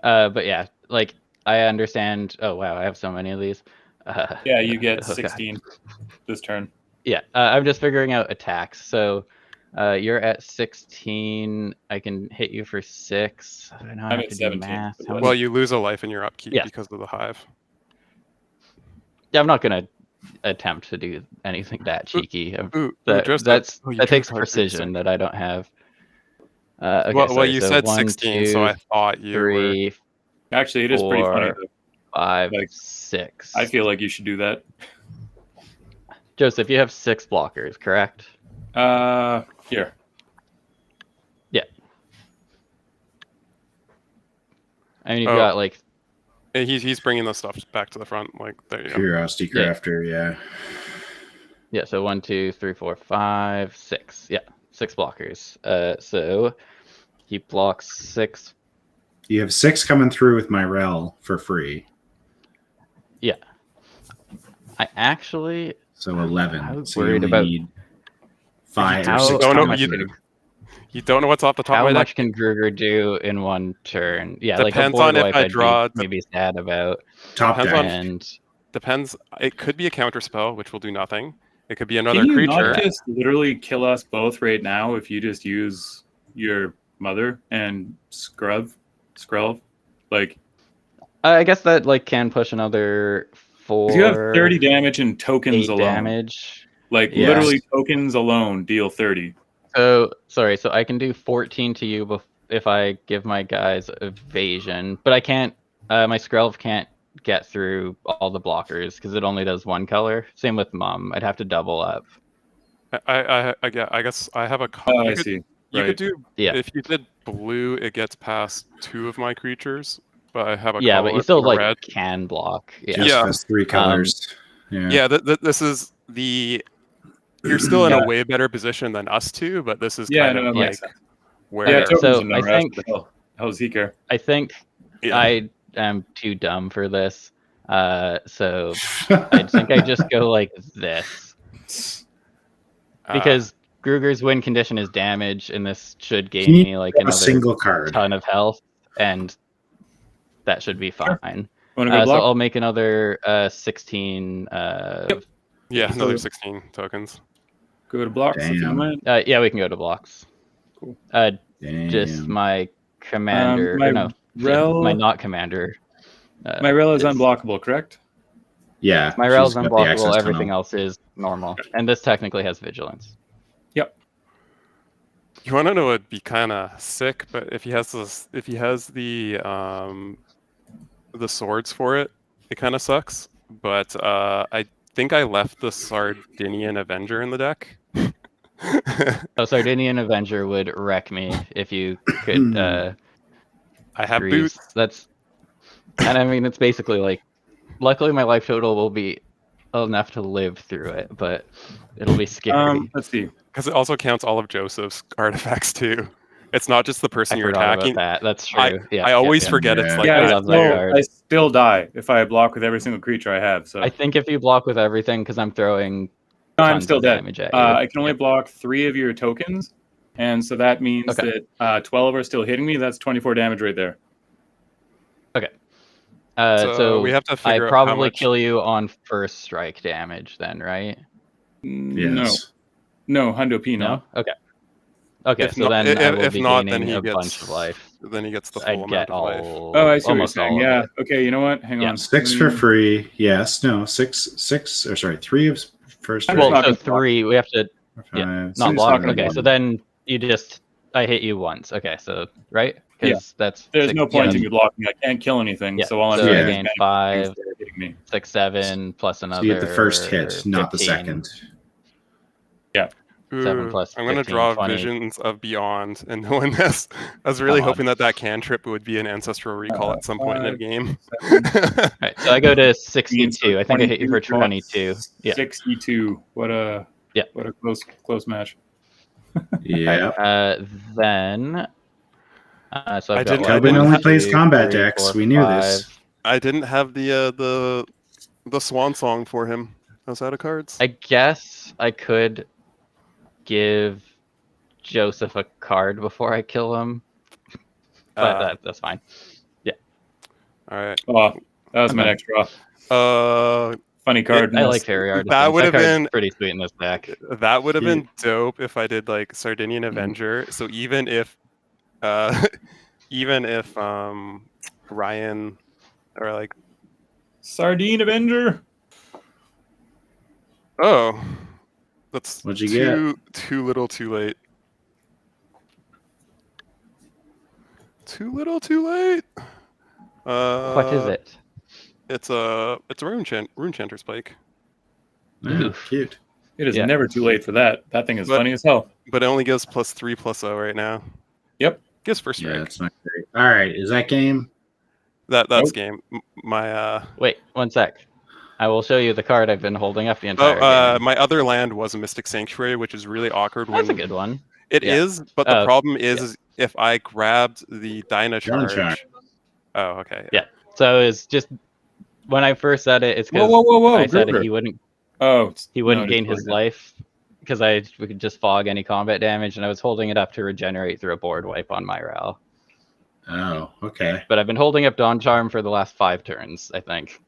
But yeah, like I understand. Oh wow, I have so many of these. Yeah, you get oh, God. 16 this turn. Yeah, I'm just figuring out attacks. So you're at 16. I can hit you for 6. I don't know. I I'm have at to 17, do math. but How what- Well, many- you lose a life in your upkeep Yeah. because of the hive. Yeah, I'm not gonna attempt to do anything that cheeky. That Joseph. that's Oh, you that drew takes cards, you're precision sick. that I don't have. Okay, well, sorry, you so said 1, 16, 2, so I thought you were. 3, Actually, it is pretty funny. 4, Though. 5, Like, 6. I feel like you should do that. Joseph, you have 6 blockers, correct? Here. Yeah. I mean, you've Oh. got like. He's bringing the stuff back to the front. Like there you go. Curiosity Crafter, yeah. Yeah, so 1, 2, 3, 4, 5, 6. Yeah, 6 blockers. So he blocks 6. You have 6 coming through with Myrel for free. Yeah. I actually. So 11. I was So you worried only about need 5 or how- 6 don't know- coming you- through. You don't know what's off the top How of my much deck. can Gruger do in one turn? Yeah, Depends like a board on if wipe I I'd draw- be maybe sad about. Top Depends deck. on- And Depends. It could be a counter spell, which will do nothing. It could be another Can you creature. not just literally kill us both right now if you just use your mother and Skrelv? Like, I guess that like can push another 4. you have 30 damage in tokens 8 alone. damage. Like, Yeah. literally tokens alone deal 30. So sorry, so I can do 14 to you if I give my guys evasion, but I can't. My Skrelv can't get through all the blockers because it only does one color. Same with Mom. I'd have to double up. I guess I have a. Oh, you I could, see. You Right. could do. Yeah. If you did blue, it gets past 2 of my creatures, but I have a. Yeah, but color you still for like red. can block. Yeah. Just Yeah. has 3 colors. Yeah, this is the. You're still in Yeah. a way better position than us two, but this is Yeah, kind no, of that like makes sense. where. Yeah, Okay, tokens so in the I rest. think- What the hell? How does he care? I think Yeah. I am too dumb for this. So I think I just go like this because Gruger's win condition is damage, and this should gain Can you me like draw a another single card. ton of health, and that should be fine. Want to go So block? I'll make another 16 Yeah, So- another 16 tokens. Go to blocks if you don't Damn. mind. Yeah, we can go to blocks. Cool. Just Damn. my commander, my or no, rel- my not commander. My rel is it's- unblockable, correct? Yeah. My rel's she's got the unblockable. access Everything tunnel. else is normal, and this technically has vigilance. Yep. You want to know what'd be kind of sick, but if he has the swords for it, it kind of sucks. But I think I left the Sardinian Avenger in the deck. Oh, Sardinian Avenger would wreck me if you could. I have freeze. boots. That's, and I mean, it's basically like. Luckily, my life total will be enough to live through it, but it'll be scary. Let's see. Because it also counts all of Joseph's artifacts too. It's not just the person I you're forgot attacking. about that. That's true. I always forget it's Yeah. like Yeah, I that. love that card. I still die if I block with every single creature I have. So I think if you block with everything, because I'm throwing I'm tons still of dead. damage at you. I can only block 3 of your tokens, and so that means Okay. that 12 are still hitting me. That's 24 damage right there. So we have to I figure out how probably much. kill you on first strike damage then, right? Yes. No, Hundo P, no. Okay. Okay, If so not- then I will if be not, gaining then he a gets bunch of life. Then he gets the full I'd amount get of life. all. Oh, I see what you're almost all saying. of Yeah. it. Okay, you know what? Hang Yeah. on. 6 for free. Yes. No. 6. Or sorry, 3 of first. I'm Right? just Well, not so gonna block. 3. We have to 5, not I'm just block. not gonna Okay, block. so then you just I hit you once. Okay, so right? Because that's There's six, no point yeah, in me blocking. I can't kill anything. Yeah. So all I'm So doing I is gained managing 5, things that are hitting me. 6, 7 plus another. So you get the first hit, not the 15. second. Ooh, 7 plus I'm gonna 15, draw 20. Visions of Beyond and knowing this. I was really Come on. hoping that cantrip would be an ancestral recall at some point in the 5, game. 7, Right, so I go to so 62. I think I hit you for 22. 22. Yeah. 62. What a Yeah. What a close match. Yeah. Then. So I I've got didn't- what, Kelvin 1, only 2, plays combat 3, decks. 4, We knew 5. this. I didn't have the swan song for him. I was out of cards. I guess I could give Joseph a card before I kill him, but that's fine. All right. Oh, that was my Okay. next draw. Uh, Funny card. I like Fairy Artist. that would have card's been- pretty sweet in this deck. that would have Yeah. been dope if I did like Sardinian Avenger. So even if Ryan or like Sardine Avenger. oh, that's What'd you get? too little, too late. Too little, too late. What is it? It's a rune chanter's pike, Oh, cute. It is Yeah. never too late for that. That thing is But- funny as hell. but it only gives +3/+0 right now. Yep. Gives first strike. Yeah, it's not great. All right, is that game? That's Nope. game. My Wait, 1 sec. I will show you the card I've been holding up the entire game. my other land was a Mystic Sanctuary, which is really awkward. That's a when good one. It Yeah. is, but the Oh, problem is if I grabbed the Dyna charge. Charge. Oh, okay. Yeah. So it's just when I first said it, it's because Whoa! I said Gruber. he wouldn't Oh, gain his life because we could just fog any combat damage, and I was holding it up to regenerate through a board wipe on my Ral. Oh, okay. But I've been holding up Dawn Charm for the last 5 turns, I think.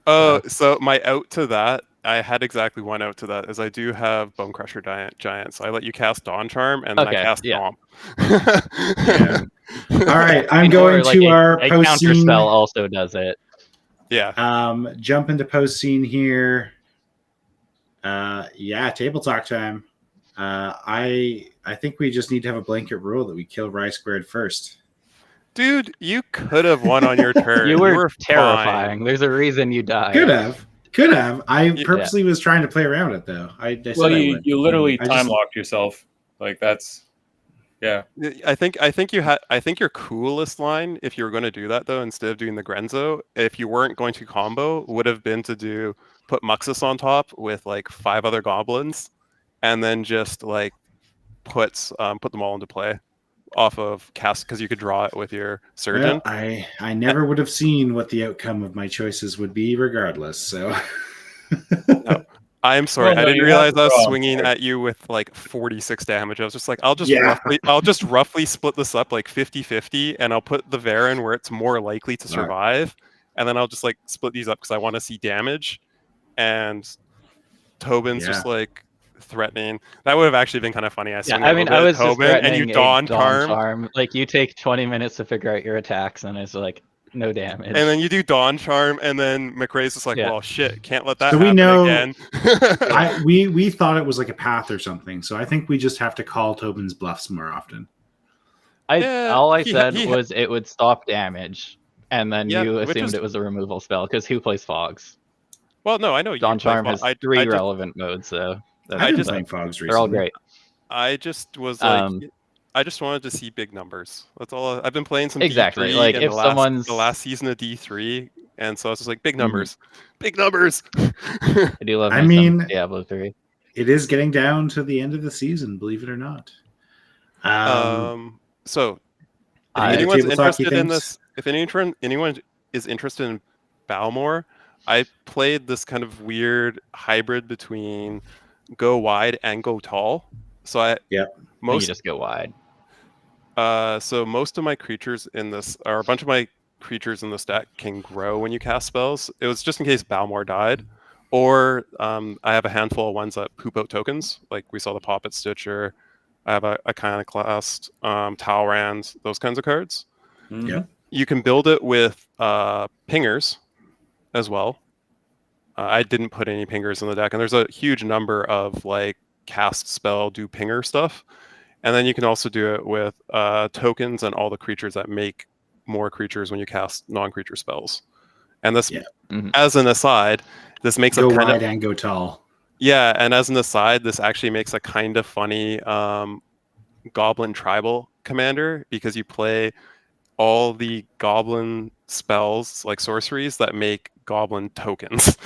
Oh, so my out to that, I had exactly one out to that, is I do have Bone Crusher Giant, so I let you cast Dawn Charm, and then I Okay, cast yeah. Stomp. Yeah. All right, I'm Or, going like, to our a post counter scene. spell also does it. Yeah. Jump into post scene here. Yeah, table talk time. I think we just need to have a blanket rule that we kill Rye squared first. Dude, you could have won on your turn. You were fine. terrifying. There's a reason you died. Could have. I Yeah. purposely was trying to play around it though. I said Well, I you would. literally I time just- locked yourself. Like that's, yeah. I think your coolest line, if you were going to do that though, instead of doing the Grenzo, if you weren't going to combo, would have been to put Muxus on top with like 5 other goblins, and then just like put them all into play off of cast, because you could draw it with your surgeon. Well, I never would have seen what the outcome of my choices would be regardless. So I'm sorry, Well, no, I didn't you realize have to I was draw, I'm swinging sorry. at you with like 46 damage. I was just like, I'll just Yeah. roughly split this up like 50-50, and I'll put the Varen where it's more likely to Right. survive, and then I'll just like split these up because I want to see damage. And Tobin's just like threatening. That would have actually been kind of funny. I was just Tobin, and you threatening Dawn Charm. Like you take 20 minutes to figure out your attacks, and it's like no damage. And then you do Dawn Charm, and then McRae's just like, well, shit, can't let that happen again. we thought it was like a path or something, so I think we just have to call Tobin's bluffs more often. All I said was it would stop damage, and then you assumed it was a removal spell, because who plays Fogs? Well, no, I know Dawn Charm has 3 relevant modes, so I've been playing Fogs recently. They're all great. I just was like, I just wanted to see big numbers. That's all. I've been playing some exactly. D3 like if someone's the last season of D3, and so I was just like, big numbers, big numbers. I do love. Diablo 3. It is getting down to the end of the season, believe it or not. So, if anyone's interested in this, if anyone is interested in Balmor, I played this kind of weird hybrid between go wide and go tall. So you just go wide. So most of my creatures in this, or a bunch of my creatures in this deck, can grow when you cast spells. It was just in case Balmor died, or I have a handful of ones that poop out tokens, like we saw the Poppet Stitcher. I have a Iconoclast, Talrand, those kinds of cards. Yeah, you can build it with pingers as well. I didn't put any pingers in the deck, and there's a huge number of like cast spell do pinger stuff, and then you can also do it with tokens and all the creatures that make more creatures when you cast non-creature spells. And this, as an aside, this makes go a kind wide of, and go tall. Yeah, and as an aside, this actually makes a kind of funny Goblin Tribal commander, because you play all the Goblin spells, like sorceries, that make Goblin tokens.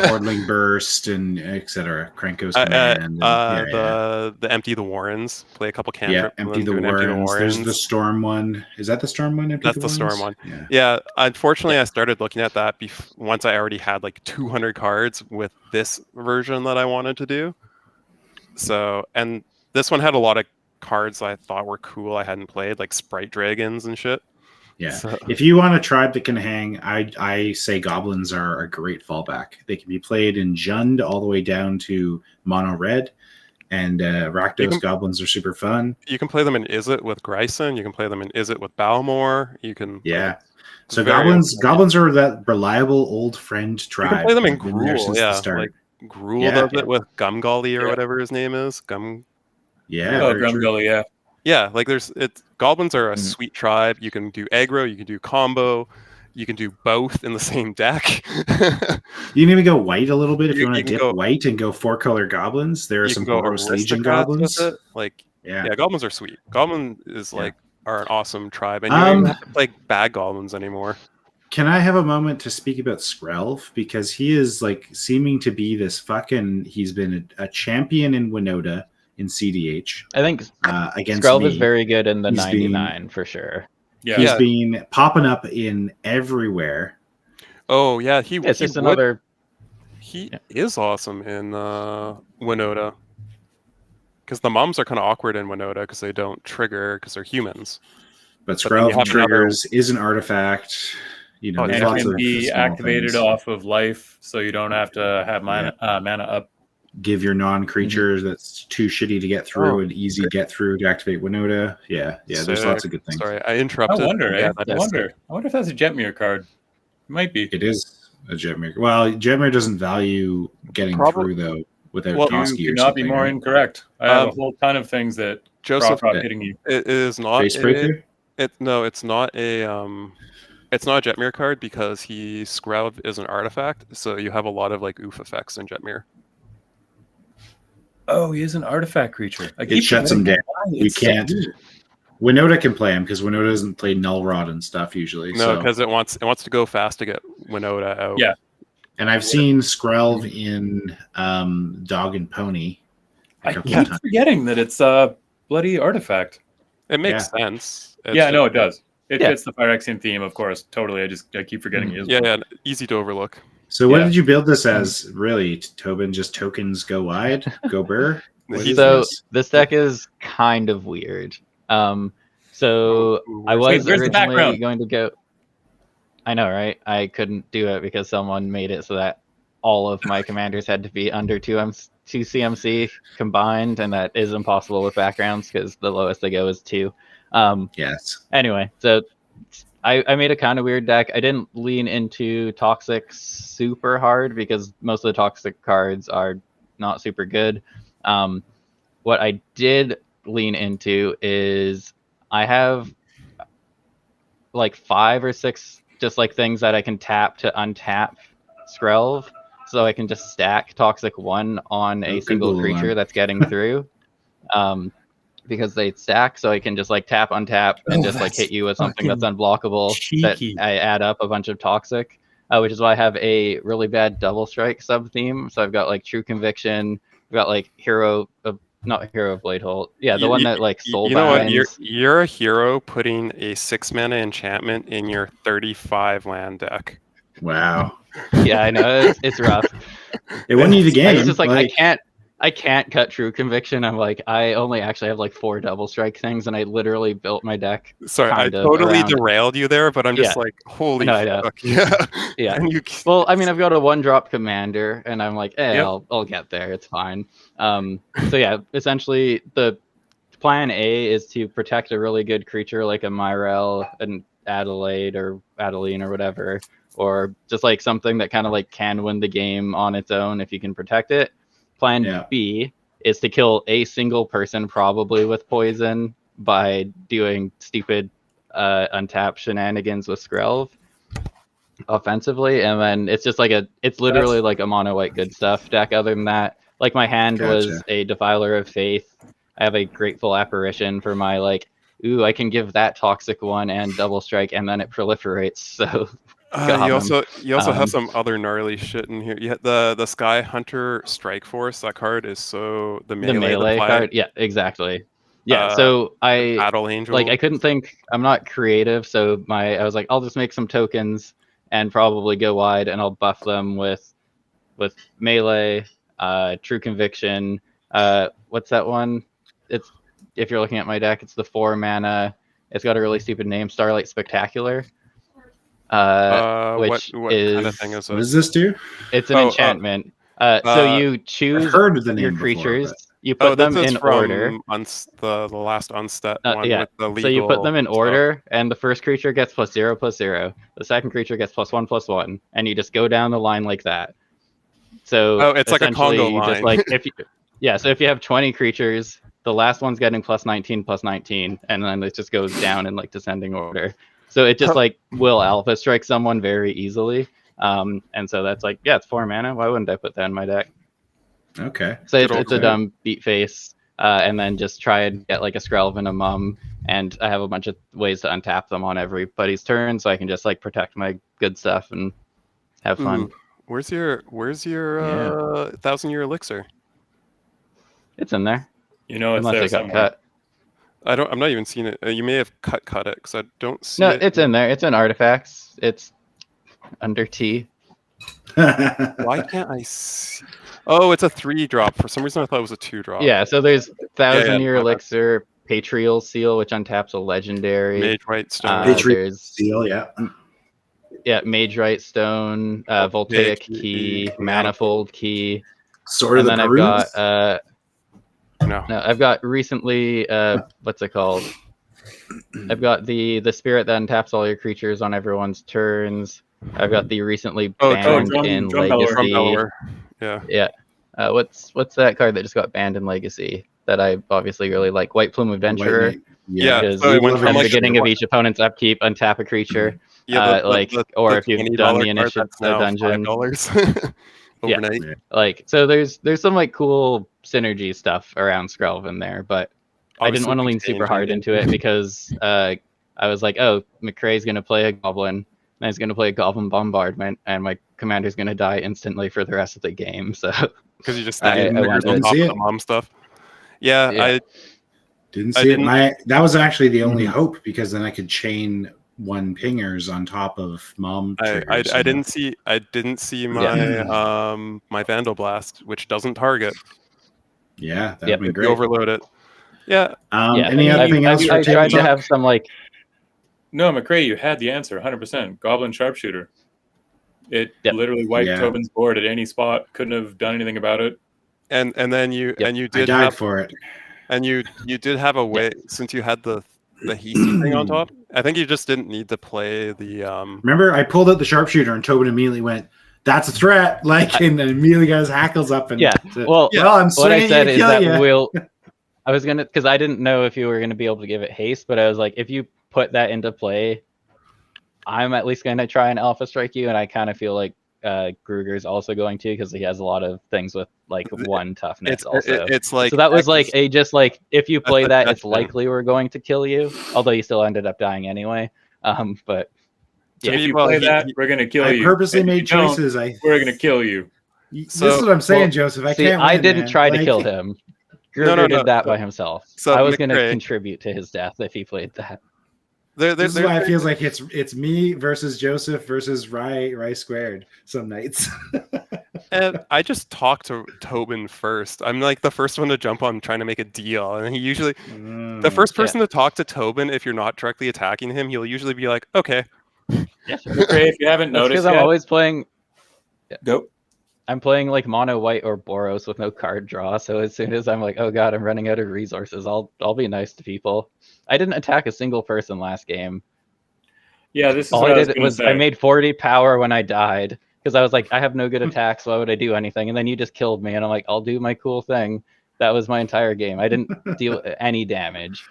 Wardling Burst and etc. Krenko's Command. The Empty the Warrens. Play a couple cantrips. Empty the Warrens. There's the Storm one. Is that the Storm one? That's the Storm one. Yeah. Unfortunately, I started looking at that once I already had like 200 cards with this version that I wanted to do. So, and this one had a lot of cards I thought were cool I hadn't played, like Sprite Dragons and shit. Yeah. So, if you want a tribe that can hang, I say Goblins are a great fallback. They can be played in Jund all the way down to Mono Red, and Rakdos Goblins are super fun. You can play them in Izzet with Gryson. You can play them in Izzet with Balmor. You can So Goblins are that reliable old friend tribe. You can play them in Gruul, like Gruul does it with Gumgully or whatever his name is. Gumgully, Yeah, like Goblins are a sweet tribe. You can do aggro, you can do combo, you can do both in the same deck. You can even go white a little bit if you want to dip white and go 4-color Goblins. There are some Boros Legion Goblins. Goblins are sweet. Goblin is are an awesome tribe, and you don't have to play bad Goblins anymore. Can I have a moment to speak about Skrelv? Because he is like seeming to be this he's been a champion in Winota in CDH. I think against Skrelv is very good in the 99 for sure. Yeah, he's been popping up in everywhere. Oh yeah, He is awesome in Winota, because the moms are kind of awkward in Winota because they don't trigger because they're humans. But Skrelv triggers is an artifact. And can be activated off of life, so you don't have to have mana up. Give your non-creature that's too shitty to get through an easy get through to activate Winota. There's lots of good things. Sorry, I interrupted. I wonder if that's a Jetmir card. It might be. It is a Jetmir. Well, Jetmir doesn't value getting through though without Toski. You could not be more incorrect. I have a whole ton of things that Joseph hitting you. It is not it's not a it's not a Jetmir card, because Skrelv is an artifact, so you have a lot of like oof effects in Jetmir. Oh, he is an artifact creature. It shuts him down. We can't. Winota can play him because Winota doesn't play Null Rod and stuff usually. No, because it wants to go fast to get Winota out. Yeah. And I've seen Skrelv in Dog and Pony. I keep forgetting that it's a bloody artifact. It makes sense. It does. It fits the Phyrexian theme, of course. Totally. I keep forgetting it. Yeah, easy to overlook. So what did you build this as, really, Tobin? Just tokens go wide, go burr? This deck is kind of weird. So I was originally going to go... I know, right? I couldn't do it because someone made it so that all of my commanders had to be under 2 CMC combined, and that is impossible with backgrounds because the lowest they go is 2. Yes. Anyway, so I made a kind of weird deck. I didn't lean into toxic super hard because most of the toxic cards are not super good. What I did lean into is I have like 5 or 6 just like things that I can tap to untap Skrelv, so I can just stack Toxic 1 on a single creature that's getting through. Because they stack, so I can just like tap, untap, and just like hit you with something that's unblockable cheeky. that I add up a bunch of toxic, which is why I have a really bad double strike sub theme. So I've got like True Conviction, I've got like not Hero of Blade Hold. Yeah, the one that like soul You know what? binds. You're a hero putting a 6 mana enchantment in your 35 land deck. Wow. Yeah, I know it's rough. It won you the game. I was just like I can't cut True Conviction. I'm like, I only actually have like 4 double strike things, and I literally built my deck. Sorry, I totally derailed you there, but I'm just like, holy fuck. Yeah. Yeah. Well, I mean, I've got a 1-drop commander, and I'm like, Yep. I'll get there. It's fine. So yeah, essentially the plan A is to protect a really good creature like a Myrel, an Adelaide or Adeline or whatever, or just like something that kind of like can win the game on its own if you can protect it. Plan B is to kill a single person, probably with poison, by doing stupid untap shenanigans with Skrelv offensively, and then it's just like it's literally like a mono white good stuff deck. Other than that, like my hand was a Defiler of Faith. I have a Grateful Apparition for my like, ooh, I can give that Toxic 1 and double strike, and then it proliferates. So you also have some other gnarly shit in here. You had the Sky Hunter Strike Force. That card is so the melee card. Yeah, exactly. Yeah, so Battle Angel. Like I couldn't think. I'm not creative, so I was like, I'll just make some tokens and probably go wide, and I'll buff them with melee, True Conviction. What's that one? It's if you're looking at my deck, it's the 4 mana. It's got a really stupid name, Starlight Spectacular. Which what is kind of thing is what does this do? It's an enchantment. So you choose your creatures, you put them in order. The last unstep one with the legal. So you put them in order, and the first creature gets +0/+0. The second creature gets +1/+1, and you just go down the line like that. So it's like a Congo line. Just like so if you have 20 creatures, the last one's getting +19/+19, and then it just goes down in like descending order. So it just like will alpha strike someone very easily. And so that's like, it's 4 mana. Why wouldn't I put that in my deck? Okay. So it's a dumb beat face, and then just try and get like a Skrelv and a Mum, and I have a bunch of ways to untap them on everybody's turn, so I can just like protect my good stuff and have fun. Where's your 1,000-year elixir? It's in there. You know, it's unless there it got somewhere. cut. I'm not even seeing it. You may have cut it because I don't see it. No, it's in there. It's in artifacts. It's under T. Why can't I see? Oh, it's a 3-drop. For some reason, I thought it was a 2-drop. Yeah, so there's 1,000-year elixir, Patrial Seal, which untaps a legendary. Mage Right Stone. Patrial Seal, yeah. Yeah, Mage Right Stone, Voltaic Key, Manifold Key. Sword of the Brews? Brews? I've got No, I've got recently, what's it called? I've got the spirit that untaps all your creatures on everyone's turns. I've got the recently banned in Legacy. Yeah. What's that card that just got banned in Legacy that I obviously really like? White Plume Adventurer. Yeah. So at the beginning of each opponent's upkeep, untap a creature. Or if you've done the initiative dungeon. Overnight. Yeah. Like, so there's some like cool synergy stuff around Skrelv in there, but obviously I didn't want to lean super hard into it because I was like, oh, McCrae's gonna play a goblin, and he's gonna play a goblin bombardment, and my commander's gonna die instantly for the rest of the game. So because you just I on top of the mom stuff. Yeah, I didn't see it. That was actually the only hope, because then I could chain 1 pingers on top of mom. I didn't see my my Vandal Blast, which doesn't target. Yeah, that would be great. You overload it. Yeah. Anything else? I tried to have some like. No, McCrae, you had the answer 100%. Goblin Sharpshooter. It literally wiped Tobin's board at any spot. Couldn't have done anything about it. And then you did I died for it. And you did have a way since you had the hasty thing on top. I think you just didn't need to play the. Remember, I pulled out the sharpshooter, and Tobin immediately went, "That's a threat!" and then immediately got his hackles up. And I'm what I said is that I was gonna, because I didn't know if you were gonna be able to give it haste, but I was like, if you put that into play, I'm at least gonna try and alpha strike you, and I kind of feel like Gruger's also going to, because he has a lot of things with like 1 toughness. It's like, so that was like if you play that, it's likely we're going to kill you. Although you still ended up dying anyway. But if you play that, we're gonna kill you. I purposely made choices. We're gonna kill you. This is what I'm saying, Joseph. I didn't try to kill him. Gruger did that by himself. So I was going to contribute to his death if he played that. This is why it feels like it's me versus Joseph versus Rye squared some nights. And I just talk to Tobin first. I'm like the first one to jump on trying to make a deal, and he usually the first person to talk to Tobin, if you're not directly attacking him, he'll usually be like, "Okay." Yeah, sure. If you haven't noticed, I'm always playing. Go. I'm playing like mono white or Boros with no card draw, so as soon as I'm like, oh god, I'm running out of resources, I'll be nice to people. I didn't attack a single person last game. Yeah, this is all I did was I made 40 power when I died, because I was like, I have no good attacks, why would I do anything? And then you just killed me, and I'm like, I'll do my cool thing. That was my entire game. I didn't deal any damage.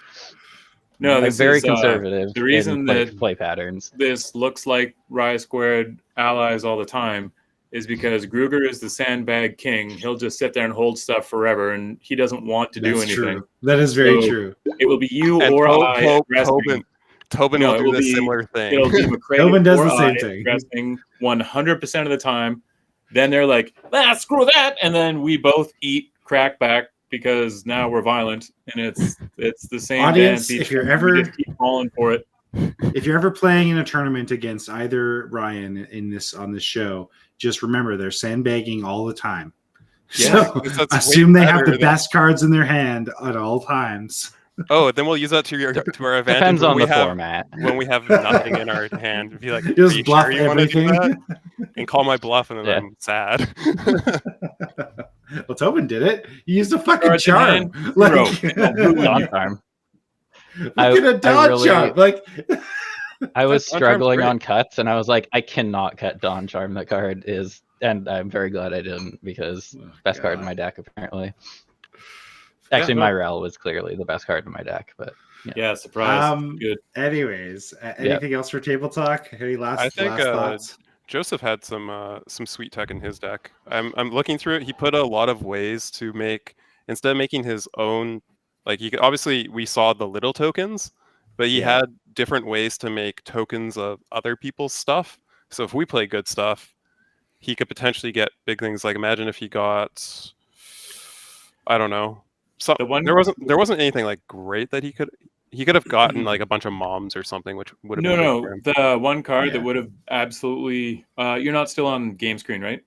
No, I'm very conservative. The reason that play patterns. This looks like Rye squared allies all the time is because Gruger is the sandbag king. He'll just sit there and hold stuff forever, and he doesn't want to do anything. True. That is very true. It will be you or I. Tobin will do a similar thing. It'll be McCray Tobin does the same thing 100% of the time. Then they're like, screw that, and then we both eat crackback because now we're violent, and it's the same audience. dance. If you're ever just keep falling for it, if you're ever playing in a tournament against either Ryan on this show, just remember they're sandbagging all the time. Yeah, so assume they have the best cards in their hand at all times. Oh, then we'll use that to our advantage. Depends on the format. When we have nothing in our hand, be like, just bluff everything and call my bluff, and then I'm sad. Well, Tobin did it. He used a fucking charm. Dawn charm. Look at a Dawn charm. Like I was struggling on cuts, and I was like, I cannot cut Dawn charm. That card is, and I'm very glad I didn't, because best card in my deck apparently. Actually, my Rel was clearly the best card in my deck, but yeah, surprise. Good. Anyways, anything else for table talk? Any last thoughts? Joseph had some sweet tech in his deck. I'm looking through it. He put a lot of ways to make, instead of making his own, like he could, obviously we saw the little tokens, but he had different ways to make tokens of other people's stuff. So if we play good stuff, he could potentially get big things. Like imagine if he got, I don't know. So there wasn't anything like great that he could have gotten like a bunch of moms or something, which would have been the one card that would have absolutely you're not still on game screen, right?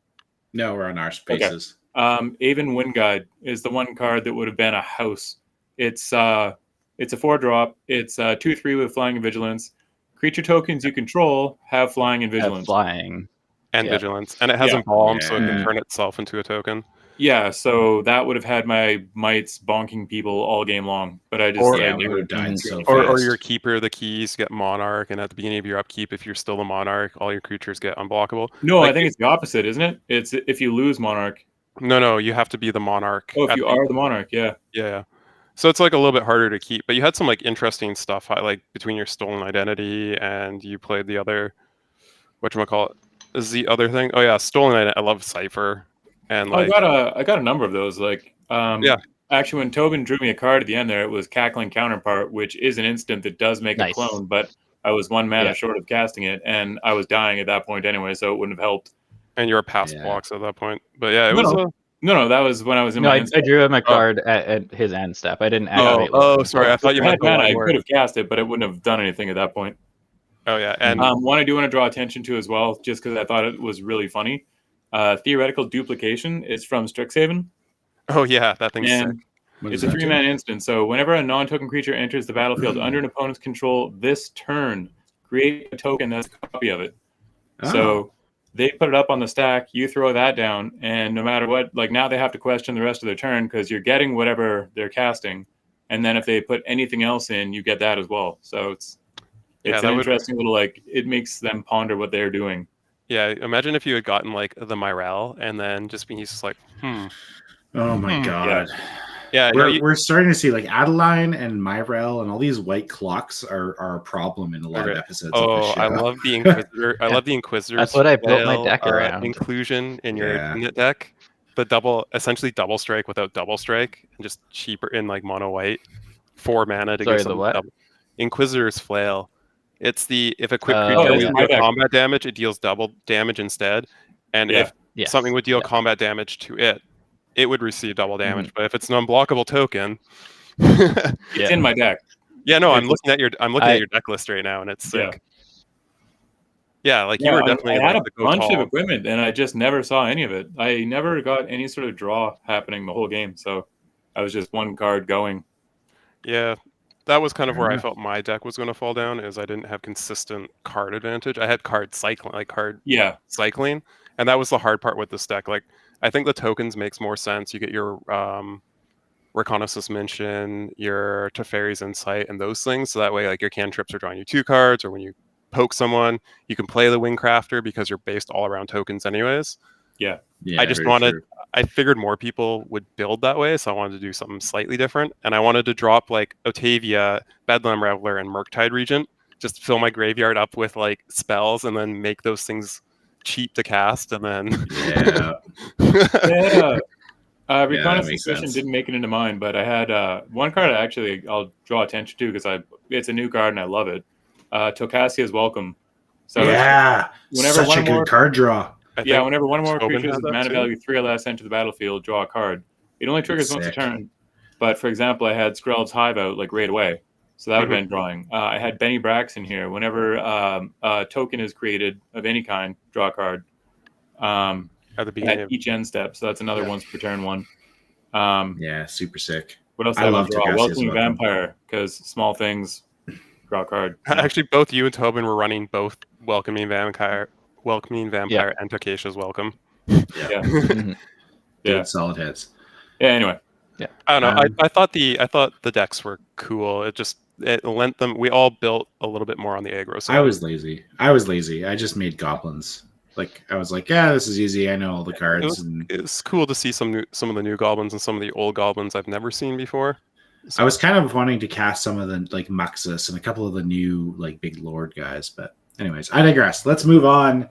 No, we're on our spaces. Okay. Aven Wind Guide is the one card that would have been a house. It's a 4-drop. It's 2/3 with flying and vigilance. Creature tokens you control have flying and vigilance. Flying and vigilance, and it has embalm, so it can turn itself into a token. Yeah, so that would have had my mites bonking people all game long, but I just would have died so fast. Or your keeper, the keys get monarch, and at the beginning of your upkeep, if you're still a monarch, all your creatures get unblockable. No, I think it's the opposite, isn't it? It's if you lose monarch. No, you have to be the monarch. Oh, if you are the monarch, yeah. Yeah. So it's like a little bit harder to keep, but you had some like interesting stuff, like between your stolen identity and you played the other, whatchamacallit, is the other thing? Oh yeah, stolen identity. I love Cypher. And like, I got a number of those. Like, actually, when Tobin drew me a card at the end there, it was Cackling Counterpart, which is an instant that does make a clone, but I was 1 mana short of casting it, and I was dying at that point anyway, so it wouldn't have helped. And you were past blocks at that point, but yeah, it was. No, that was when I was in my. I drew him a card at his end step. I didn't activate. Sorry, I thought you meant I could have cast it, but it wouldn't have done anything at that point. Oh yeah, and one I do want to draw attention to as well, just because I thought it was really funny. Theoretical Duplication is from Strixhaven. Oh yeah, that thing's sick. It's a 3-mana instant. So whenever a non-token creature enters the battlefield under an opponent's control this turn, create a token that's a copy of it. So they put it up on the stack, you throw that down, and no matter what, like now they have to question the rest of their turn because you're getting whatever they're casting, and then if they put anything else in, you get that as well. So it's an interesting little, like, it makes them ponder what they're doing. Yeah, imagine if you had gotten like the Myrel and then he's just like, Oh my god. Yeah, we're starting to see like Adeline and Myrel and all these white clocks are a problem in a lot of episodes. Oh, of this show. I love the Inquisitor. I love the Inquisitor's That's what I built my deck around. inclusion in your unit deck. The essentially double strike without double strike, and just cheaper in like mono white, 4 mana to get some double. Inquisitor's Flail. It's if a quick creature would deal combat damage, it deals double damage instead. And if something would deal combat damage to it, it would receive double damage. But if it's an unblockable token, it's in my deck. Yeah, no, I'm looking at your deck list right now, and it's sick. Yeah, like you were definitely. I had a bunch of equipment, and I just never saw any of it. I never got any sort of draw happening the whole game, so I was just one card going. Yeah, that was kind of where I felt my deck was going to fall down, is I didn't have consistent card advantage. I had card cycling, cycling, and that was the hard part with this deck. Like, I think the tokens makes more sense. You get your Reconnaissance Mission, your Teferi's Insight, and those things. So that way, like, your cantrips are drawing you 2 cards, or when you poke someone, you can play the Wingcrafter because you're based all around tokens anyways. Yeah. I just I figured more people would build that way, so I wanted to do something slightly different. And I wanted to drop like Otavia, Bedlam Reveler, and Murktide Regent, just fill my graveyard up with like spells and then make those things cheap to cast, and then Reconnaissance Mission didn't make it into mine, but I had one card I'll draw attention to because it's a new card and I love it. Tocassia's Welcome. So whenever such a good card draw. Whenever one or more creatures with mana value 3 or less enter the battlefield, draw a card. It only triggers once a turn. But for example, I had Skrelv's Hive out like right away, so that would have been drawing. I had Benny Brax in here. Whenever a token is created of any kind, draw a card. At the beginning at each end step, so that's another once per turn one. Super sick. What else? I love draw Welcoming Vampire, because small things draw a card. Actually, both you and Tobin were running both Welcoming Vampire, and Tocassia's Welcome. Solid hits. Yeah. Anyway. Yeah. I don't know. I thought the decks were cool. It lent them. We all built a little bit more on the aggro side. I was lazy. I just made goblins. Like, I was like, this is easy. I know all the cards. It was cool to see some of the new goblins and some of the old goblins I've never seen before. So, I was kind of wanting to cast some of the like Muxus and a couple of the new like big lord guys, but anyways, I digress. Let's move on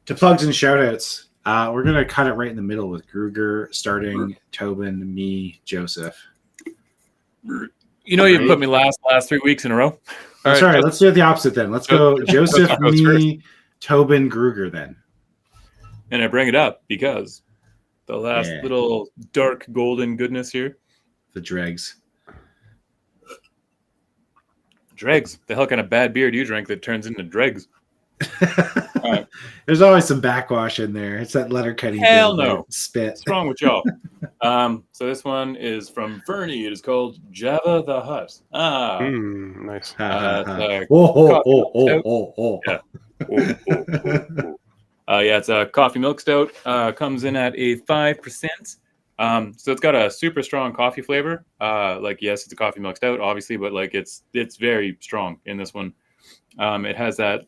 to plugs and shoutouts. We're gonna cut it right in the middle with Gruger starting, Tobin, me, Joseph. You put me last 3 weeks in a row. All right, let's do it the opposite then. Let's go Joseph, me, Tobin, Gruger then. And I bring it up because the last little dark golden goodness here. The dregs. Dregs. The hell kind of bad beer do you drink that turns into dregs? Right. There's always some backwash in there. It's that letter cutting. Hell no. Spit. What's wrong with y'all? So this one is from Fernie. It is called Java the Hutt. Nice. It's a coffee milk stout. Comes in at a 5%. So it's got a super strong coffee flavor. Yes, it's a coffee milk stout, obviously, but like it's very strong in this one. It has that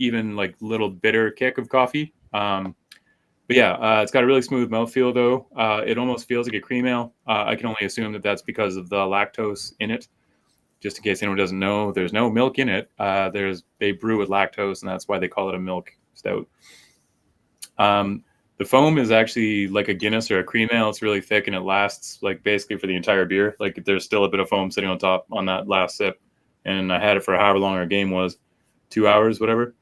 even like little bitter kick of coffee. It's got a really smooth mouthfeel though. It almost feels like a cream ale. I can only assume that that's because of the lactose in it. Just in case anyone doesn't know, there's no milk in it. They brew with lactose, and that's why they call it a milk stout. The foam is actually like a Guinness or a cream ale. It's really thick and it lasts like basically for the entire beer. Like there's still a bit of foam sitting on top on that last sip. And I had it for however long our game was, 2 hours, whatever.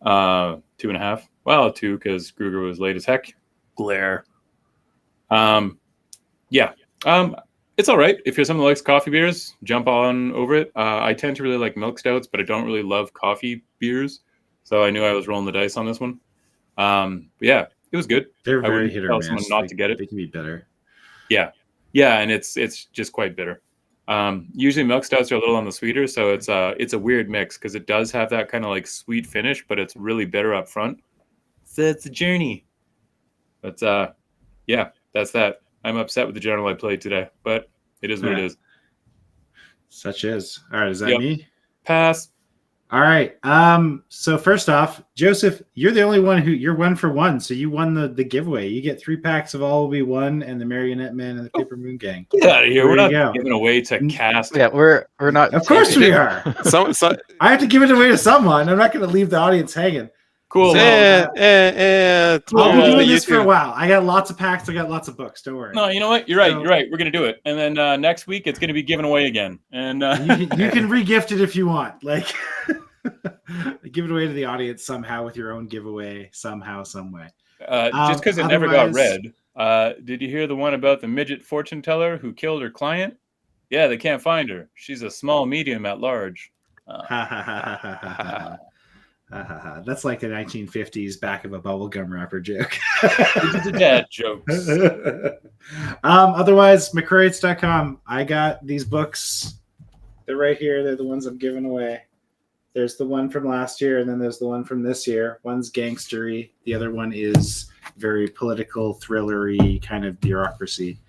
2.5. Well, 2 because Gruger was late as heck. Glare. It's all right. If you're someone that likes coffee beers, jump on over it. I tend to really like milk stouts, but I don't really love coffee beers. So I knew I was rolling the dice on this one. It was good. They're very hit or miss. Someone not to get it. They can be better. Yeah, and it's just quite bitter. Usually milk stouts are a little on the sweeter, so it's a weird mix because it does have that kind of like sweet finish, but it's really bitter up front. it's a journey. But yeah, that's that. I'm upset with the general I played today, but it is what it is. Such is. All right, is that me? Pass. All right. So first off, Joseph, you're the only one you're 1 for 1, so you won the giveaway. You get 3 packs of All Will Be One and the Marionette Man and the Paper Moon Gang. Get out of here. We're There not you go. giving away to cast. Yeah, we're not. Of course we are. So, I have to give it away to someone. I'm not going to leave the audience hanging. Cool. So, I'll be doing this for a while. I got lots of packs. I got lots of books. Don't worry. No, you know what? You're right. You're right. We're going to do it. And then next week, it's going to be given away again. And you can re-gift it if you want. Like, give it away to the audience somehow with your own giveaway somehow, some way. Just because it never got read. Did you hear the one about the midget fortune teller who killed her client? Yeah, they can't find her. She's a small medium at large. That's like the 1950s back of a bubblegum wrapper joke. These are the dad jokes. Otherwise, McCrates.com. I got these books. They're right here. They're the ones I'm giving away. There's the one from last year, and then there's the one from this year. One's gangstery. The other one is very political, thrillery kind of bureaucracy.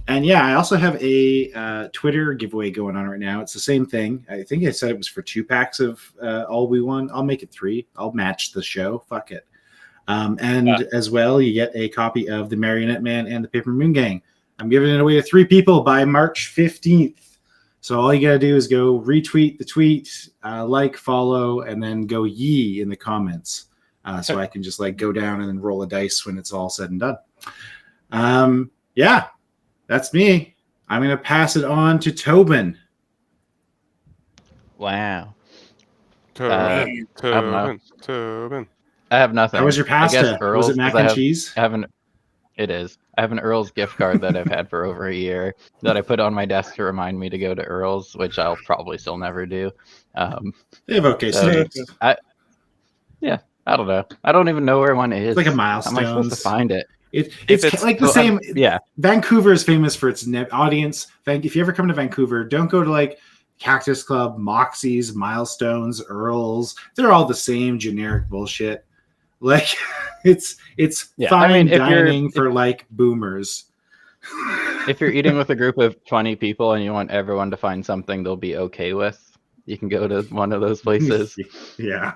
And yeah, I also have a Twitter giveaway going on right now. It's the same thing. I think I said it was for 2 packs of All We Won. I'll make it 3. I'll match the show. Fuck it. As well, you get a copy of The Marionette Man and the Paper Moon Gang. I'm giving it away to 3 people by March 15th. So all you got to do is go retweet the tweet, like, follow, and then go yee in the comments. So I can just like go down and then roll a dice when it's all said and done. Yeah. That's me. I'm going to pass it on to Tobin. Wow. Tobin. I have nothing. How was your pasta? Earl's, Was it mac and cheese? It is. I have an Earl's gift card that I've had for over a year that I put on my desk to remind me to go to Earl's, which I'll probably still never do. They have okay steaks. I don't know. I don't even know where one is. It's like a Milestone. How am I supposed to find it? It's like the same. Yeah. Vancouver is famous for its audience. If you ever come to Vancouver, don't go to like Cactus Club, Moxie's, Milestones, Earl's. They're all the same generic bullshit. Like it's fine dining for like boomers. If you're eating with a group of 20 people and you want everyone to find something they'll be okay with, you can go to one of those places. Yeah.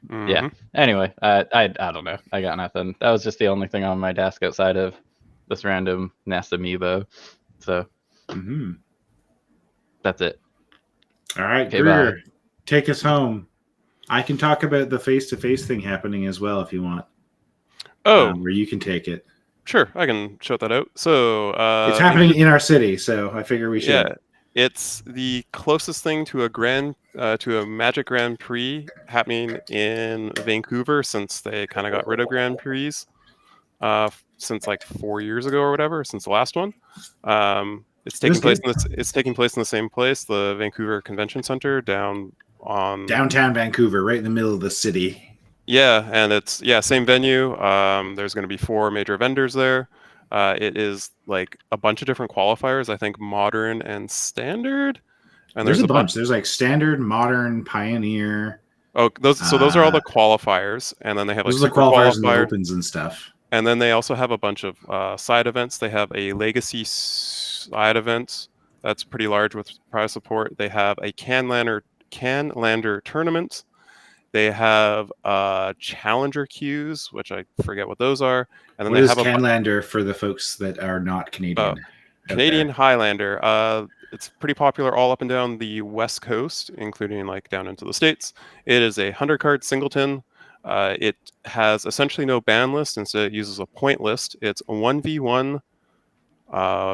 Mm-hmm. Yeah. Anyway, I don't know. I got nothing. That was just the only thing on my desk outside of this random Nest amiibo. So that's it. All right, okay, Brewer, take us home. I can talk about the face-to-face thing happening as well if you want. Oh, where you can take it. Sure, I can shout that out. So it's happening in our city, so I figure we should. Yeah, it's the closest thing to a Magic Grand Prix happening in Vancouver since they kind of got rid of Grand Prix since like 4 years ago or whatever, since the last one. It's taking place in the same place, the Vancouver Convention Center downtown Vancouver, right in the middle of the city. Yeah, and it's same venue. There's going to be 4 major vendors there. It is like a bunch of different qualifiers. I think modern and standard. And there's a bunch. There's like standard, modern, pioneer. Oh, those are all the qualifiers, and then they have like the qualifiers and the opens and stuff. And then they also have a bunch of side events. They have a legacy side event that's pretty large with prize support. They have a Canlander tournament. They have challenger queues, which I forget what those are. And then what they is have Canlander for the folks that are not Canadian? Canadian Highlander. It's pretty popular all up and down the West Coast, including like down into the States. It is a 100-card singleton. It has essentially no ban list, instead it uses a point list. It's a 1v1,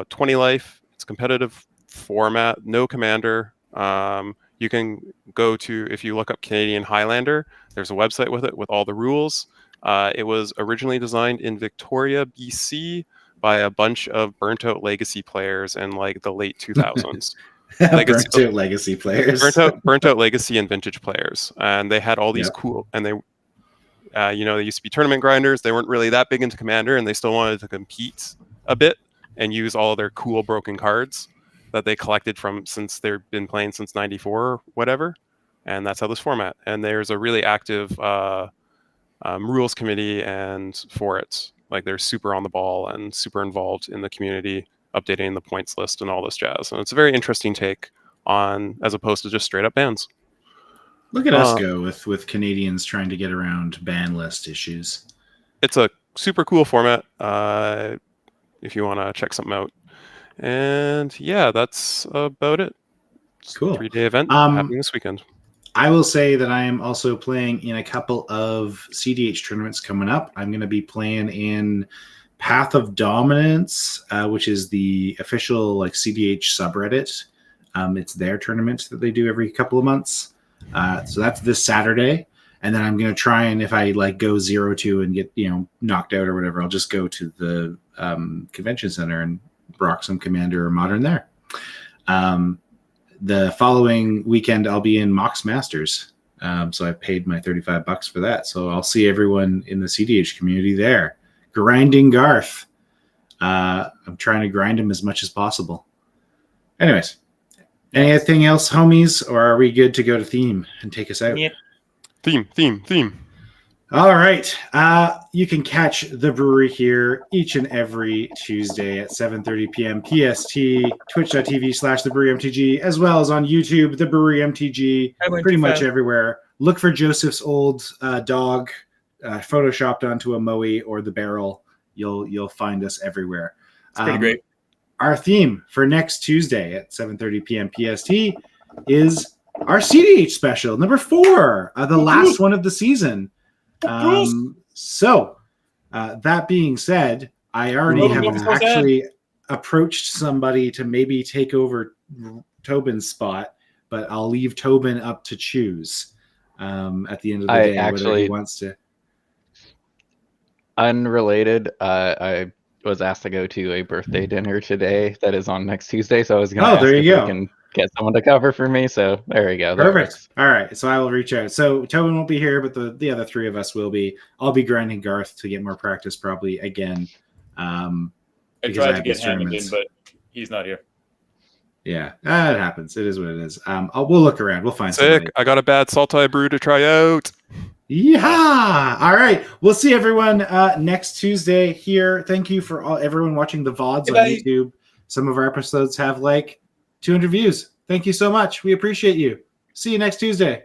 20 life. It's competitive format, no commander. You can go to, if you look up Canadian Highlander, there's a website with it with all the rules. It was originally designed in Victoria, BC by a bunch of burnt out legacy players in like the late 2000s. Burnt out legacy players. burnt out legacy and vintage players. And they had all these cool, and they, they used to be tournament grinders. They weren't really that big into Commander, and they still wanted to compete a bit and use all their cool broken cards that they collected from since they've been playing since '94 or whatever. And that's how this format. And there's a really active rules committee and for it. Like they're super on the ball and super involved in the community, updating the points list and all this jazz. And it's a very interesting take on, as opposed to just straight up bans. Look at us go with Canadians trying to get around ban list issues. It's a super cool format if you want to check something out. And yeah, that's about it. It's Cool. a 3-day event happening this weekend. I will say that I am also playing in a couple of CDH tournaments coming up. I'm going to be playing in Path of Dominance, which is the official like CDH subreddit. It's their tournament that they do every couple of months. So that's this Saturday. And then I'm going to try, and if I like go 0-2 and get, knocked out or whatever, I'll just go to the convention center and rock some Commander or Modern there. The following weekend, I'll be in Mox Masters. So I paid my $35 for that. So I'll see everyone in the CDH community there. Grinding Garth. I'm trying to grind him as much as possible. Anyways, anything else, homies? Or are we good to go to theme and take us out? Yep. Theme. All right. You can catch the brewery here each and every Tuesday at 7:30 p.m. PST, twitch.tv/thebrewerymtg, as well as on YouTube, the Brewery MTG, pretty much everywhere. Look for Joseph's old dog photoshopped onto a Moe or the barrel. You'll find us everywhere. It's pretty great. Our theme for next Tuesday at 7:30 p.m. PST is our CDH special, number 4, the last one of the season. So that being said, I already have actually approached somebody to maybe take over Tobin's spot, but I'll leave Tobin up to choose at the end of the day whether he wants to. Unrelated, I was asked to go to a birthday dinner today that is on next Tuesday, so I was going to ask if we can get someone to cover for me. So there you go. Perfect. All right. So I will reach out. So Tobin won't be here, but the other 3 of us will be. I'll be grinding Garth to get more practice probably again. I tried to get Hammond in, but he's not here. Yeah, it happens. It is what it is. We'll look around. We'll find somebody. I got a bad Saltai brew to try out. Yeah. All right. We'll see everyone next Tuesday here. Thank you for everyone watching the VODs on YouTube. Some of our episodes have like 200 views. Thank you so much. We appreciate you. See you next Tuesday.